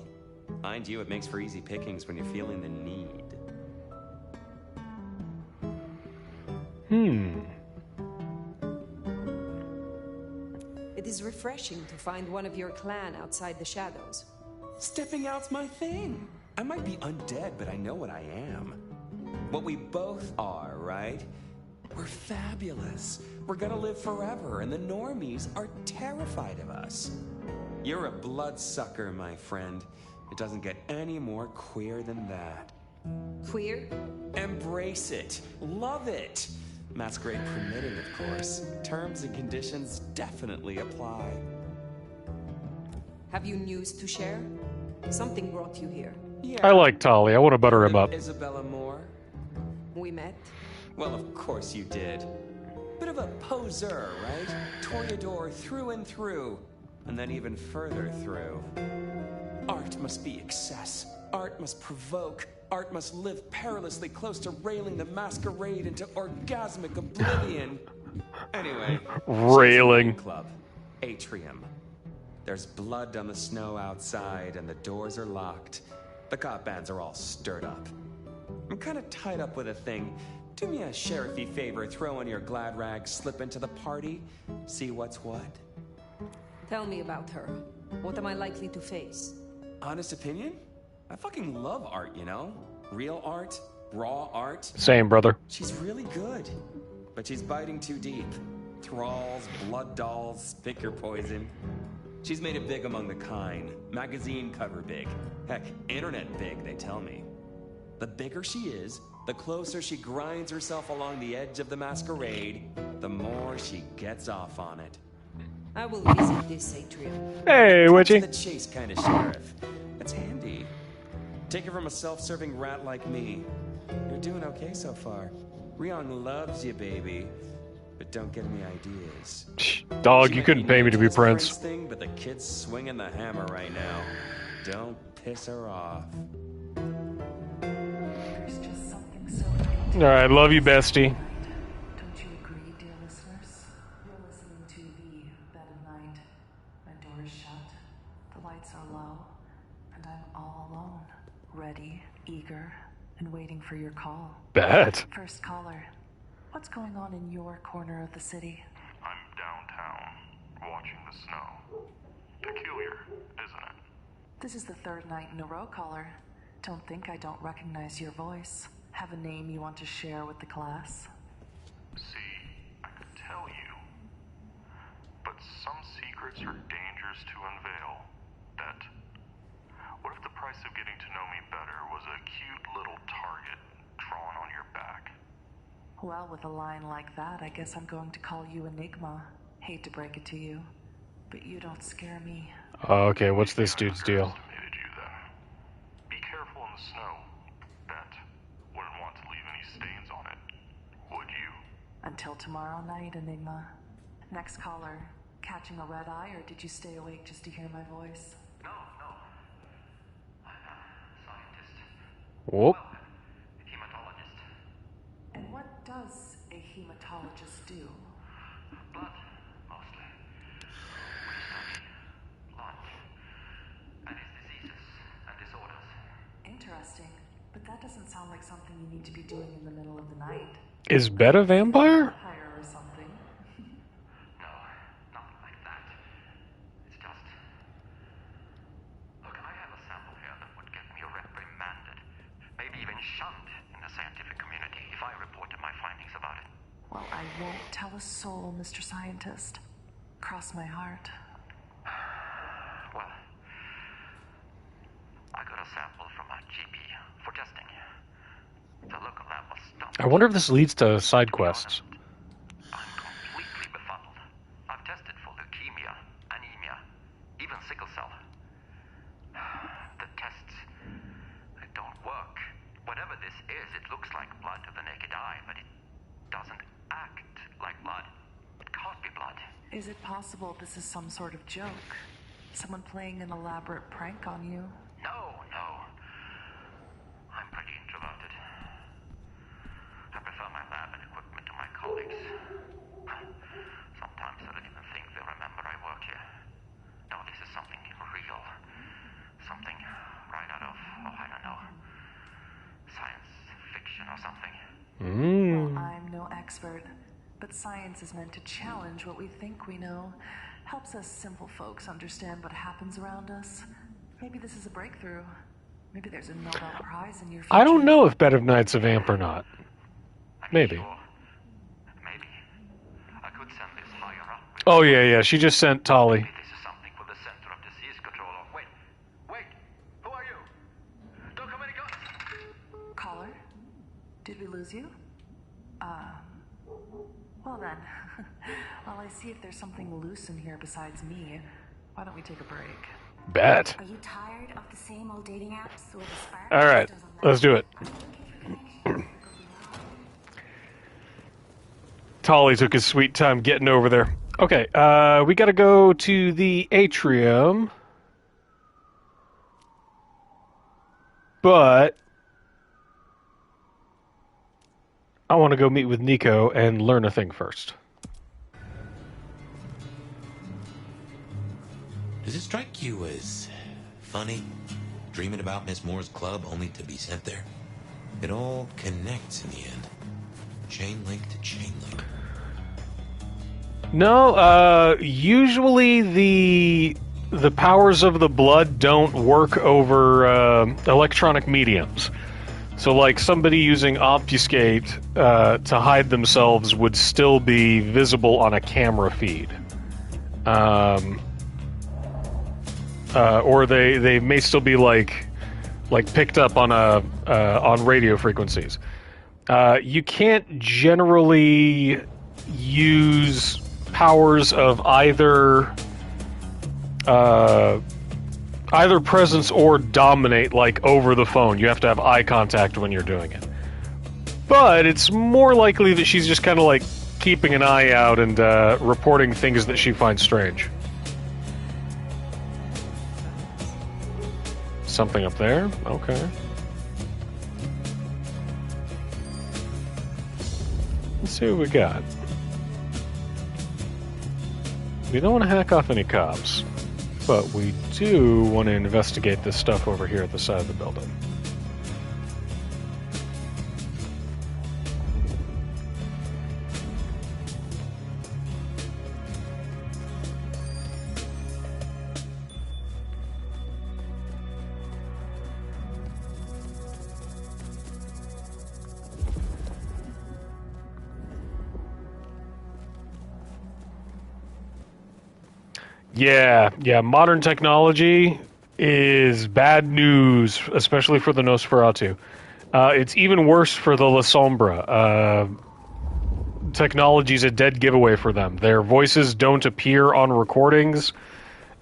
Mind you, it makes for easy pickings when you're feeling the need. It is refreshing to find one of your clan outside the shadows. Stepping out's my thing. I might be undead, but I know what I am. What we both are, right? We're fabulous. We're gonna live forever, and the normies are terrified of us. You're a bloodsucker, my friend. It doesn't get any more queer than that. Queer? Embrace it. Love it. Masquerade permitting, of course. Terms and conditions definitely apply. Have you news to share? Something brought you here. I like Tolly. I want to butter him up. Isabella Moore? We met? Well, of course you did. Bit of a poser, right? Toreador through and through. And then even further through. Art must be excess. Art must provoke. Art must live perilously close to railing the masquerade into orgasmic oblivion. Anyway, railing club, atrium. There's blood on the snow outside, and the doors are locked. The cop bands are all stirred up. I'm kind of tied up with a thing. Do me a sheriffy favor, throw on your glad rags, slip into the party, see what's what. Tell me about her. What am I likely to face? Honest opinion? I fucking love art, you know? Real art, raw art. Same, brother. She's really good, but she's biting too deep. Thralls, blood dolls, pick your poison. She's made it big among the kind. Magazine cover big. Heck, internet big, they tell me. The bigger she is, the closer she grinds herself along the edge of the masquerade, the more she gets off on it. I will visit this atrium. Hey, Witchy. The chase kind of sheriff. That's handy. Take it from a self-serving rat like me. You're doing okay so far. Ryong loves you, baby. But don't get any ideas. Dog, you couldn't pay me to be Prince. Thing, but the kid's swinging the hammer right now. Don't piss her off. Alright, love you, bestie. Don't you agree, dear listeners? You're listening to the Bed of Night. My door is shut, the lights are low, and I'm all alone, ready, eager, and waiting for your call. Bet. First caller, what's going on in your corner of the city? I'm downtown, watching the snow. Peculiar, isn't it? This is the third night in a row, caller. Don't think I don't recognize your voice. Have a name you want to share with the class? See, I could tell you. But some secrets are dangerous to unveil. Bet. What if the price of getting to know me better was a cute little target drawn on your back? Well, with a line like that, I guess I'm going to call you Enigma. Hate to break it to you, but you don't scare me. Okay, what's this dude's deal? Be careful in the snow. Bet. Wouldn't want to leave any stains on it. Would you? Until tomorrow night, Enigma. Next caller. Catching a red eye, or did you stay awake just to hear my voice? No. I'm a scientist. Whoop. A hematologist. And what does a hematologist do? Blood, mostly. We study blood and its diseases and disorders. Interesting, but that doesn't sound like something you need to be doing in the middle of the night. Is Bet a vampire? Vampire or something. No, nothing like that. It's just... Look, I have a sample here that would get me reprimanded. Maybe even shunned in the scientific community if I reported my findings about it. Well, I won't tell a soul, Mr. Scientist. Cross my heart. Well, I got a sample from my GP for testing. The local lab was stumped. I wonder if this leads to side quests. I'm completely befuddled. I've tested for leukemia, anemia, even sickle cell. this is, it looks like blood to the naked eye, but it doesn't act like blood. It can't be blood. Is it possible this is some sort of joke? Someone playing an elaborate prank on you? No, no. I'm pretty introverted. I prefer my lab and equipment to my colleagues. Sometimes I don't even think they remember I work here. No, this is something real. Something right out of, I don't know, science fiction or something. Well, I'm no expert, but science is meant to challenge what we think we know. Helps us simple folks understand what happens around us. Maybe this is a breakthrough. Maybe there's a Nobel Prize in your future. I don't know if Bed of Nights a vamp or not. Maybe. Maybe. I could send this higher up. Oh, yeah, she just sent Tolly. This is something for the Center of Disease Control. Wait. Who are you? Don't come any guns. Caller? Did we lose you? Well then. While I see if there's something loose in here besides me, why don't we take a break? Bet. Are you tired of the same old dating apps where the spark All right, let's do it. Tolly took his sweet time getting over there. Okay, we got to go to the atrium. But I want to go meet with Nico and learn a thing first. Does it strike you as funny, dreaming about Miss Moore's club only to be sent there? It all connects in the end. Chain link to chain link. No, usually the powers of the blood don't work over electronic mediums. So, like, somebody using obfuscate to hide themselves would still be visible on a camera feed. Or they may still be like picked up on on radio frequencies. You can't generally use powers of either presence or dominate like over the phone. You have to have eye contact when you're doing it. But it's more likely that she's just kind of like keeping an eye out and reporting things that she finds strange. Something up there? Okay. Let's see what we got. We don't want to hack off any cops, but we do want to investigate this stuff over here at the side of the building. Yeah, modern technology is bad news, especially for the Nosferatu. It's even worse for the La Sombra. Technology's a dead giveaway for them. Their voices don't appear on recordings.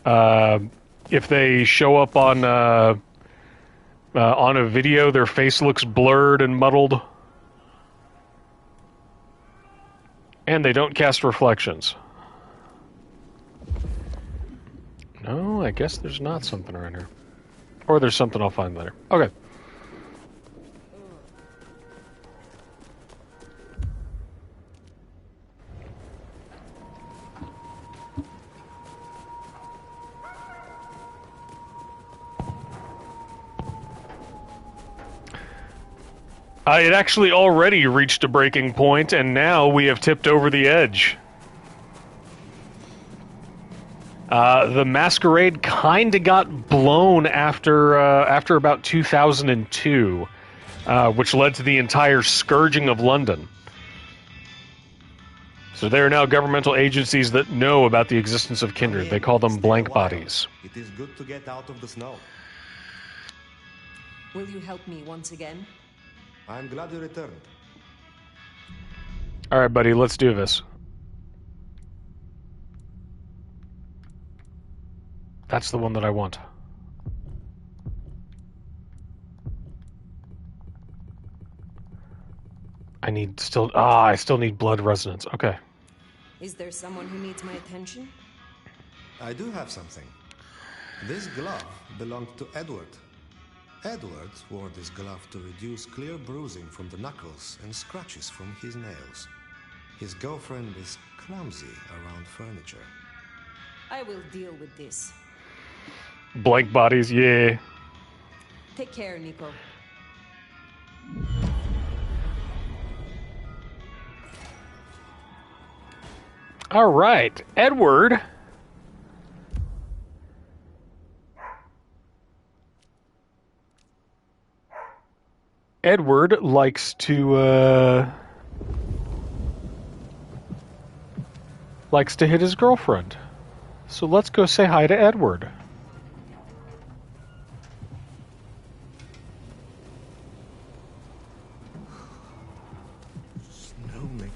If they show up on a video, their face looks blurred and muddled. And they don't cast reflections. No, I guess there's not something around here. Or there's something I'll find later. Okay. It actually already reached a breaking point, and now we have tipped over the edge. The Masquerade kind of got blown after about 2002, which led to the entire scourging of London. So there are now governmental agencies that know about the existence of Kindred. They call them blank bodies. It is good to get out of the snow. Will you help me once again? I'm glad you returned. All right, buddy, let's do this. That's the one that I want. I still need blood resonance. Okay. Is there someone who needs my attention? I do have something. This glove belonged to Edward. Edward wore this glove to reduce clear bruising from the knuckles and scratches from his nails. His girlfriend is clumsy around furniture. I will deal with this. Blank bodies, yeah. Take care, Nico. All right, Edward. Edward likes to hit his girlfriend. So let's go say hi to Edward.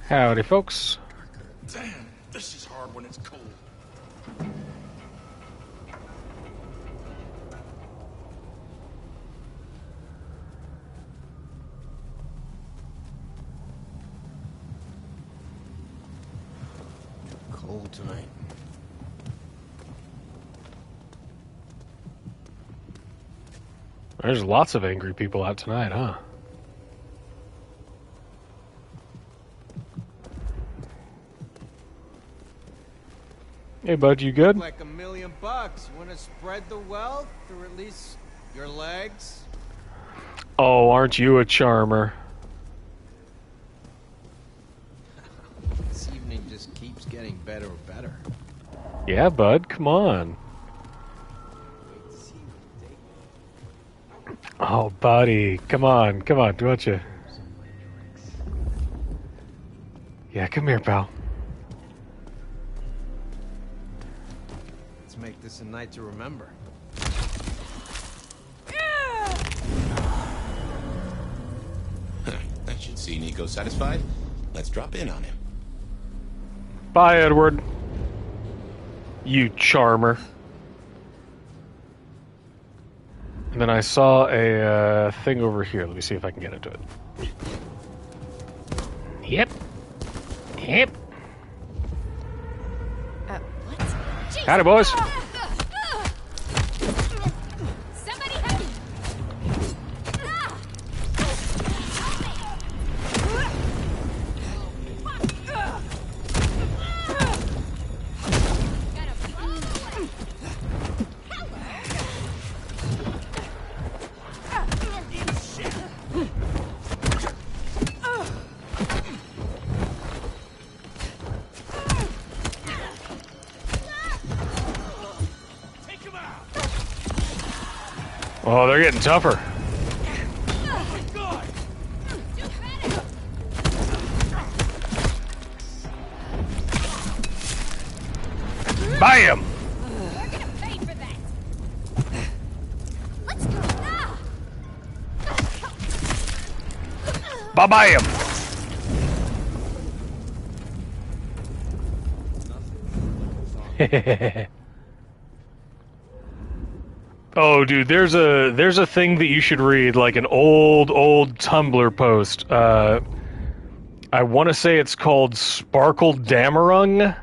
Howdy, folks. Damn, this is hard when it's cold. Cold tonight. There's lots of angry people out tonight, huh? Hey, bud, you good? Like $1 million. You want to spread the wealth, or at least your legs? Oh, aren't you a charmer? This evening just keeps getting better and better. Yeah, bud, come on. Oh, buddy, come on, don't you? Yeah, come here, pal. Let's make this a night to remember. That should see Nico satisfied. Let's drop in on him. Bye, Edward. You charmer. And then I saw a thing over here. Let me see if I can get into it. Yep. What? Howdy, boys. Somebody help me! Oh, they're getting tougher. Bam! We're gonna pay for that. Let's go. Bam! Oh, dude, there's a thing that you should read, like an old Tumblr post. I want to say it's called Sparkle Damarung.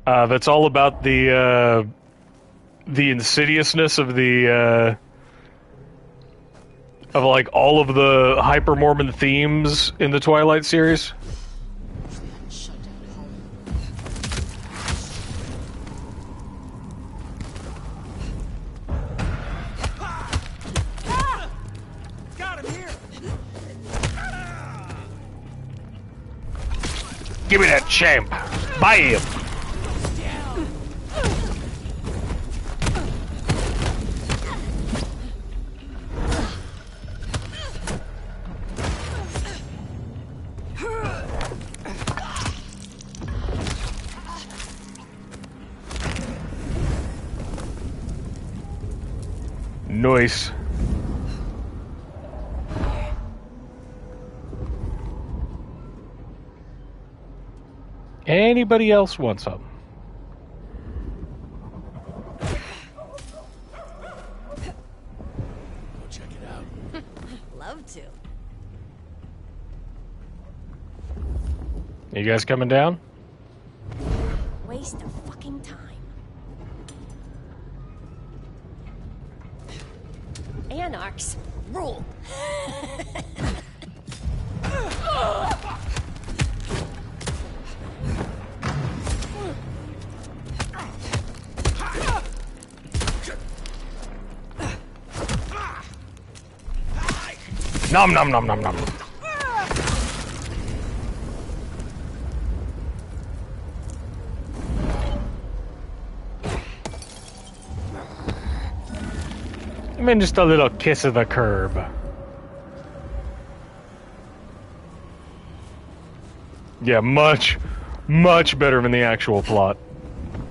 That's all about the insidiousness of of like all of the Hyper Mormon themes in the Twilight series. Give me that champ. Bam! Nice. Anybody else want some? Go check it out. Love to. You guys coming down? Waste of fucking time. Anarchs rule. Nom nom nom nom nom. I mean, just a little kiss of the curb. Yeah, much better than the actual plot.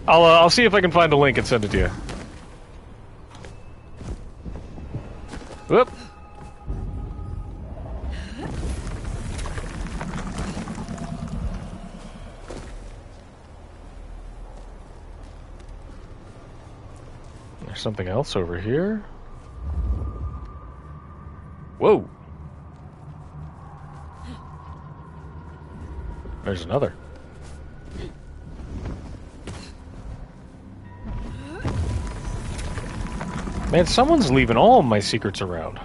I'll see if I can find a link and send it to you. Whoop. There's something else over here. Whoa. There's another. Man, someone's leaving all my secrets around.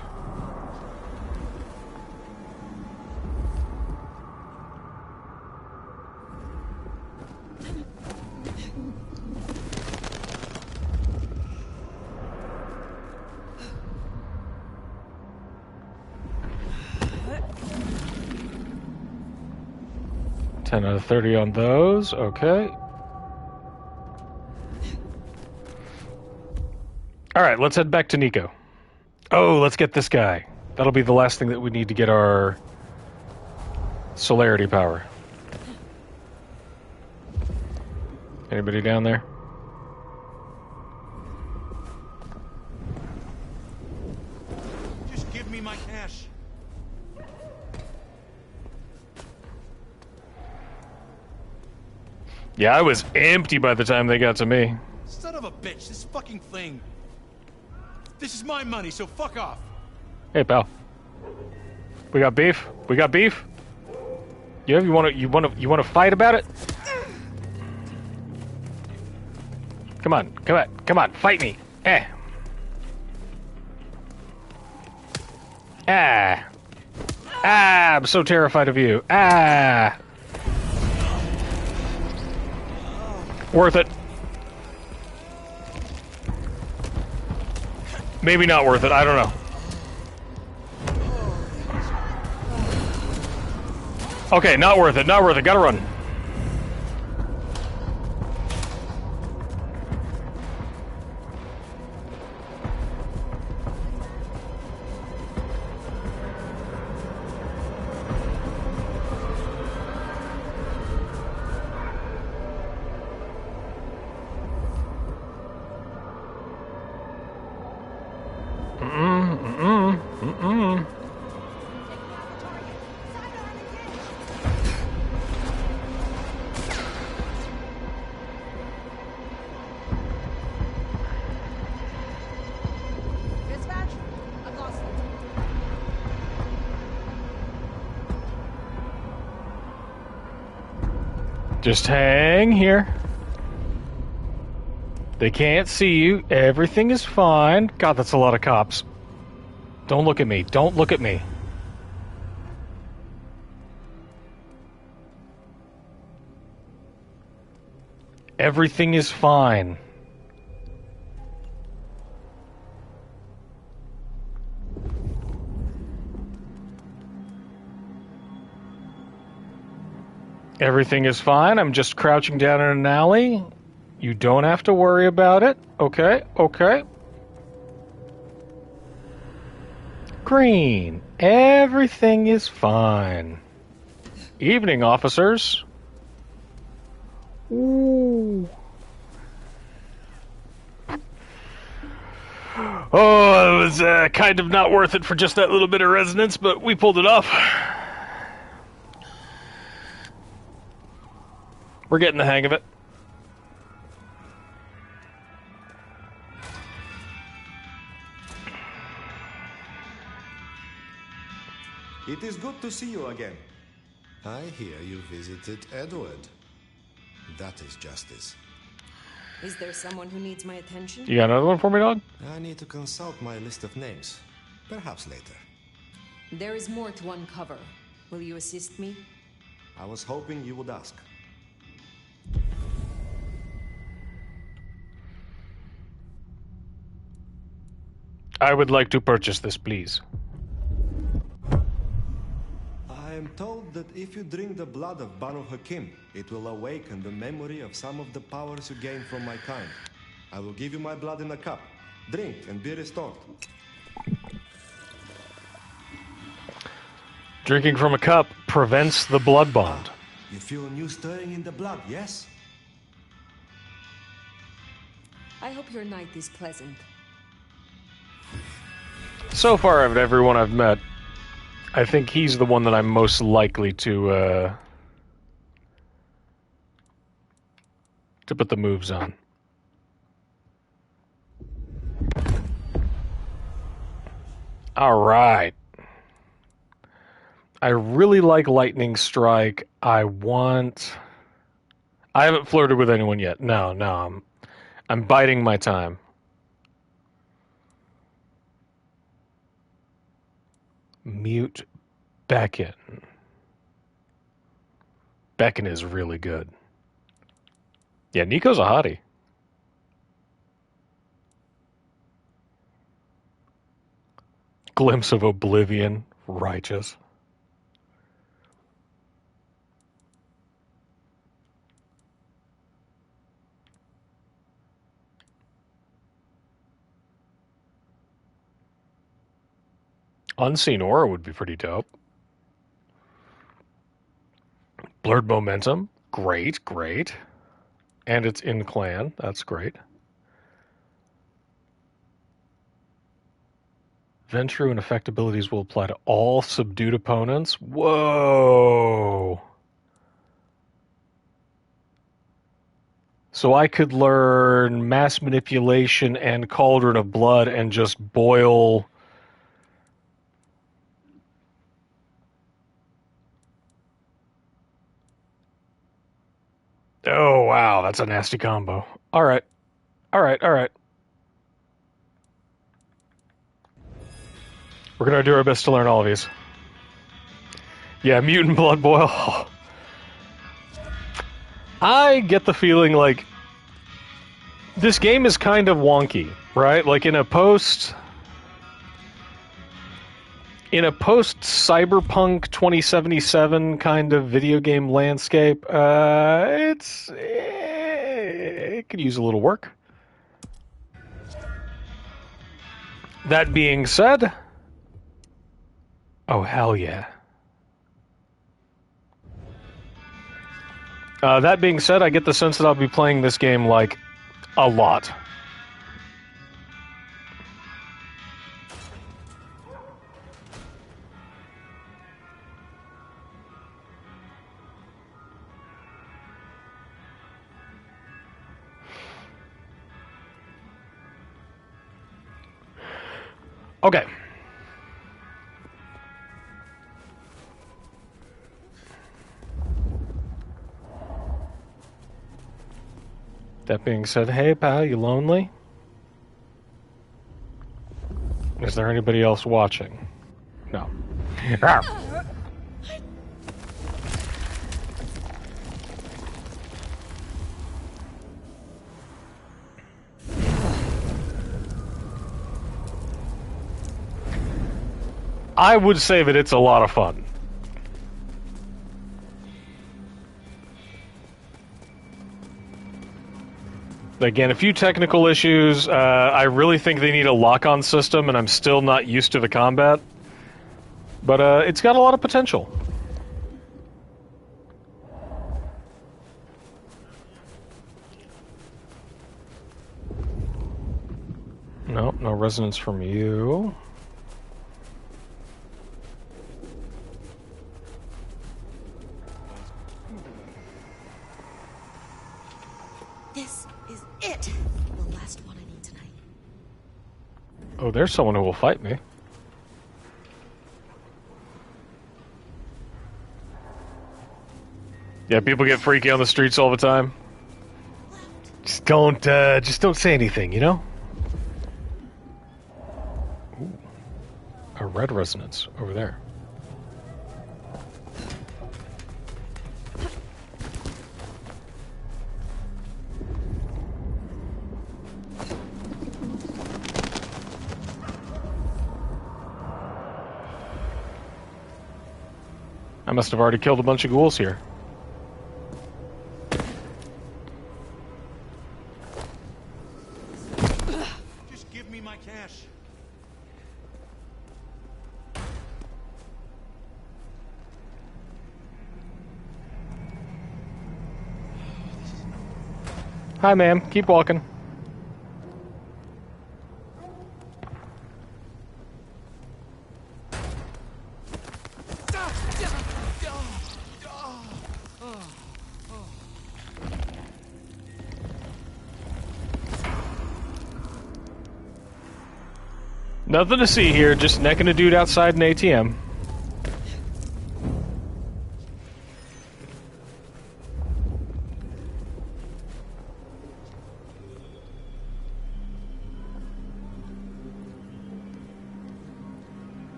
Ten out of 30 on those. Okay. Alright, let's head back to Nico. Oh, let's get this guy. That'll be the last thing that we need to get our celerity power. Anybody down there? Just give me my cash. Yeah, I was empty by the time they got to me. Son of a bitch, this fucking thing. This is my money, so fuck off. Hey, pal. We got beef? We got beef? Yeah, you wanna fight about it? Come on, fight me. I'm so terrified of you. Worth it. Maybe not worth it, I don't know. Okay, not worth it, gotta run. Just hang here. They can't see you. Everything is fine. God, that's a lot of cops. Don't look at me. Don't look at me. Everything is fine. Everything is fine. I'm just crouching down in an alley. You don't have to worry about it. Okay, okay. Green. Everything is fine. Evening, officers. Ooh. Oh, it was kind of not worth it for just that little bit of resonance, but we pulled it off. We're getting the hang of it. It is good to see you again. I hear you visited Edward. That is justice. Is there someone who needs my attention? You got another one for me, dog? I need to consult my list of names. Perhaps later. There is more to uncover. Will you assist me? I was hoping you would ask. I would like to purchase this, please. I am told that if you drink the blood of Banu Hakim, it will awaken the memory of some of the powers you gained from my kind. I will give you my blood in a cup. Drink and be restored. Drinking from a cup prevents the blood bond. You feel a new stirring in the blood, yes? I hope your night is pleasant. So far, of everyone I've met, I think he's the one that I'm most likely to put the moves on. All right. I really like Lightning Strike. I haven't flirted with anyone yet. No, I'm biding my time. Mute Beckon. Beckon is really good. Yeah, Nico's a hottie. Glimpse of Oblivion. Righteous. Unseen Aura would be pretty dope. Blurred Momentum. Great. And it's in clan. That's great. Ventrue and effect abilities will apply to all subdued opponents. Whoa! So I could learn Mass Manipulation and Cauldron of Blood and just boil... Oh, wow, that's a nasty combo. All right. We're going to do our best to learn all of these. Yeah, Mutant Blood Boil. I get the feeling like this game is kind of wonky, right? Like in a post Cyberpunk 2077 kind of video game landscape, it could use a little work. That being said, oh hell yeah. That being said, I get the sense that I'll be playing this game like a lot. Okay. That being said, hey pal, you lonely? Is there anybody else watching? No. I would say that it's a lot of fun. Again, a few technical issues. I really think they need a lock-on system, and I'm still not used to the combat. But it's got a lot of potential. No resonance from you. This is it. The last one I need tonight. Oh, there's someone who will fight me. Yeah, people get freaky on the streets all the time. Just don't say anything, you know? Ooh. A red resonance over there. I must have already killed a bunch of ghouls here. Just give me my cash. Hi, ma'am. Keep walking. Nothing to see here, just necking a dude outside an ATM.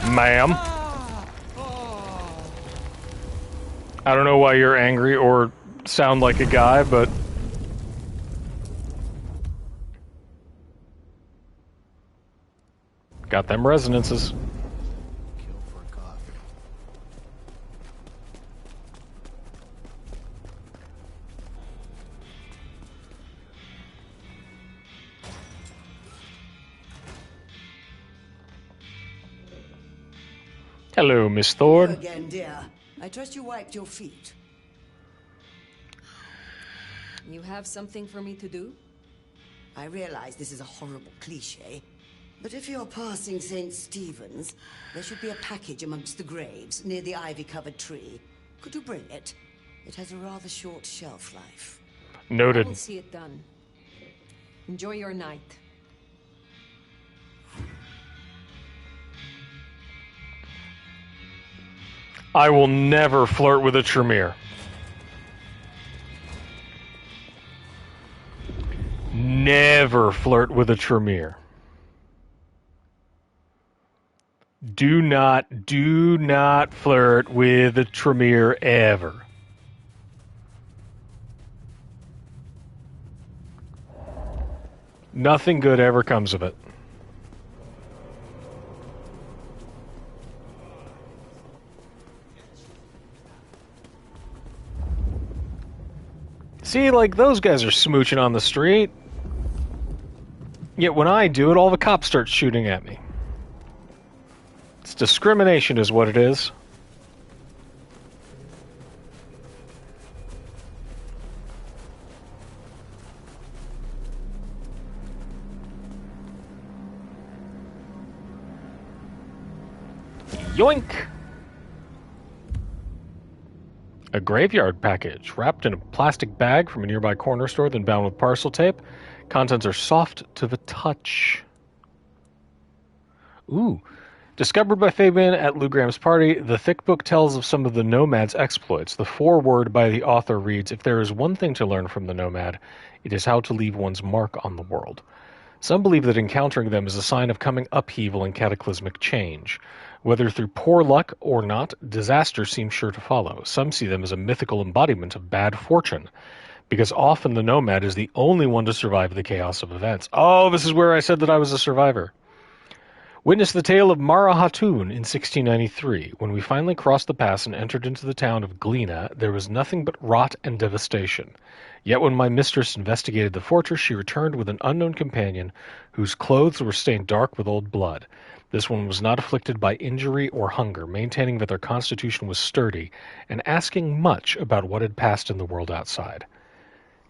Ma'am. I don't know why you're angry or sound like a guy, but... got them resonances. Hello, Miss Thorne. Hello again, dear. I trust you wiped your feet. You have something for me to do? I realize this is a horrible cliche, but if you're passing St. Stephen's, there should be a package amongst the graves near the ivy-covered tree. Could you bring it? It has a rather short shelf life. Noted. I will see it done. Enjoy your night. I will never flirt with a Tremere. Never flirt with a Tremere. Do not flirt with a Tremere ever. Nothing good ever comes of it. See, like, those guys are smooching on the street. Yet when I do it, all the cops start shooting at me. It's discrimination is what it is. Yoink! A graveyard package, wrapped in a plastic bag from a nearby corner store, then bound with parcel tape. Contents are soft to the touch. Ooh. Discovered by Fabian at Lou Graham's party, the thick book tells of some of the Nomad's exploits. The foreword by the author reads, "If there is one thing to learn from the Nomad, it is how to leave one's mark on the world. Some believe that encountering them is a sign of coming upheaval and cataclysmic change. Whether through poor luck or not, disaster seems sure to follow. Some see them as a mythical embodiment of bad fortune, because often the Nomad is the only one to survive the chaos of events." Oh, this is where I said that I was a survivor. Witness the tale of Mara Hatun in 1693. When we finally crossed the pass and entered into the town of Glina, there was nothing but rot and devastation. Yet when my mistress investigated the fortress, she returned with an unknown companion whose clothes were stained dark with old blood. This one was not afflicted by injury or hunger, maintaining that their constitution was sturdy, and asking much about what had passed in the world outside.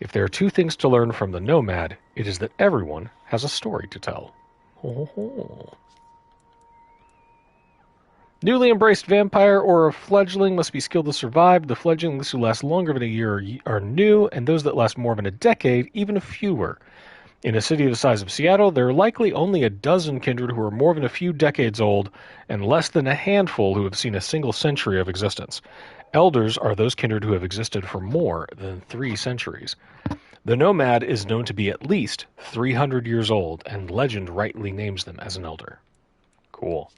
If there are two things to learn from the Nomad, it is that everyone has a story to tell. Ho, ho, ho. Newly embraced vampire or a fledgling must be skilled to survive. The fledglings who last longer than a year are new, and those that last more than a decade, even fewer. In a city the size of Seattle, there are likely only a dozen kindred who are more than a few decades old, and less than a handful who have seen a single century of existence. Elders are those kindred who have existed for more than 3 centuries. The nomad is known to be at least 300 years old, and legend rightly names them as an elder. Cool.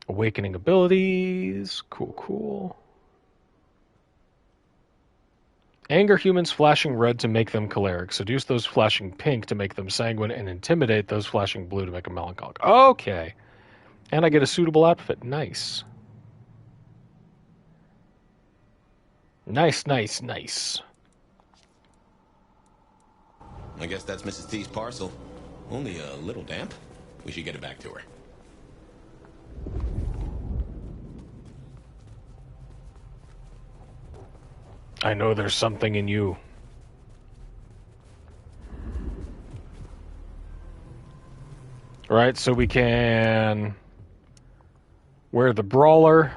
Awakening abilities. Cool. Anger humans flashing red to make them choleric. Seduce those flashing pink to make them sanguine. And intimidate those flashing blue to make them melancholic. Okay. And I get a suitable outfit. Nice. Nice. I guess that's Mrs. T's parcel. Only a little damp. We should get it back to her. I know there's something in you. Right, so we can wear the brawler.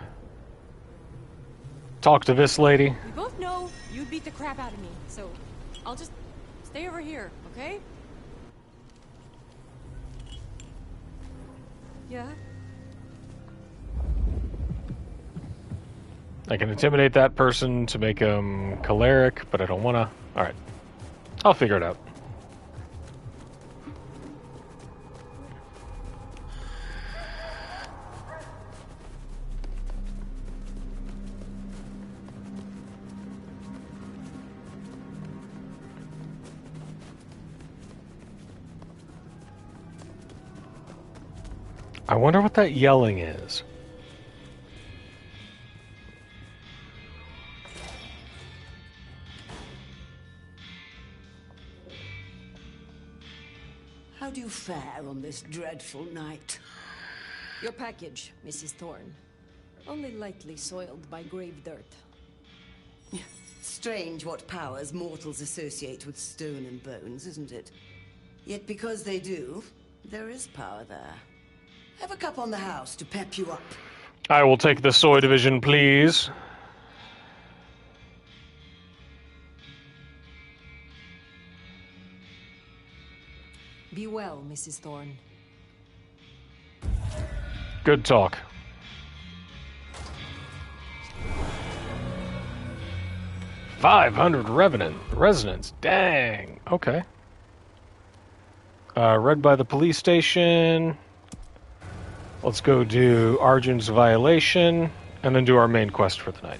Talk to this lady. We both know you'd beat the crap out of me, so I'll just stay over here, okay? Yeah? I can intimidate that person to make him choleric, but I don't want to. Alright. I'll figure it out. I wonder what that yelling is. How do you fare on this dreadful night? Your package, Mrs. Thorne. Only lightly soiled by grave dirt. Strange what powers mortals associate with stone and bones, isn't it? Yet because they do, there is power there. Have a cup on the house to pep you up. I will take the soy division, please. Be well, Mrs. Thorne. Good talk. $500 resonance. Dang. Okay. Read by the police station. Let's go do Arjun's violation, and then do our main quest for the night.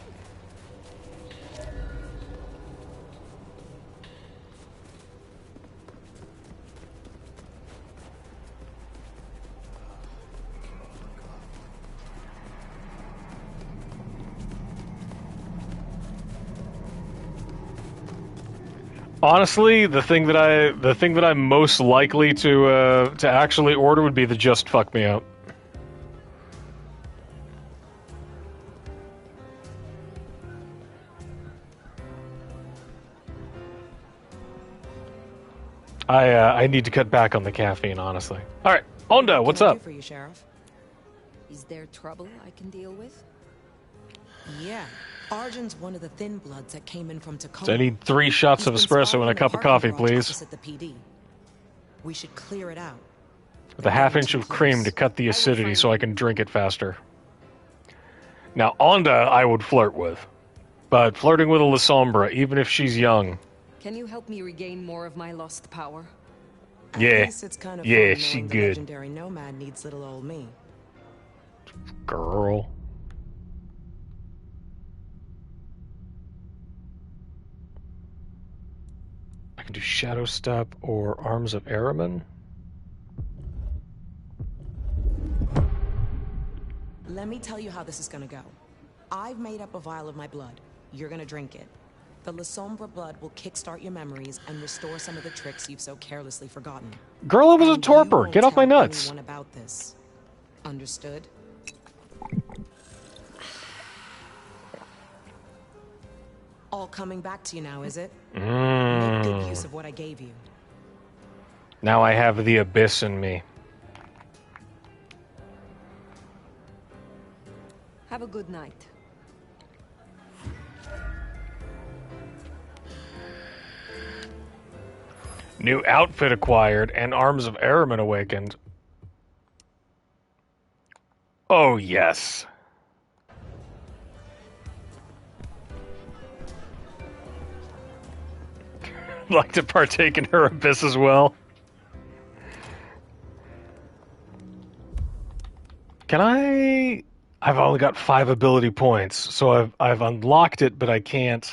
Honestly, the thing that I'm most likely to actually order would be the Just Fuck Me Out. I need to cut back on the caffeine, honestly. All right, Onda, what's up? For you, Sheriff? Is there trouble I can deal with? Yeah. Arjun's one of the thin bloods that came in from Tacoma. So I need 3 shots of espresso and a cup of coffee, please. At the PD. We should clear it out. With a half-inch of cream to cut the acidity so I can drink it faster. Now, Onda I would flirt with. But flirting with a La Sombra, even if she's young... Can you help me regain more of my lost power? Yeah. At least it's kind of yeah, fun she knowing the good. legendary nomad needs little old me. Girl. I can do Shadow Step or Arms of Araman. Let me tell you how this is gonna go. I've made up a vial of my blood. You're gonna drink it. The La Sombra blood will kickstart your memories and restore some of the tricks you've so carelessly forgotten. Girl, it was a torpor. Get off my nuts. Anyone about this. Understood? All coming back to you now, is it? Make good use of what I gave you. Now I have the abyss in me. Have a good night. New outfit acquired and arms of Araman awakened. Oh, yes. Like to partake in her abyss as well. Can I... I've only got 5 ability points, so I've unlocked it, but I can't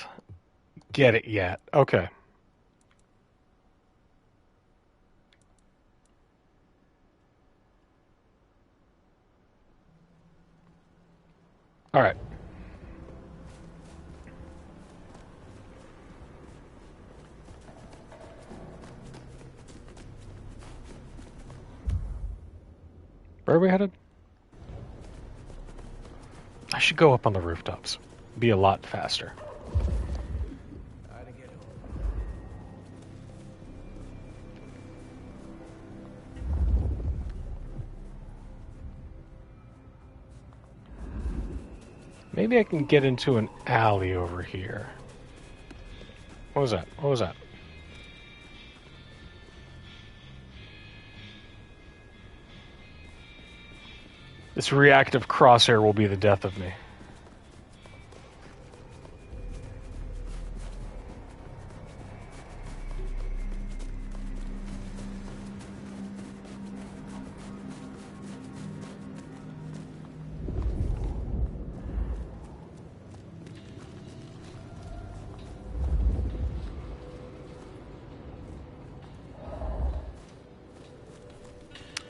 get it yet. Okay. All right. Where are we headed? I should go up on the rooftops. Be a lot faster. Maybe I can get into an alley over here. What was that? What was that? This reactive crosshair will be the death of me.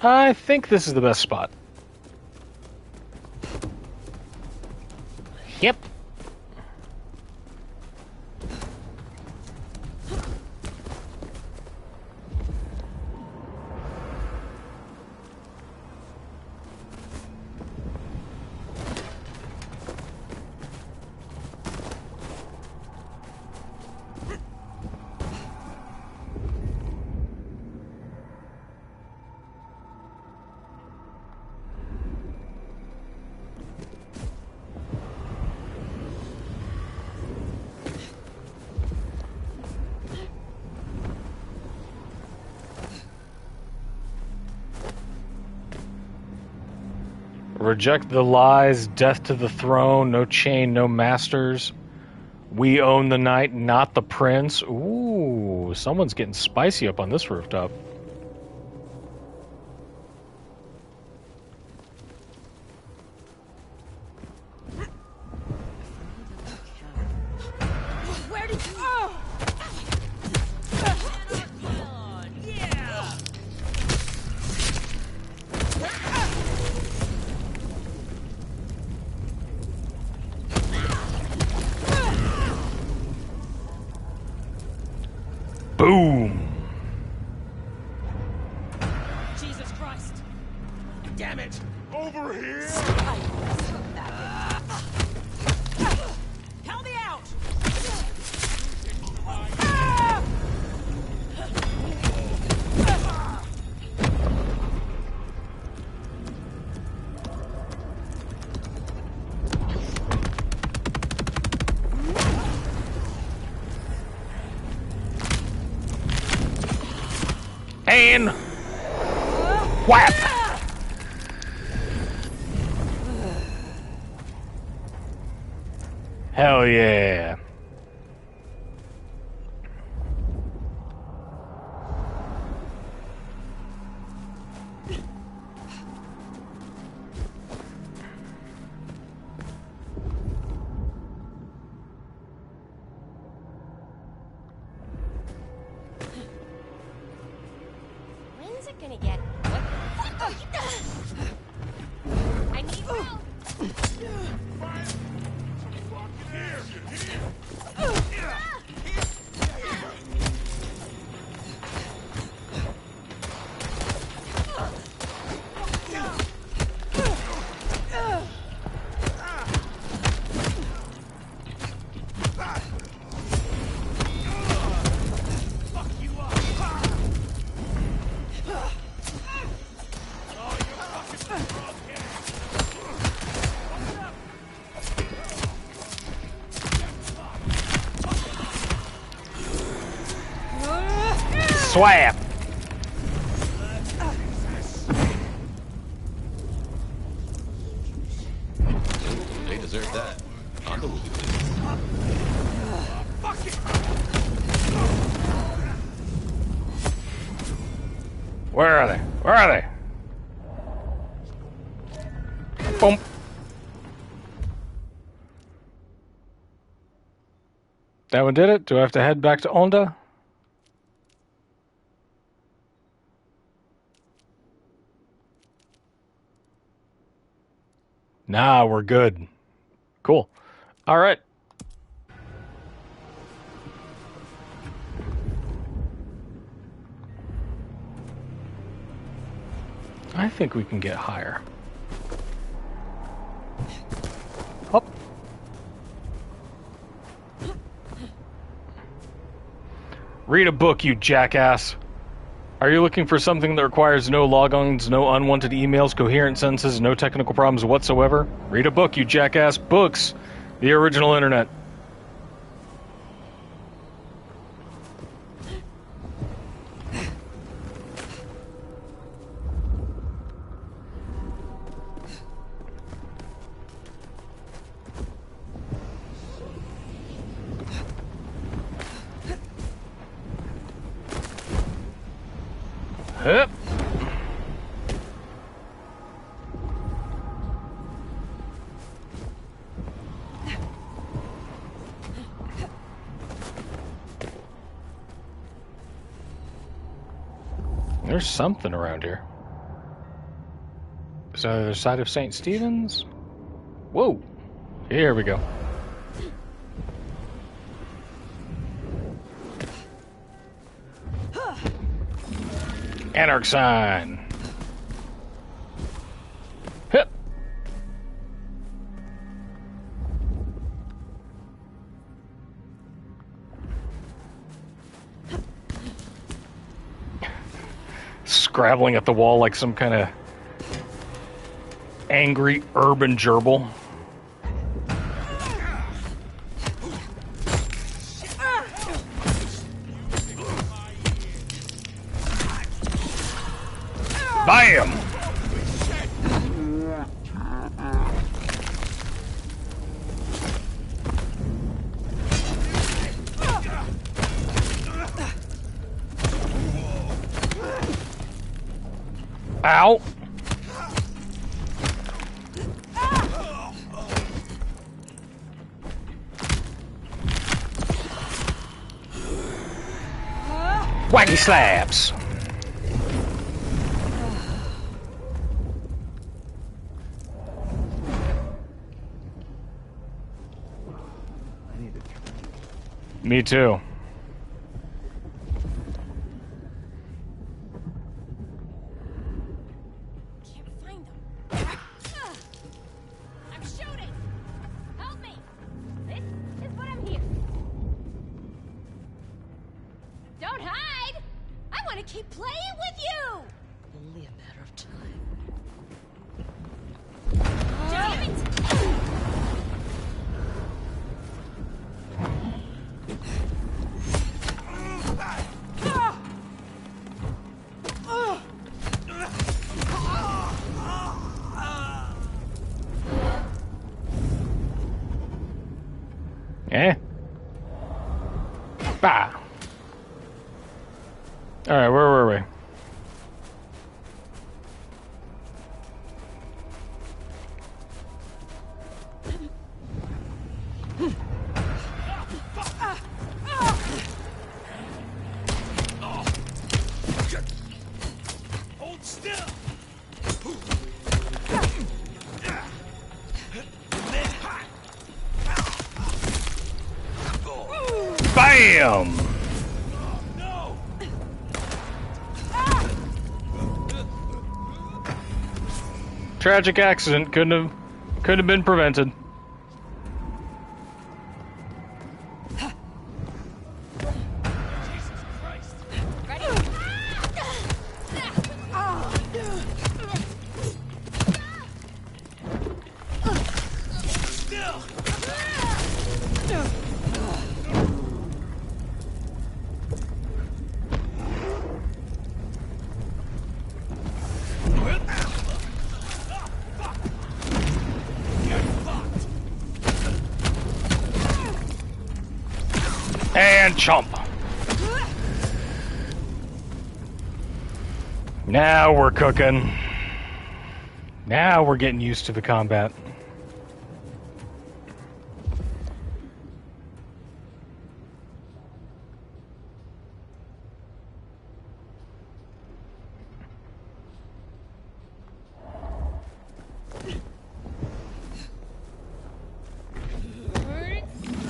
I think this is the best spot. Yep. Reject the lies, death to the throne, no chain, no masters. We own the night, not the prince. Ooh, someone's getting spicy up on this rooftop. Where did you... Oh! Boom! Jesus Christ! Damn it! Over here! Help me out! And whap! Hell yeah. When's it gonna get... I need help! Swap! They deserve that. Honda will be pleased. Where are they? Where are they? Boom. That one did it? Do I have to head back to Onda? Nah, we're good. Cool. All right. I think we can get higher. Hop. Read a book, you jackass. Are you looking for something that requires no logons, no unwanted emails, coherent sentences, no technical problems whatsoever? Read a book, you jackass. Books. The original internet. Hup. There's something around here. Is that the other side of St. Stephen's? Whoa! Here we go. Anarch sign. Hip. Scrabbling at the wall like some kind of angry urban gerbil. Bam! Ow! Waggy slabs! Me too. Can't find them. I'm shooting. Help me. This is what I'm here. Don't hide. I want to keep playing with you. Only a matter of time. Damn it. Eh? Bah! Alright, where were we? Hold still. Bam! Tragic accident couldn't have been prevented. and chomp. Now we're cooking. Now we're getting used to the combat.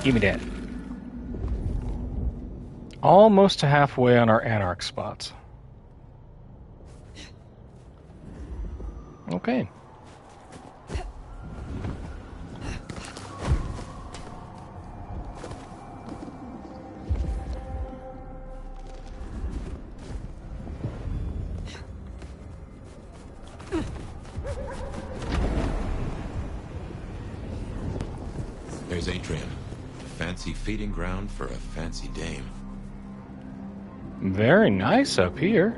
Give me that. Almost to halfway on our Anarch spots. Okay. There's Atrium. Fancy feeding ground for a fancy dame. Very nice up here.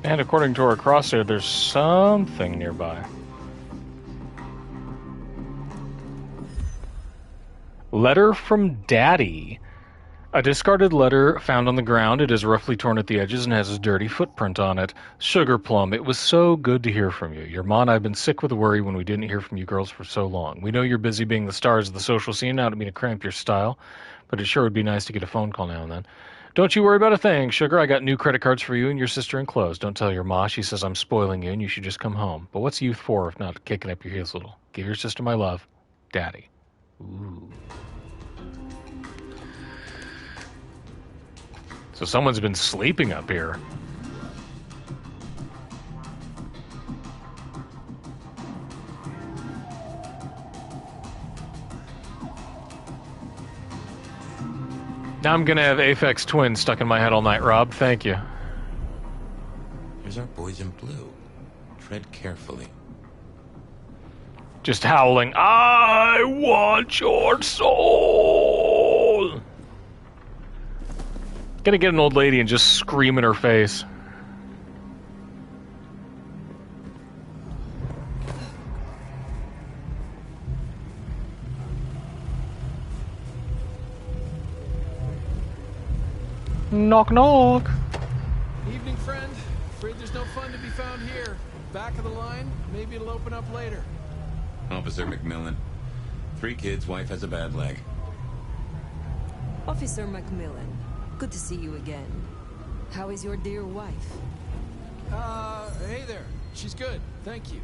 And according to our crosshair, there's something nearby. Letter from Daddy. A discarded letter found on the ground. It is roughly torn at the edges and has a dirty footprint on it. Sugar Plum, it was so good to hear from you. Your ma and I have been sick with worry when we didn't hear from you girls for so long. We know you're busy being the stars of the social scene. I don't mean to cramp your style, but it sure would be nice to get a phone call now and then. Don't you worry about a thing, Sugar. I got new credit cards for you and your sister enclosed. Don't tell your ma. She says I'm spoiling you and you should just come home. But what's youth for if not kicking up your heels a little? Give your sister my love. Daddy. Ooh. So someone's been sleeping up here. Now I'm gonna have Aphex Twin stuck in my head all night, Rob. Thank you. Here's our boys in blue. Tread carefully. Just howling, I want your soul! Gonna get an old lady and just scream in her face. Knock, knock. Evening, friend. Afraid there's no fun to be found here. Back of the line, maybe it'll open up later. Officer McMillan. 3 kids, wife has a bad leg. Officer Macmillan, good to see you again. How is your dear wife? Hey there. She's good, thank you.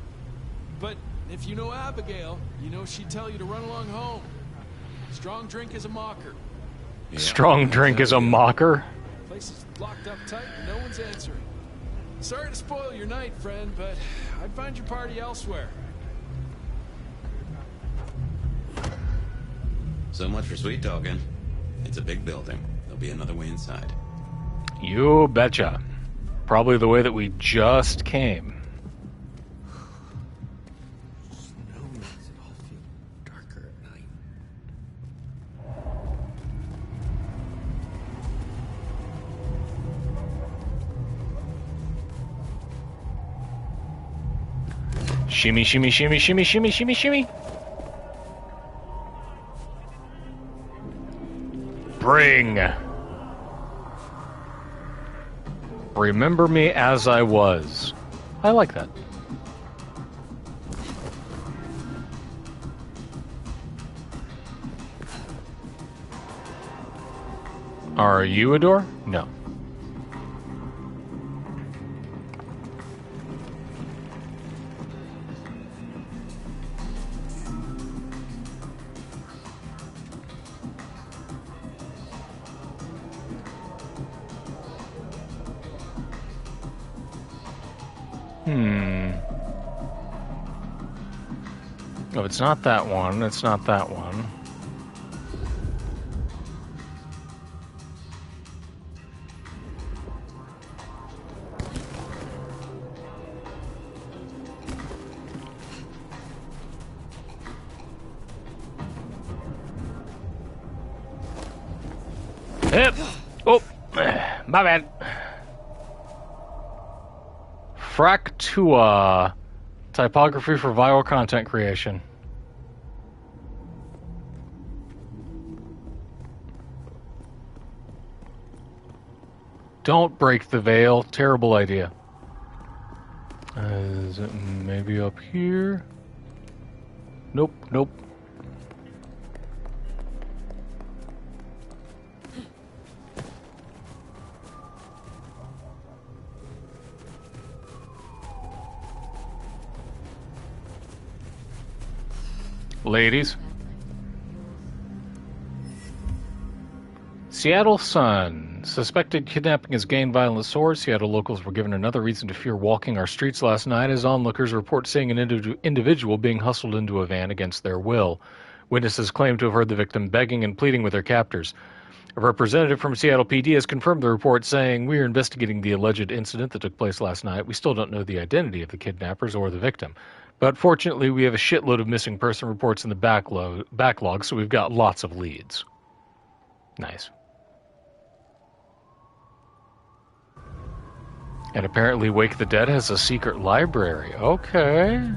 But if you know Abigail, you know she'd tell you to run along home. Strong drink is a mocker. Yeah, Strong drink is a mocker? Place is locked up tight and no one's answering. Sorry to spoil your night, friend, but I'd find your party elsewhere. So much for sweet talking. It's a big building. There'll be another way inside. You betcha. Probably the way that we just came. Snow makes it all feel darker at night. Shimmy, shimmy, shimmy, shimmy, shimmy, shimmy, shimmy. Bring. Remember me as I was. I like that. Are you a door? No. Oh, it's not that one. It's not that one. Yep. Oh, my bad. Fractua. Typography for viral content creation. Don't break the veil. Terrible idea. Is it maybe up here? Nope, nope. Ladies. Seattle Sun. Suspected kidnapping has gained violent source. Seattle locals were given another reason to fear walking our streets last night as onlookers report seeing an individual being hustled into a van against their will. Witnesses claim to have heard the victim begging and pleading with their captors. A representative from Seattle PD has confirmed the report, saying, "We are investigating the alleged incident that took place last night. We still don't know the identity of the kidnappers or the victim. But fortunately, we have a shitload of missing person reports in the backlog, so we've got lots of leads." Nice. And apparently Wake the Dead has a secret library. Okay.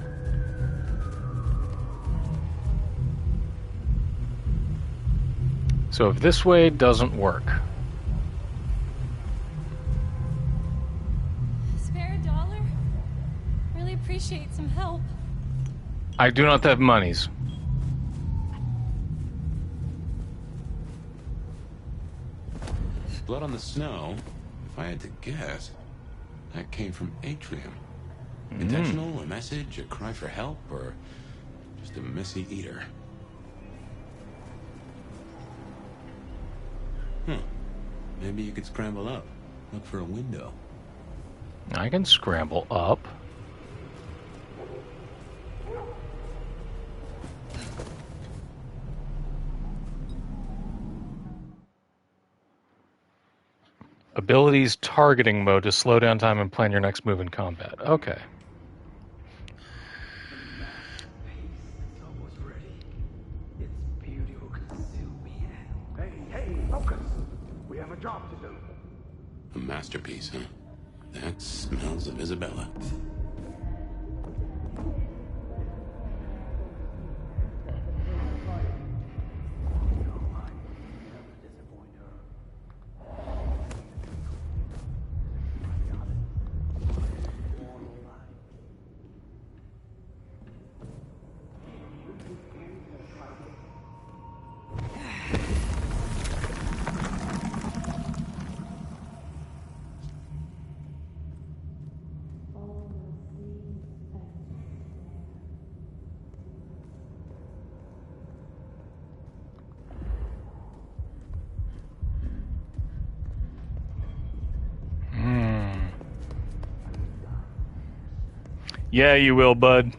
So if this way doesn't work. Spare a dollar? Really appreciate some help. I do not have monies. Blood on the snow, if I had to guess, that came from Atrium. Intentional, a message, a cry for help, or just a messy eater? Maybe you could scramble up, look for a window. I can scramble up. Abilities targeting mode to slow down time and plan your next move in combat. Okay. Hey, focus! We have a job to do. A masterpiece, huh? That smells of Isabella. Yeah, you will, bud.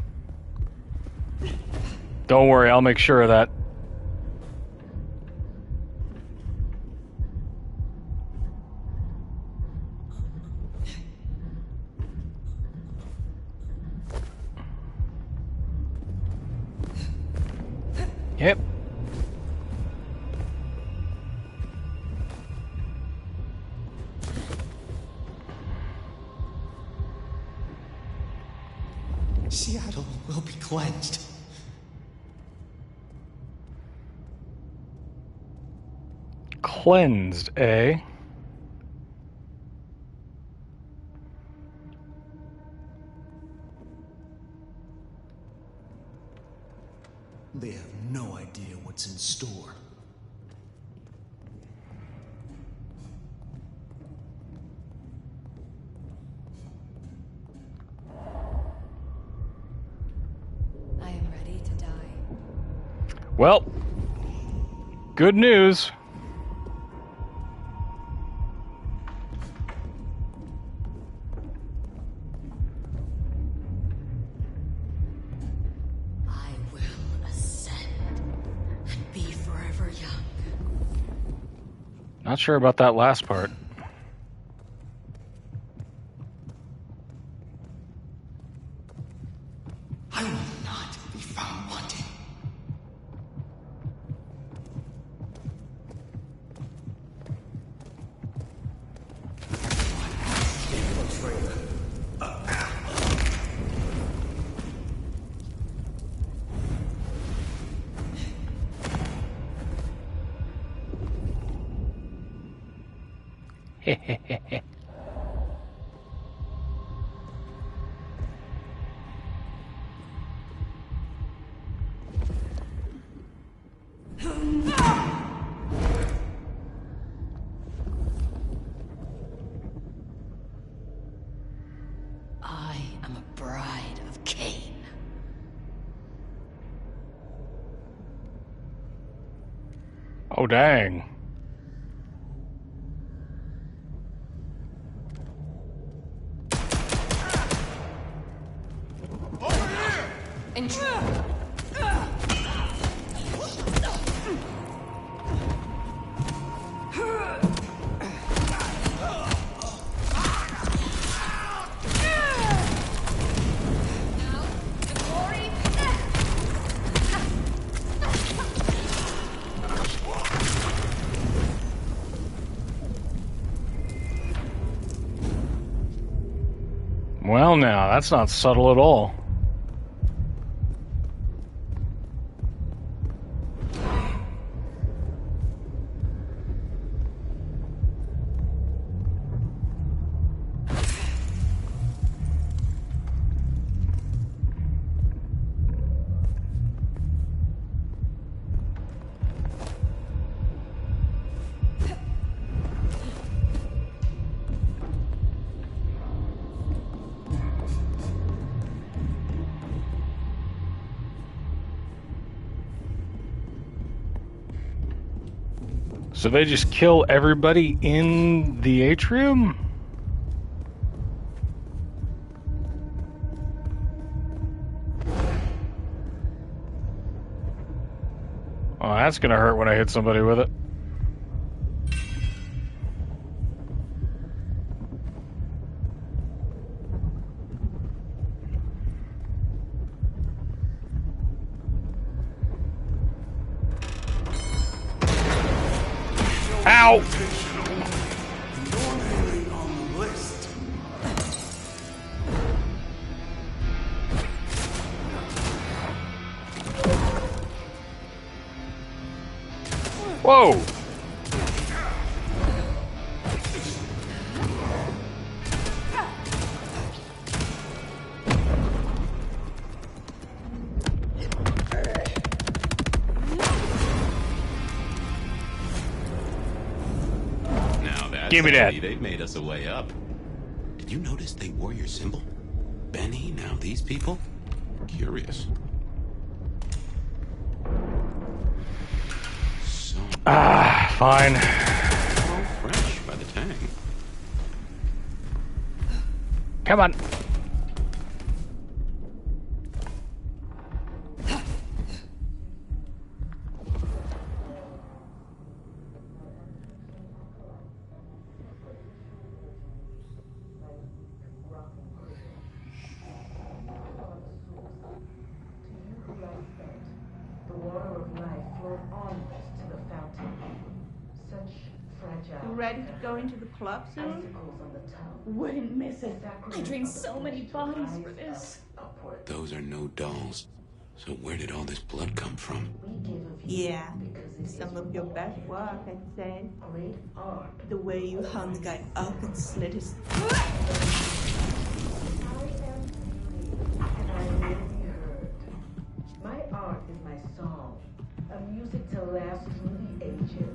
Don't worry, I'll make sure of that. Yep. Seattle will be cleansed. Cleansed, eh? They have no idea what's in store. I am ready to die. Well, good news. I will ascend and be forever young. Not sure about that last part. I will not be found wanting. Infiltrator. I am a bride of Cain. Oh, dang. Intruder! Well, now, that's not subtle at all. So they just kill everybody in the atrium? Oh, that's gonna hurt when I hit somebody with it. Ow! Whoa! Give me that. They made us a way up. Did you notice they wore your symbol? Benny, now these people? Curious. So Fine. all fresh by the tang. Come on. The water of life flowed onwards to the fountain. Such fragile. Ready to go into the club soon? Icicles on the tongue. Wouldn't miss it. Exactly I drained so many bodies for this. Those are no dolls. So where did all this blood come from? Yeah, some of your best work, I'd say. Great art. The way you hung the guy up and slit his... And I will be heard. My art is my song, a music to last through the ages.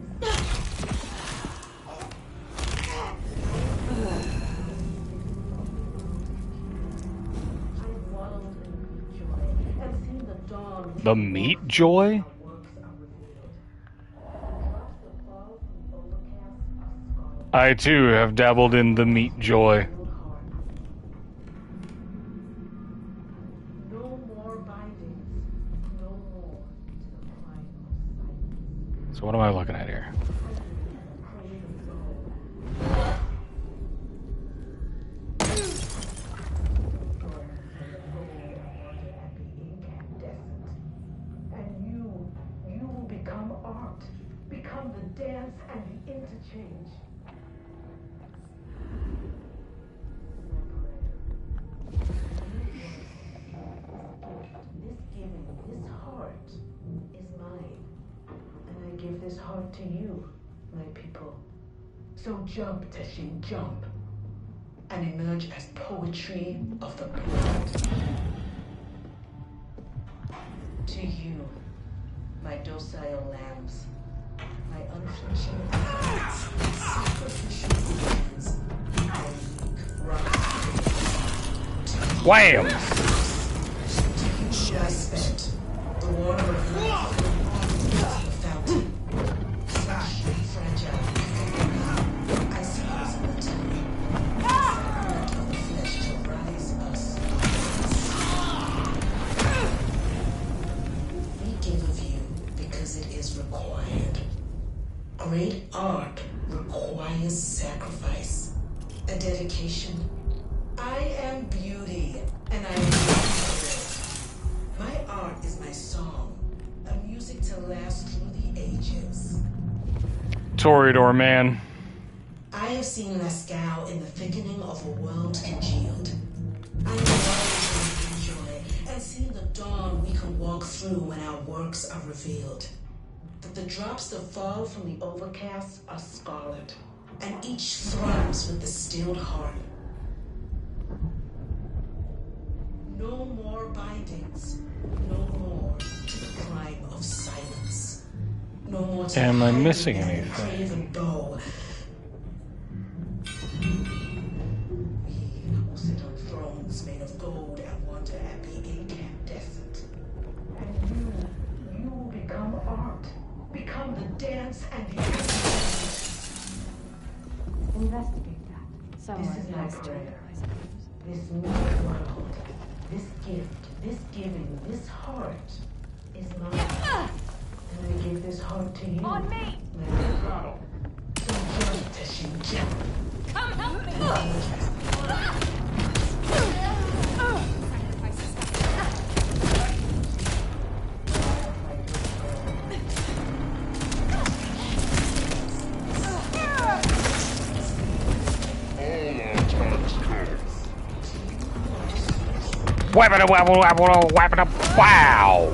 I've waddled in the joy and seen the dawn. The meat joy? I too have dabbled in the meat joy. So what am I looking at here? And you will become art, become the dance and the interchange. This giving, this heart is mine. And I give this heart to you, my people. So jump, Deshin, jump. And emerge as poetry of the blood. To you, my docile lambs, my unflinching eyes, sacrificial hands, my weak rock. Wham! I spent the water of life the fountain. Such fragile. I see us in the temple. Sacrament of the flesh to rise us. We give of you because it is required. Great art requires sacrifice, a dedication. I am beauty, and I am spirit. My art is my song, a music to last through the ages. Toreador, man. I have seen Lascaux in the thickening of a world congealed. I have watched in joy and seen the dawn we can walk through when our works are revealed. That the drops that fall from the overcast are scarlet, and each thrums with the stilled heart. No more bindings, no more to the crime of silence. No more to Am I hiding missing and the anything? craven bow. We will sit on thrones made of gold and wonder at the incandescent. And you will become art. Become the dance and the Investigate that. Somewhere This is my else, too, prayer. I suppose. This new world, this gift, this giving, this heart is mine. And I give this heart to you. On me! Throttle. So jump, Teshin, jump. Come help me! Weapon up, weapon up, wow!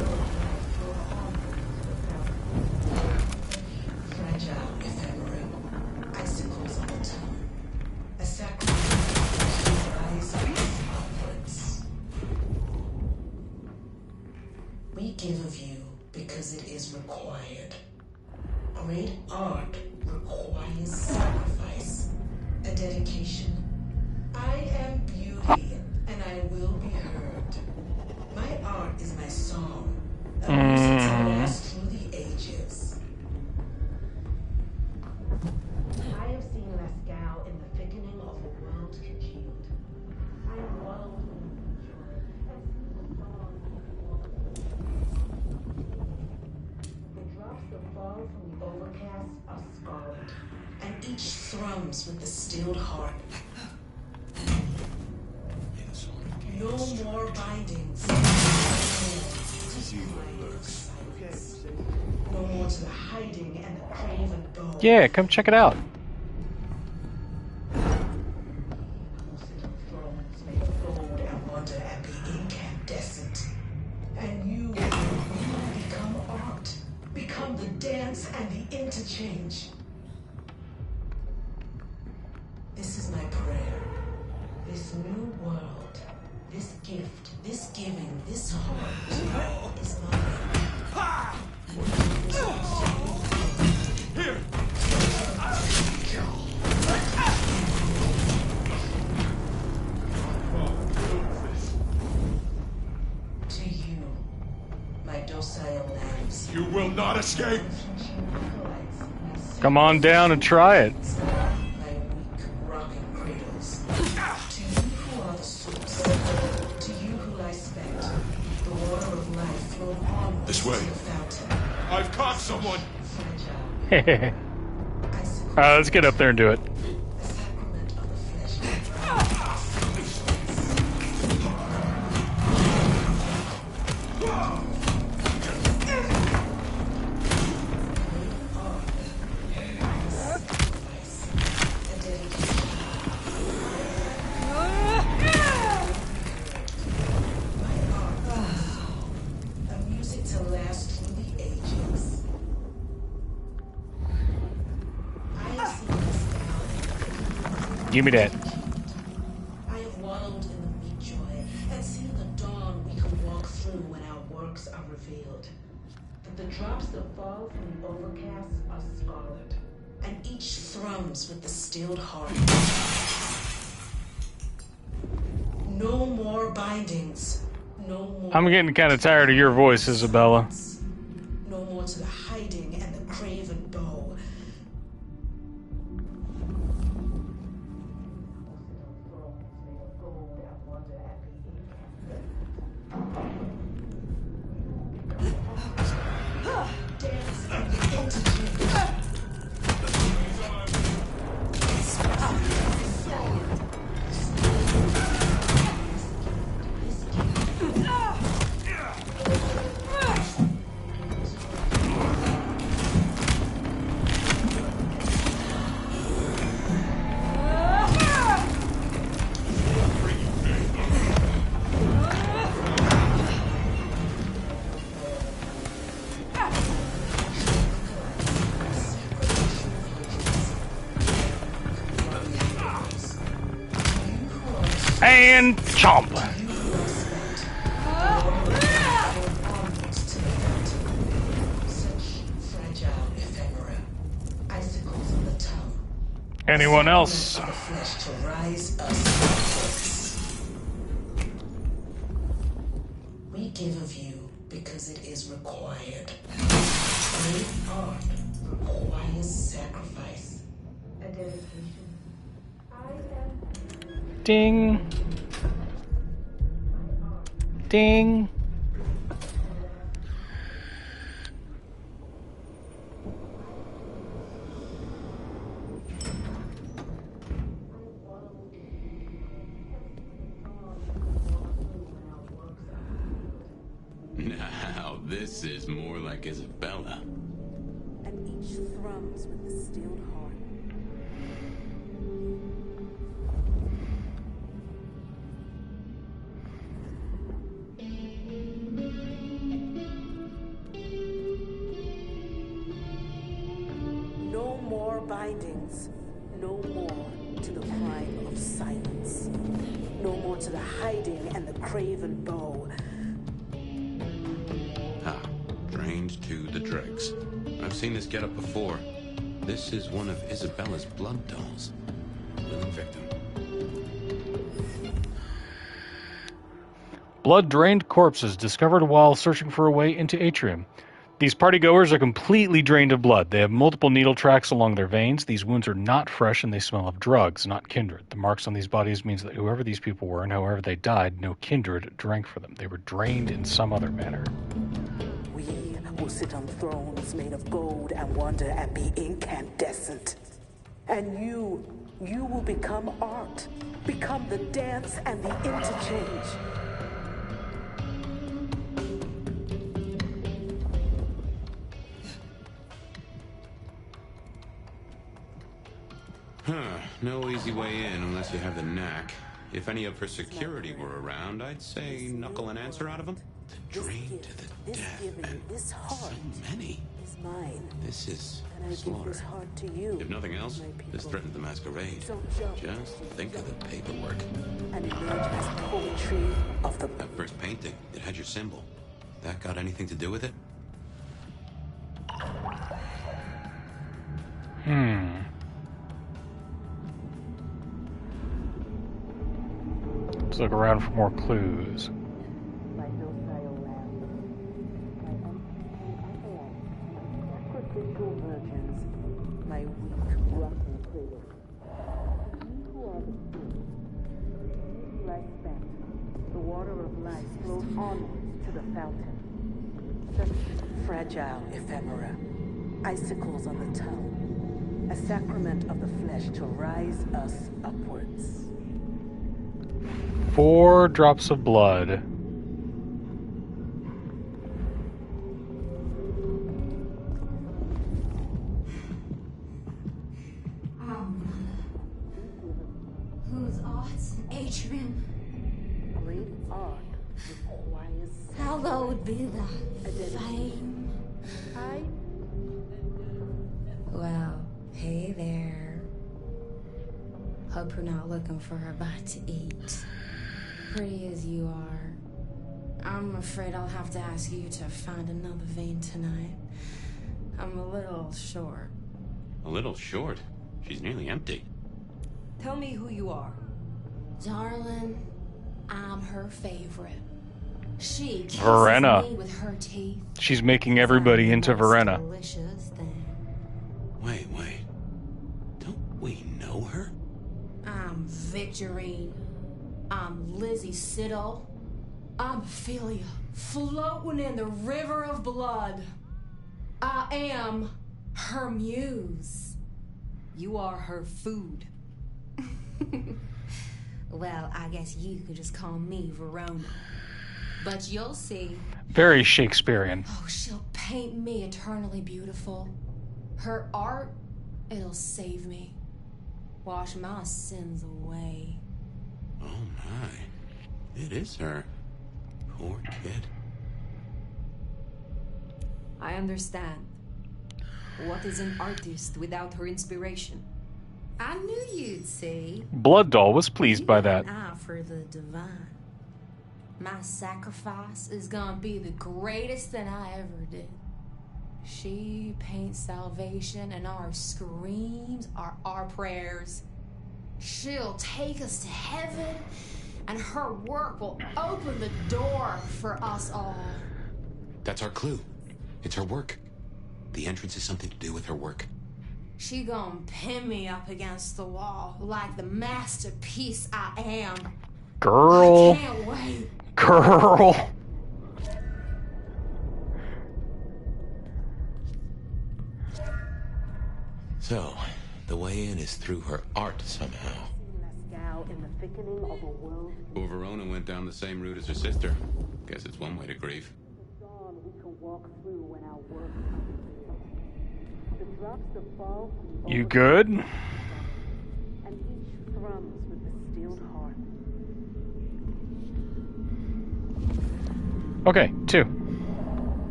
Fragile ephemeral, icicles on the tongue. A sacrifice to rise upwards. We give of you because it is required. Great art requires sacrifice, a dedication. I am beauty, and I will be heard. My art is my song, a music to last through the ages. I have seen Lascaux in the thickening of a world congealed. I have wallowed in joy and seen the dawn before the drops that fall from the overcast are scarlet, and each thrums with the stilled heart. No more bindings. No more to the hiding and the craven bow. Yeah, come check it out. Thrones made of gold and wonder and be incandescent. And you become art. Become the dance and the interchange. This is my prayer. This new world. This gift, this giving, this heart is mine. Here! To you, my docile lambs. You will not escape! Come on down and try it. My weak, rocking cradles. To you who are the source. To you who I spent. The water of life flowed on This way. to the fountain. I've caught someone! Let's get up there and do it. A music to last through the ages. I have seen this now Give me that. I have wallowed in the meat joy and seen the dawn we can walk through when our works are revealed. But the drops that fall from the overcast are scarlet, and each thrums with the stilled heart. No more bindings. No more. I'm getting kind of tired of your voice, Isabella. No more to the hiding and the craven bow. And chomp. Anyone else? We give of you because it is required. Great art requires sacrifice. A dedication. Ding. Ding. Now, this is more like Isabella. And each thrums with the stilled heart. No more bindings. No more to the crime of silence. No more to the hiding and the craven bow. Ah, drained to the dregs. I've seen this getup before. This is one of Isabella's blood dolls. Willing victim. Blood-drained corpses discovered while searching for a way into Atrium. These partygoers are completely drained of blood. They have multiple needle tracks along their veins. These wounds are not fresh and they smell of drugs, not kindred. The marks on these bodies means that whoever these people were and however they died, no kindred drank for them. They were drained in some other manner. We will sit on thrones made of gold and wonder and be incandescent. And you will become art, become the dance and the interchange. No easy way in unless you have the knack. If any of her security were around, I'd say knuckle an answer out of them. The drain to the death, and this heart so many. Is mine. This is and I slaughter. Give this heart to you. If nothing else, this threatens the masquerade. So just think of the paperwork. And emerge as poetry of the... That first painting, it had your symbol. That got anything to do with it? Let's look around for more clues. Sacrificial virgins, my weak, rotten cradle. You who are the spirits, life spent, the water of life flows onwards to the fountain. Such fragile ephemera, icicles on the tongue, a sacrament of the flesh to rise us upwards. 4 drops of blood. Whose art's in Atrium? Great art requires... Hallowed be the fame. Well, hey there. Hope you're not looking for a bite to eat. Pretty as you are, I'm afraid I'll have to ask you to find another vein tonight. I'm a little short. A little short? She's nearly empty. Tell me who you are. Darling, I'm her favorite. She kisses Verena. me with her teeth. She's making everybody into Verena. Delicious thing. Wait. Don't we know her? I'm Victorine. I'm Lizzie Siddle. I'm Ophelia, floating in the river of blood. I am her muse. You are her food. Well, I guess you could just call me Verona. But you'll see. Very Shakespearean. Oh, she'll paint me eternally beautiful. Her art, it'll save me. Wash my sins away. Oh my. It is her. Poor kid. I understand. What is an artist without her inspiration? I knew you'd see. Blood Doll was pleased by that. An eye for the divine. My sacrifice is gonna be the greatest thing I ever did. She paints salvation, and our screams are our prayers. She'll take us to heaven, and her work will open the door for us all. That's our clue. It's her work. The entrance has something to do with her work. She gonna pin me up against the wall like the masterpiece I am. Girl. I can't wait. Girl. So, the way in is through her art somehow. In the thickening of a world. Well, Verona went down the same route as her sister. Guess it's one way to grieve. Dawn we can walk through when our work comes. The drops that fall from You good? and each thrums with the stilled heart. Okay, 2.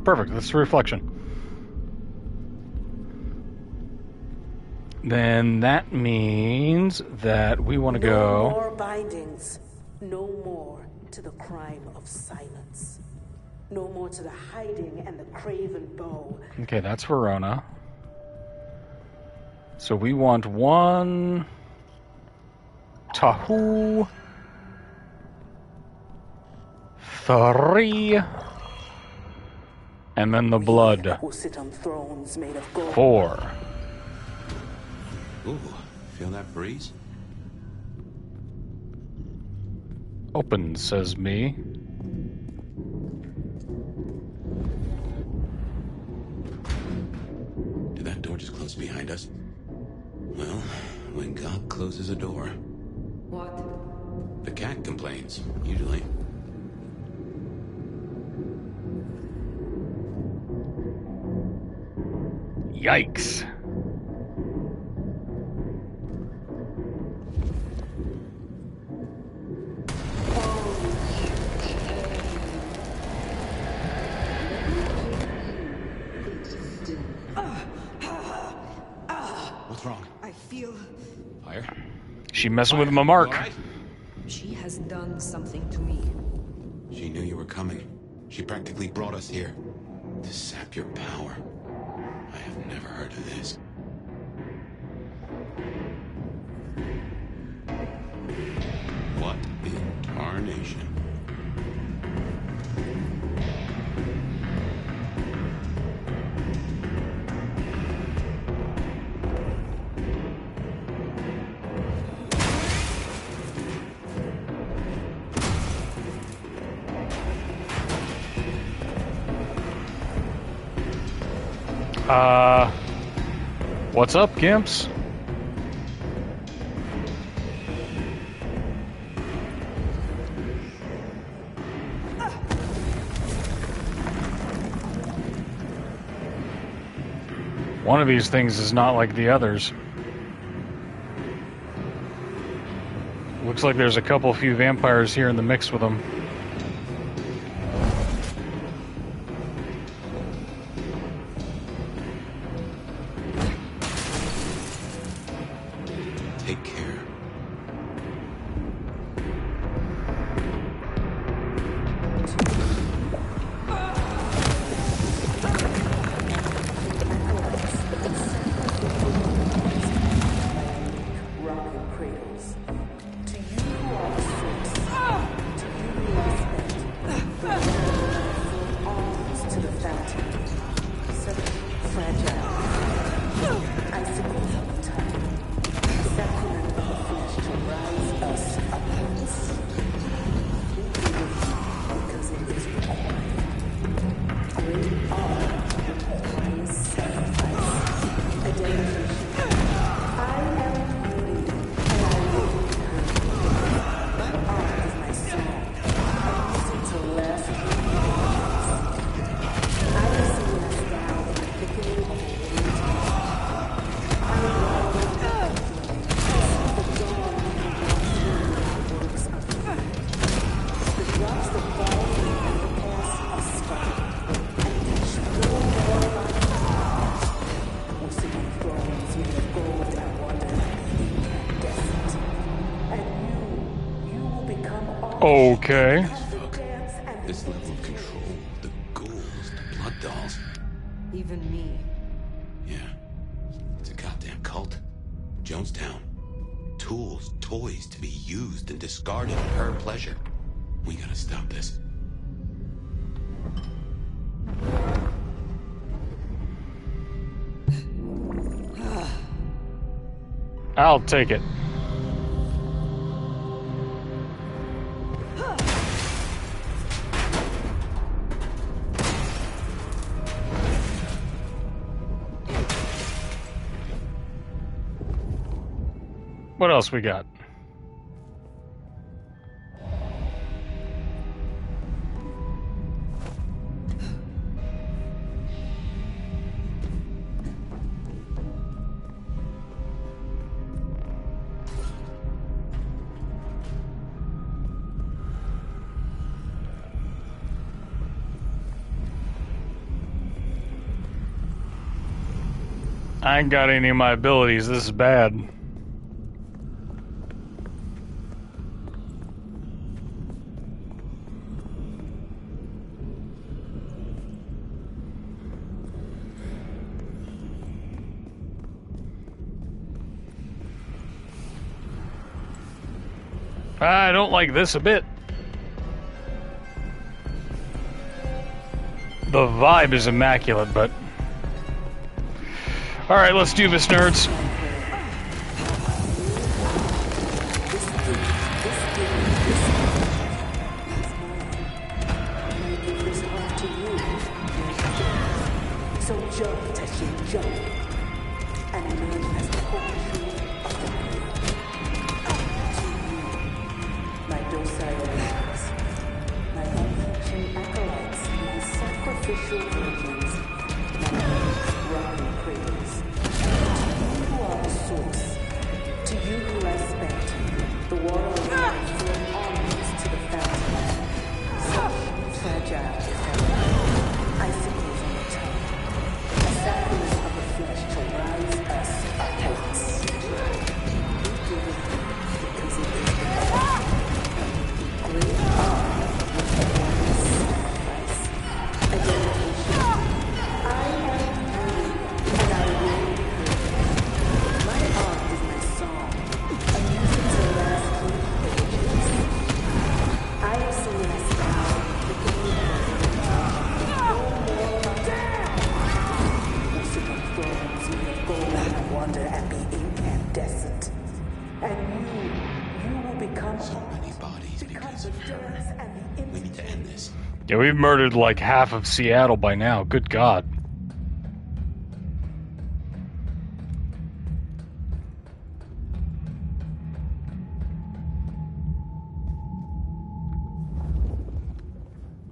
Perfect, that's the reflection. Then that means that we want to No go... more bindings. No more to the crime of silence. No more to the hiding and the craven bow. Okay, that's Verona. So we want 1... Tahu... 3... And then the blood. Will sit on thrones made of gold. 4. Ooh, feel that breeze? Open, says me. Did that door just close behind us? Well, when God closes a door... What? The cat complains, usually. Yikes. What's wrong? I feel... Fire? She messing with my mark. Right? She has done something to me. She knew you were coming. She practically brought us here. To sap your power. I have never heard of this. What in tarnation? What's up, Gimps? One of these things is not like the others. Looks like there's a few vampires here in the mix with them. Take care. Okay. This level of control, the ghouls, the blood dolls. Even me. Yeah. It's a goddamn cult. Jonestown. Tools, toys to be used and discarded at her pleasure. We gotta stop this. I'll take it. What else we got? I ain't got any of my abilities. This is bad. I don't like this a bit. The vibe is immaculate, but... Alright, let's do this, nerds. So jump, Tashi, jump. And learn as the whole my docile leaders, my unflinching acolytes, my sacrificial virgins, my rotten cradles. To you who are the source, to you who I spent, the water of life flowing onwards to the fountain. Such fragile effect, icicles on the tongue, a sacrament of the flesh to rise us acolytes. Because it is great art with a grand sacrifice, a dedication. I am you, and I will be heard. My art is my song, a music to last through ages. I have seen my style, the game no more damn! You sit on thrones made of gold and wonder and be incandescent. And you will become so many bodies because of her. We need to end this. Yeah, we've murdered like half of Seattle by now. Good God.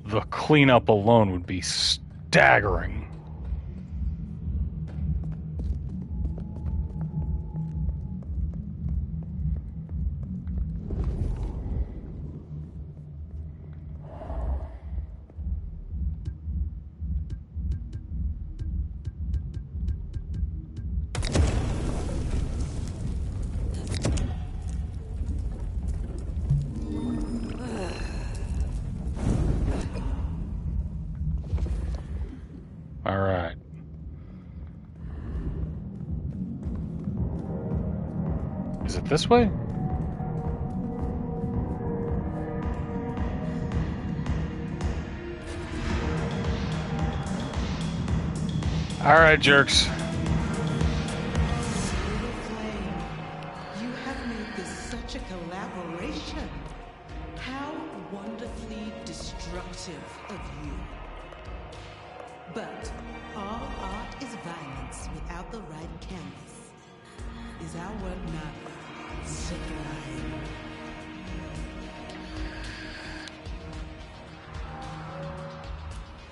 The cleanup alone would be staggering. All right. Is it this way? All right, jerks. You have made this such a collaboration. How wonderfully destructive of you. But all art is violence without the right canvas. Is our work not sublime?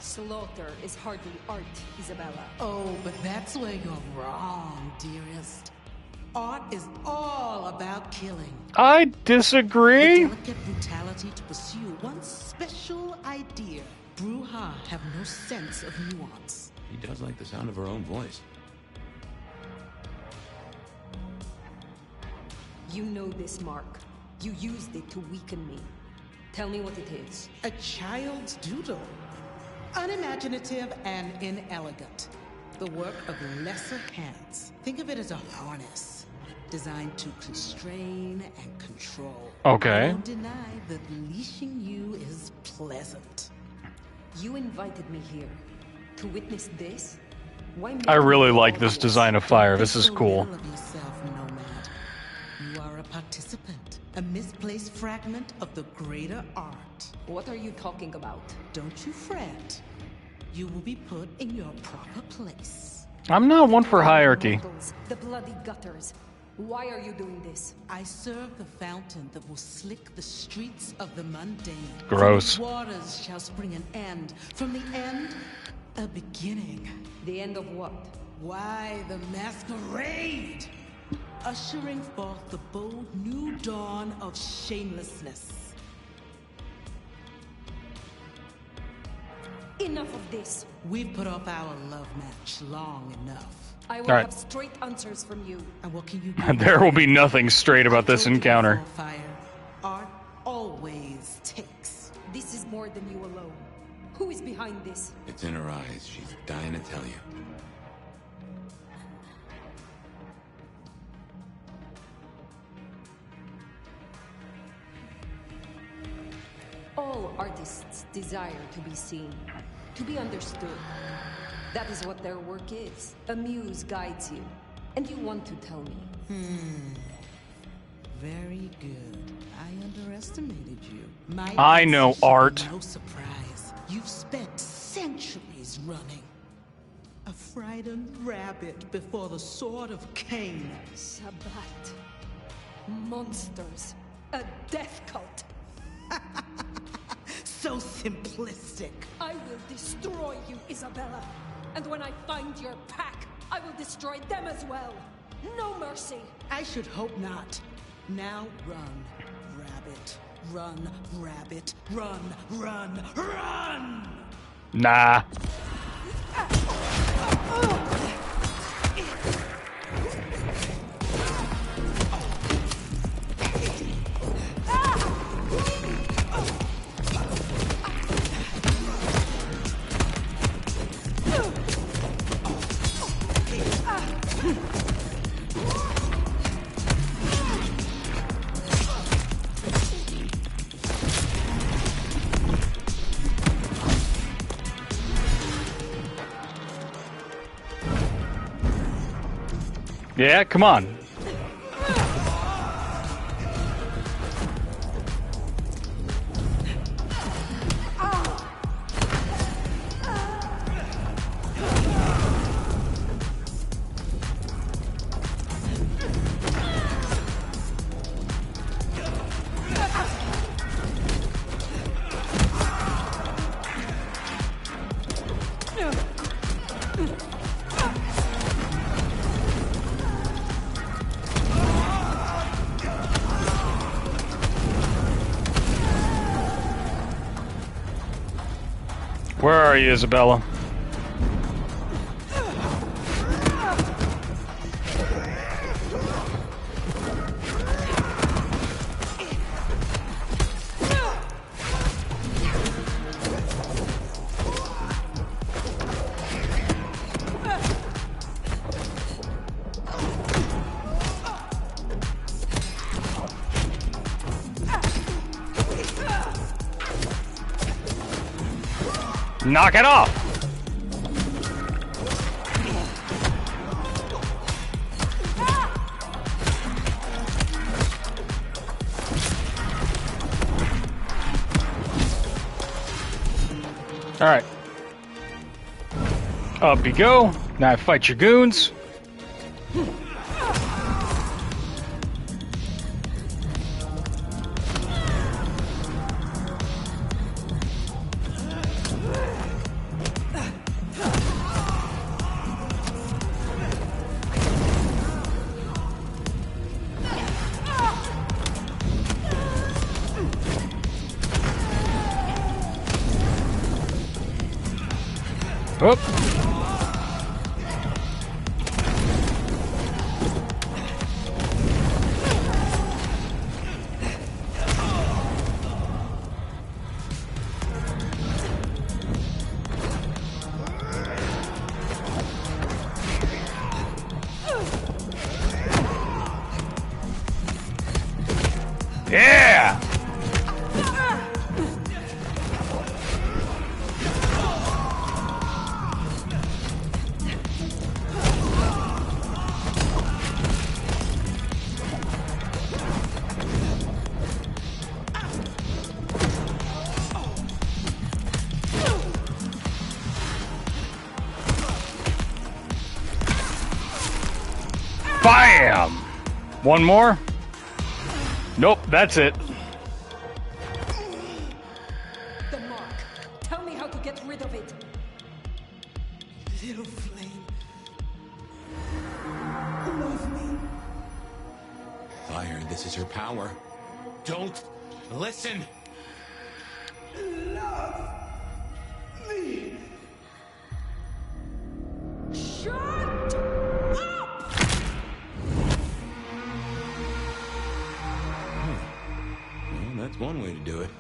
Slaughter is hardly art, Isabella. Oh, but that's where you're wrong, dearest. Art is all about killing. I disagree. The delicate brutality to pursue one special idea. Bruja have no sense of nuance. He does like the sound of her own voice. You know this, Mark. You used it to weaken me. Tell me what it is. A child's doodle. Unimaginative and inelegant. The work of lesser hands. Think of it as a harness designed to constrain and control. Okay. I won't deny that leashing you is pleasant. You invited me here to witness this? Why I really make like all this design of fire. This is cool. Of yourself, nomad. You are a participant, a misplaced fragment of the greater art. What are you talking about? Don't you fret. You will be put in your proper place. I'm not one for hierarchy. The bloody gutters. Why are you doing this? I serve the fountain that will slick the streets of the mundane. Gross. From the waters shall spring an end. From the end, a beginning. The end of what? Why, the masquerade! Ushering forth the bold new dawn of shamelessness. Enough of this. We've put off our love match long enough. I will have straight answers from you. And what can you do? There will be nothing straight about this encounter. Fire. Art always takes. This is more than you alone. Who is behind this? It's in her eyes. She's dying to tell you. All artists desire to be seen, to be understood. That is what their work is. A muse guides you, and you want to tell me. Very good. I underestimated you. I know art. No surprise. You've spent centuries running. A frightened rabbit before the sword of Cain. Sabbat. Monsters. A death cult. So simplistic. I will destroy you, Isabella. And when I find your pack, I will destroy them as well. No mercy. I should hope not. Now run, rabbit. Run, rabbit. Run, run, run! Nah. Yeah, come on. Where are you, Isabella? Knock it off! Alright. Up you go. Now fight your goons. Whoop. Bam! One more? Nope, that's it. The mark. Tell me how to get rid of it. Little flame. Love me. Fire, this is her power. Don't listen. Love me. Shut up! Well, that's one way to do it.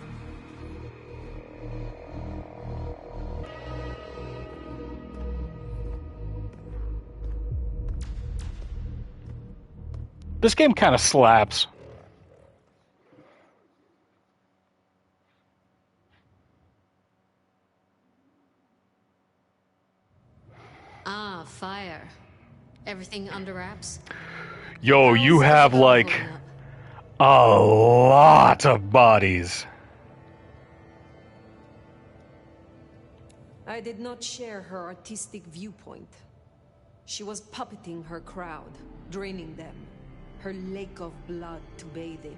This game kind of slaps. Ah, fire. Everything under wraps? Yo, you have like a lot of bodies. I did not share her artistic viewpoint. She was puppeting her crowd, draining them, her lake of blood to bathe in.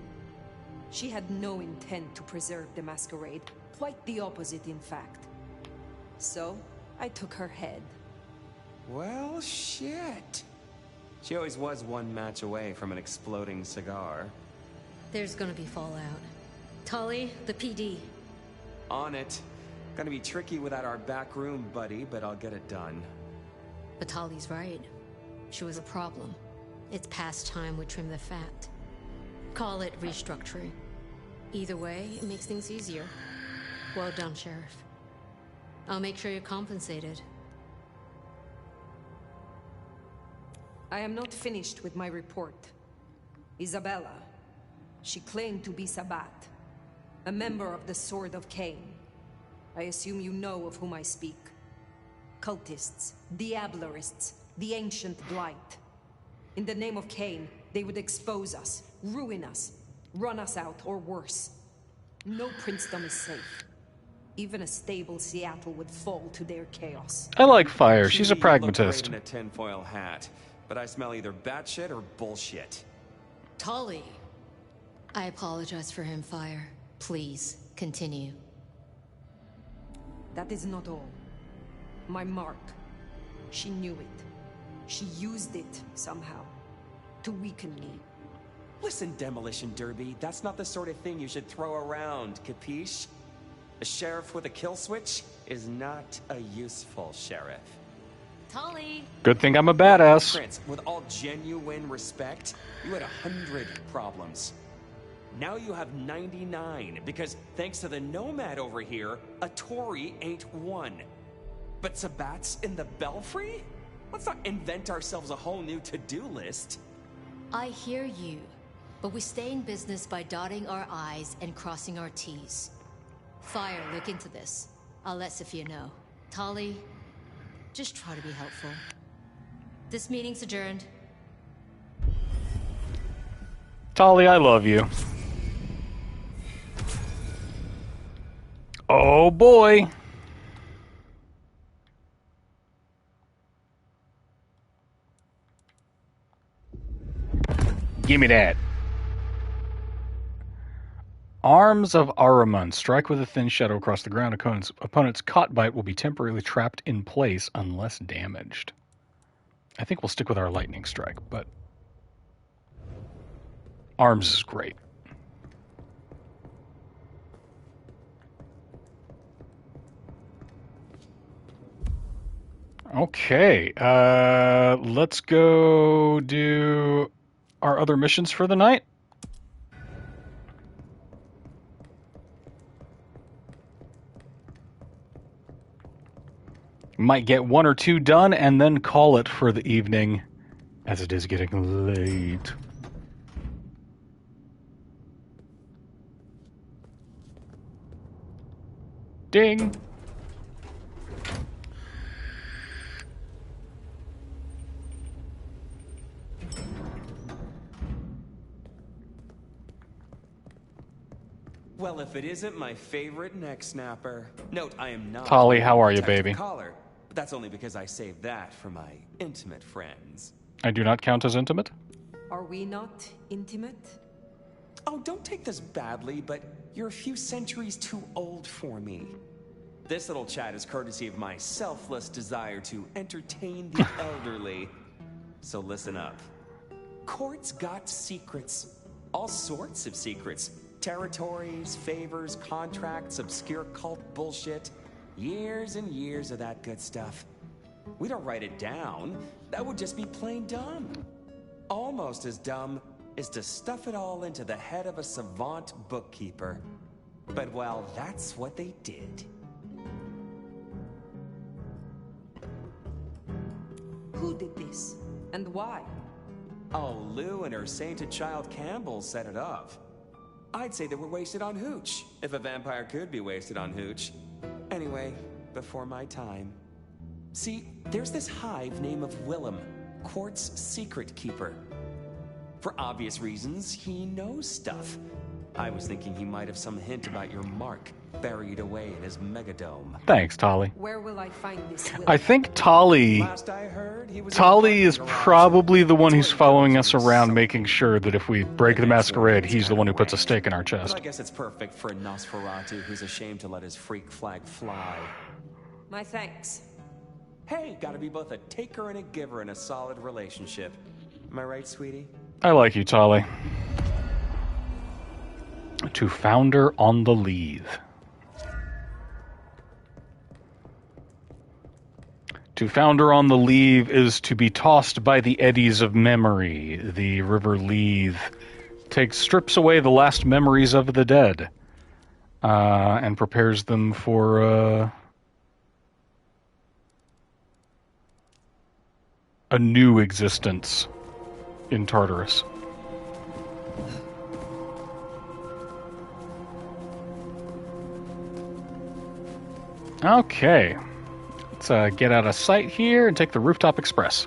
She had no intent to preserve the masquerade, quite the opposite in fact. So, I took her head. Well, shit. She always was one match away from an exploding cigar. There's gonna be fallout. Tully, the PD. On it. Gonna be tricky without our back room buddy, but I'll get it done. But Tully's right. She was a problem. It's past time we trim the fat. Call it restructuring. Either way, it makes things easier. Well done, Sheriff. I'll make sure you're compensated. I am not finished with my report. Isabella. She claimed to be Sabat, a member of the Sword of Cain. I assume you know of whom I speak. Cultists, Diablerists, the Ancient Blight. In the name of Cain, they would expose us, ruin us, run us out, or worse. No princedom is safe. Even a stable Seattle would fall to their chaos. I like Fire. She's a You pragmatist. look great in a tinfoil hat, but I smell either batshit or bullshit. Tully! I apologize for him, Fire. Please, continue. That is not all. My mark. She knew it. She used it, somehow, to weaken me. Listen, Demolition Derby, that's not the sort of thing you should throw around, capiche? A sheriff with a kill switch is not a useful sheriff. Tully! Good thing I'm a badass. Prince, with all genuine respect, you had 100 problems. Now you have 99, because thanks to the Nomad over here, a Tory ain't one. But Sabat's in the Belfry? Let's not invent ourselves a whole new to-do list. I hear you, but we stay in business by dotting our I's and crossing our T's. Fire, look into this. I'll let Sophia know. Tully, just try to be helpful. This meeting's adjourned. Tully, I love you. Oh boy. Give me that. Arms of Ahriman. Strike with a thin shadow across the ground. Opponent's caught bite will be temporarily trapped in place unless damaged. I think we'll stick with our lightning strike, but arms is great. Okay, let's go do our other missions for the night. Might get one or two done and then call it for the evening, as it is getting late. Ding! Well, if it isn't my favorite neck snapper. Note, I am not Holly, how are you, protective baby? Collar, but that's only because I saved that for my intimate friends. I do not count as intimate. Are we not intimate? Oh, don't take this badly, but you're a few centuries too old for me. This little chat is courtesy of my selfless desire to entertain the elderly. So listen up. Court's got secrets. All sorts of secrets. Territories, favors, contracts, obscure cult bullshit. Years and years of that good stuff. We don't write it down. That would just be plain dumb. Almost as dumb is to stuff it all into the head of a savant bookkeeper. But, well, that's what they did. Who did this? And why? Oh, Lou and her sainted child Campbell set it up. I'd say they were wasted on hooch, if a vampire could be wasted on hooch. Anyway, before my time. See, there's this hive named of Willem, Quart's secret keeper. For obvious reasons, he knows stuff. I was thinking he might have some hint about your mark buried away in his megadome. Thanks, Tali. Where will I find this Willem? I think Tali is probably the one who's following us around, making sure that if we break the masquerade, he's the one who puts a stake in our chest. But I guess it's perfect for a Nosferatu who's ashamed to let his freak flag fly. My thanks. Hey, gotta be both a taker and a giver in a solid relationship. Am I right, sweetie? I like you, Tali. To Founder on the Leave. To Founder on the Leave is to be tossed by the eddies of memory. The river Leave strips away the last memories of the dead, and prepares them for a new existence in Tartarus. Okay. Let's get out of sight here and take the Rooftop Express.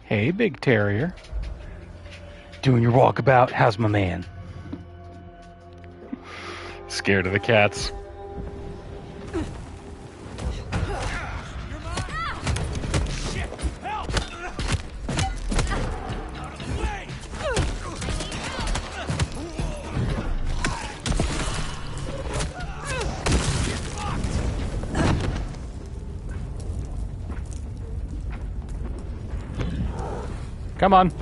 Hey, Big Terrier. Doing your walkabout? How's my man? Scared of the cats. Come on.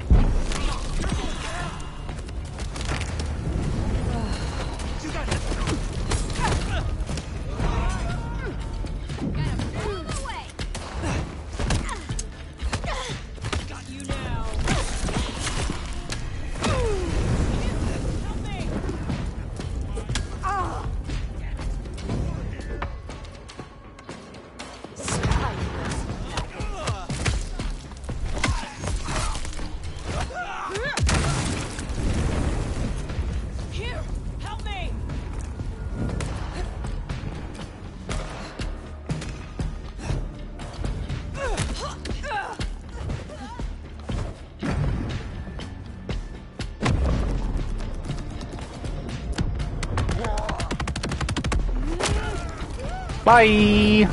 Bye!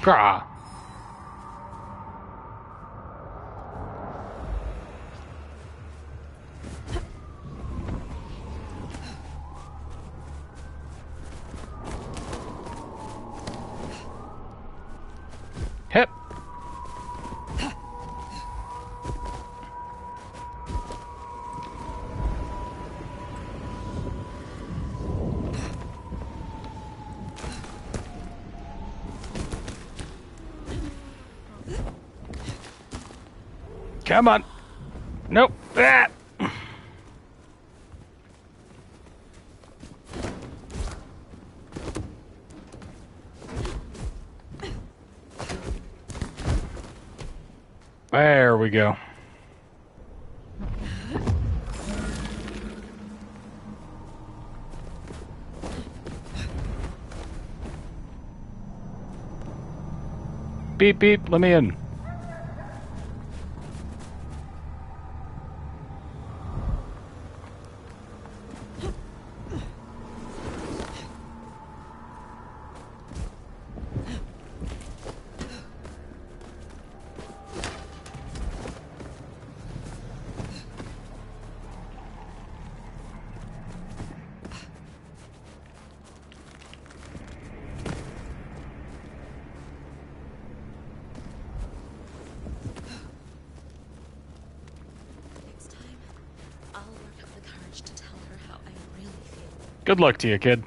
Grah. Hip. Come on. Nope. Ah. There we go. Beep, beep, let me in. Good luck to you, kid.